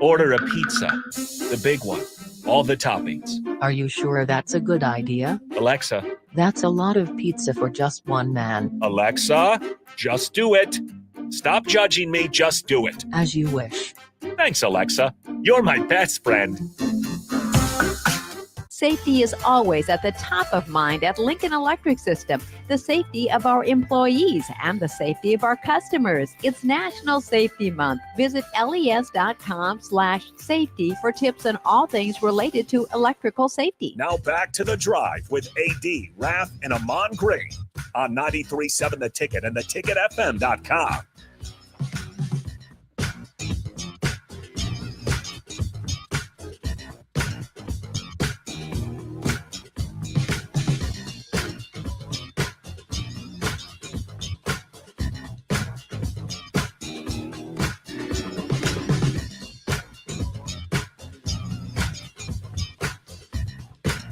S9: order a pizza. The big one. All the toppings.
S25: Are you sure that's a good idea?
S9: Alexa.
S25: That's a lot of pizza for just one man.
S9: Alexa, just do it. Stop judging me, just do it.
S25: As you wish.
S9: Thanks, Alexa. You're my best friend.
S26: Safety is always at the top of mind at Lincoln Electric System. The safety of our employees and the safety of our customers. It's National Safety Month. Visit les.com/safety for tips on all things related to electrical safety.
S9: Now back to The Drive with AD, Raff, and Ahman Green on 93.7 The Ticket and theticketfm.com.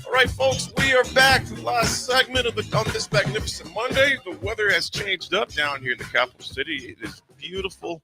S17: All right, folks, we are back to the last segment of on this magnificent Monday. The weather has changed up down here in the capital city. It is beautiful,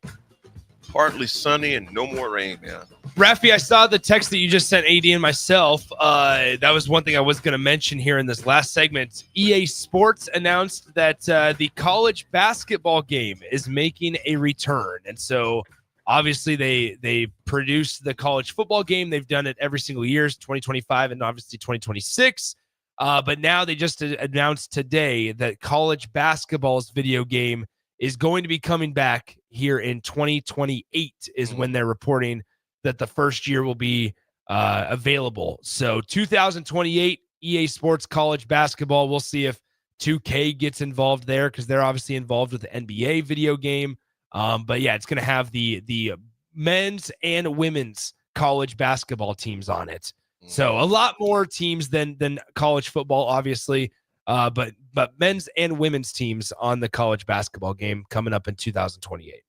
S17: partly sunny, and no more rain, man.
S2: Raffi, I saw the text that you just sent AD and myself. That was one thing I was going to mention here in this last segment. EA Sports announced that the college basketball game is making a return. And so obviously they produced the college football game. They've done it every single year, 2025 and obviously 2026. But now they just announced today that college basketball's video game is going to be coming back here in 2028 is when they're reporting that the first year will be available. So 2028 EA Sports college basketball. We'll see if 2K gets involved there because they're obviously involved with the NBA video game. But yeah, it's going to have the men's and women's college basketball teams on it. So a lot more teams than college football, obviously. But men's and women's teams on the college basketball game coming up in 2028.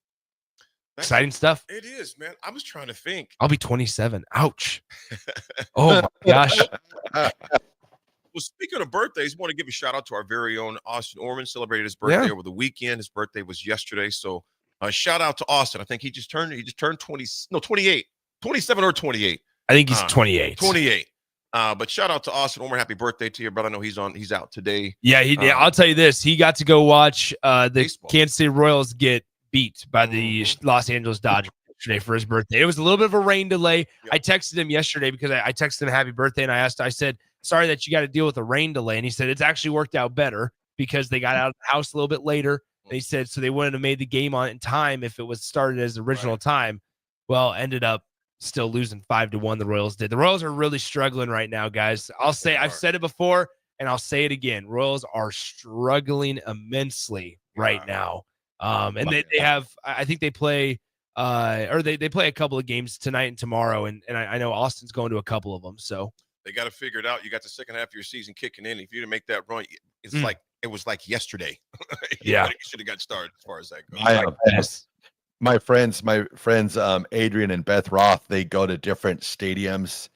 S2: Exciting stuff.
S17: It is, man. I was trying to think.
S2: I'll be 27. Ouch. Oh my gosh.
S17: Well, speaking of birthdays, I want to give a shout out to our very own Austin Orman. Celebrated his birthday over the weekend. His birthday was yesterday. So shout out to Austin. I think he just turned 28, 27 or 28.
S2: I think he's 28.
S17: 28. But shout out to Austin Orman. Happy birthday to your brother. I know he's out today.
S2: Yeah, I'll tell you this. He got to go watch the baseball. Kansas City Royals get beat by the Los Angeles Dodgers yesterday for his birthday. It was a little bit of a rain delay. I texted him yesterday because I texted him happy birthday, and I said, sorry that you got to deal with a rain delay. And he said, it's actually worked out better because they got out of the house a little bit later. They said, so they wouldn't have made the game on it in time if it was started as the original time. Well, ended up still losing 5-1. The Royals did. The Royals are really struggling right now, guys. I've said it before and I'll say it again. Royals are struggling immensely right now. And they have, I think they play, they play a couple of games tonight and tomorrow. And I know Austin's going to a couple of them. So
S17: they got to figure it out. You got the second half of your season kicking in. If you didn't make that run, it's like it was like yesterday. You should have got started as far as that goes.
S18: My friends, Adrian and Beth Roth, they go to different stadiums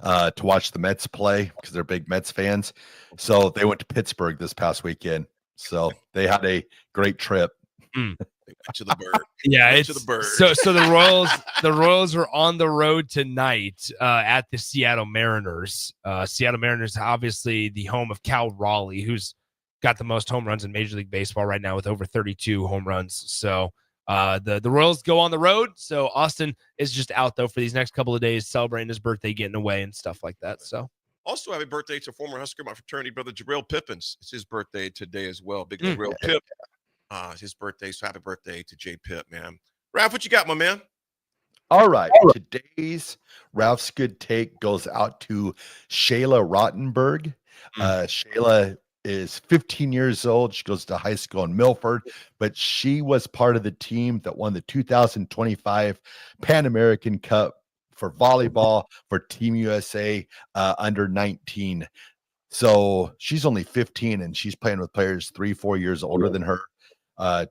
S18: to watch the Mets play because they're big Mets fans. So they went to Pittsburgh this past weekend. So they had a great trip.
S17: They went to the bird.
S2: It's so the Royals are on the road tonight at the Seattle Mariners. Seattle Mariners, obviously the home of Cal Raleigh, who's got the most home runs in Major League Baseball right now with over 32 home runs. So the Royals go on the road. So Austin is just out though for these next couple of days, celebrating his birthday, getting away and stuff like that. So
S17: also happy birthday to former Husker, my fraternity brother Jarrell Pippins. It's his birthday today as well. Big Jarrell Pip. It's his birthday, so happy birthday to J Pip, man. Raff, what you got, my man?
S18: All right. Today's Ralph's Good Take goes out to Shayla Rottenberg. Shayla is 15 years old. She goes to high school in Milford, but she was part of the team that won the 2025 Pan American Cup for volleyball for Team USA under 19. So she's only 15 and she's playing with players 3-4 years older than her.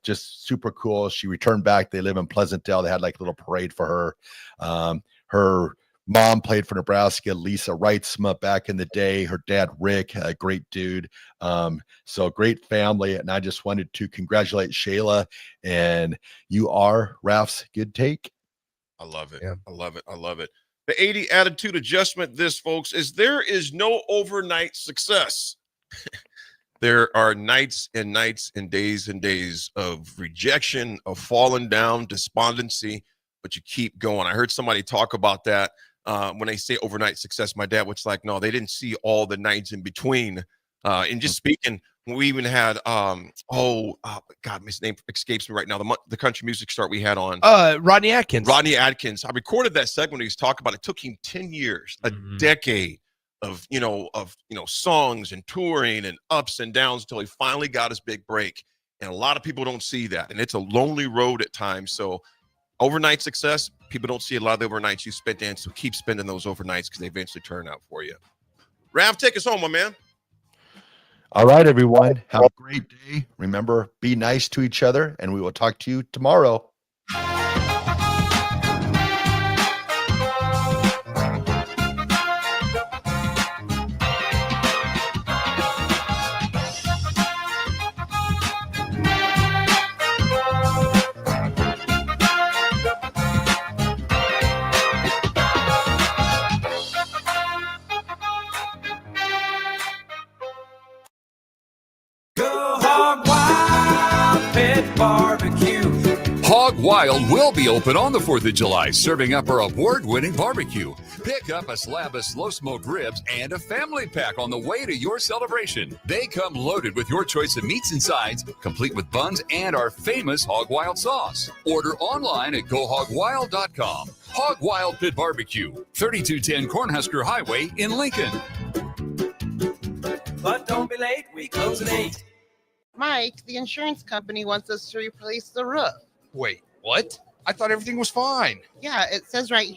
S18: Just super cool. She returned back. They live in Pleasantdale. They had like a little parade for her. Her mom played for Nebraska, Lisa Reitzma, back in the day. Her dad, Rick, a great dude. So great family. And I just wanted to congratulate Shayla. And you are Raff's Good Take.
S17: I love it. I love it. I love it. The 80 attitude adjustment, folks, is there is no overnight success. There are nights and nights and days of rejection, of falling down, despondency, but you keep going. I heard somebody talk about that when they say overnight success. My dad was like, no, they didn't see all the nights in between. And just speaking, we even had, God, his name escapes me right now. The country music star we had on.
S2: Rodney Atkins.
S17: Rodney Atkins. I recorded that segment he was talking about. It took him 10 years, a decade of songs and touring and ups and downs until he finally got his big break. And a lot of people don't see that. And it's a lonely road at times. So overnight success, people don't see a lot of the overnights you spent in. So keep spending those overnights because they eventually turn out for you. Raff, take us home, my man.
S18: All right, everyone. Have a great day. Remember, be nice to each other, and we will talk to you tomorrow.
S20: Hog Wild will be open on the 4th of July, serving up our award-winning barbecue. Pick up a slab of slow-smoked ribs and a family pack on the way to your celebration. They come loaded with your choice of meats and sides, complete with buns and our famous Hog Wild sauce. Order online at gohogwild.com. Hog Wild Pit Barbecue, 3210 Cornhusker Highway in Lincoln.
S7: But don't be late, we close at 8.
S15: Mike, the insurance company wants us to replace the roof.
S1: Wait, what? I thought everything was fine.
S15: Yeah, it says right here.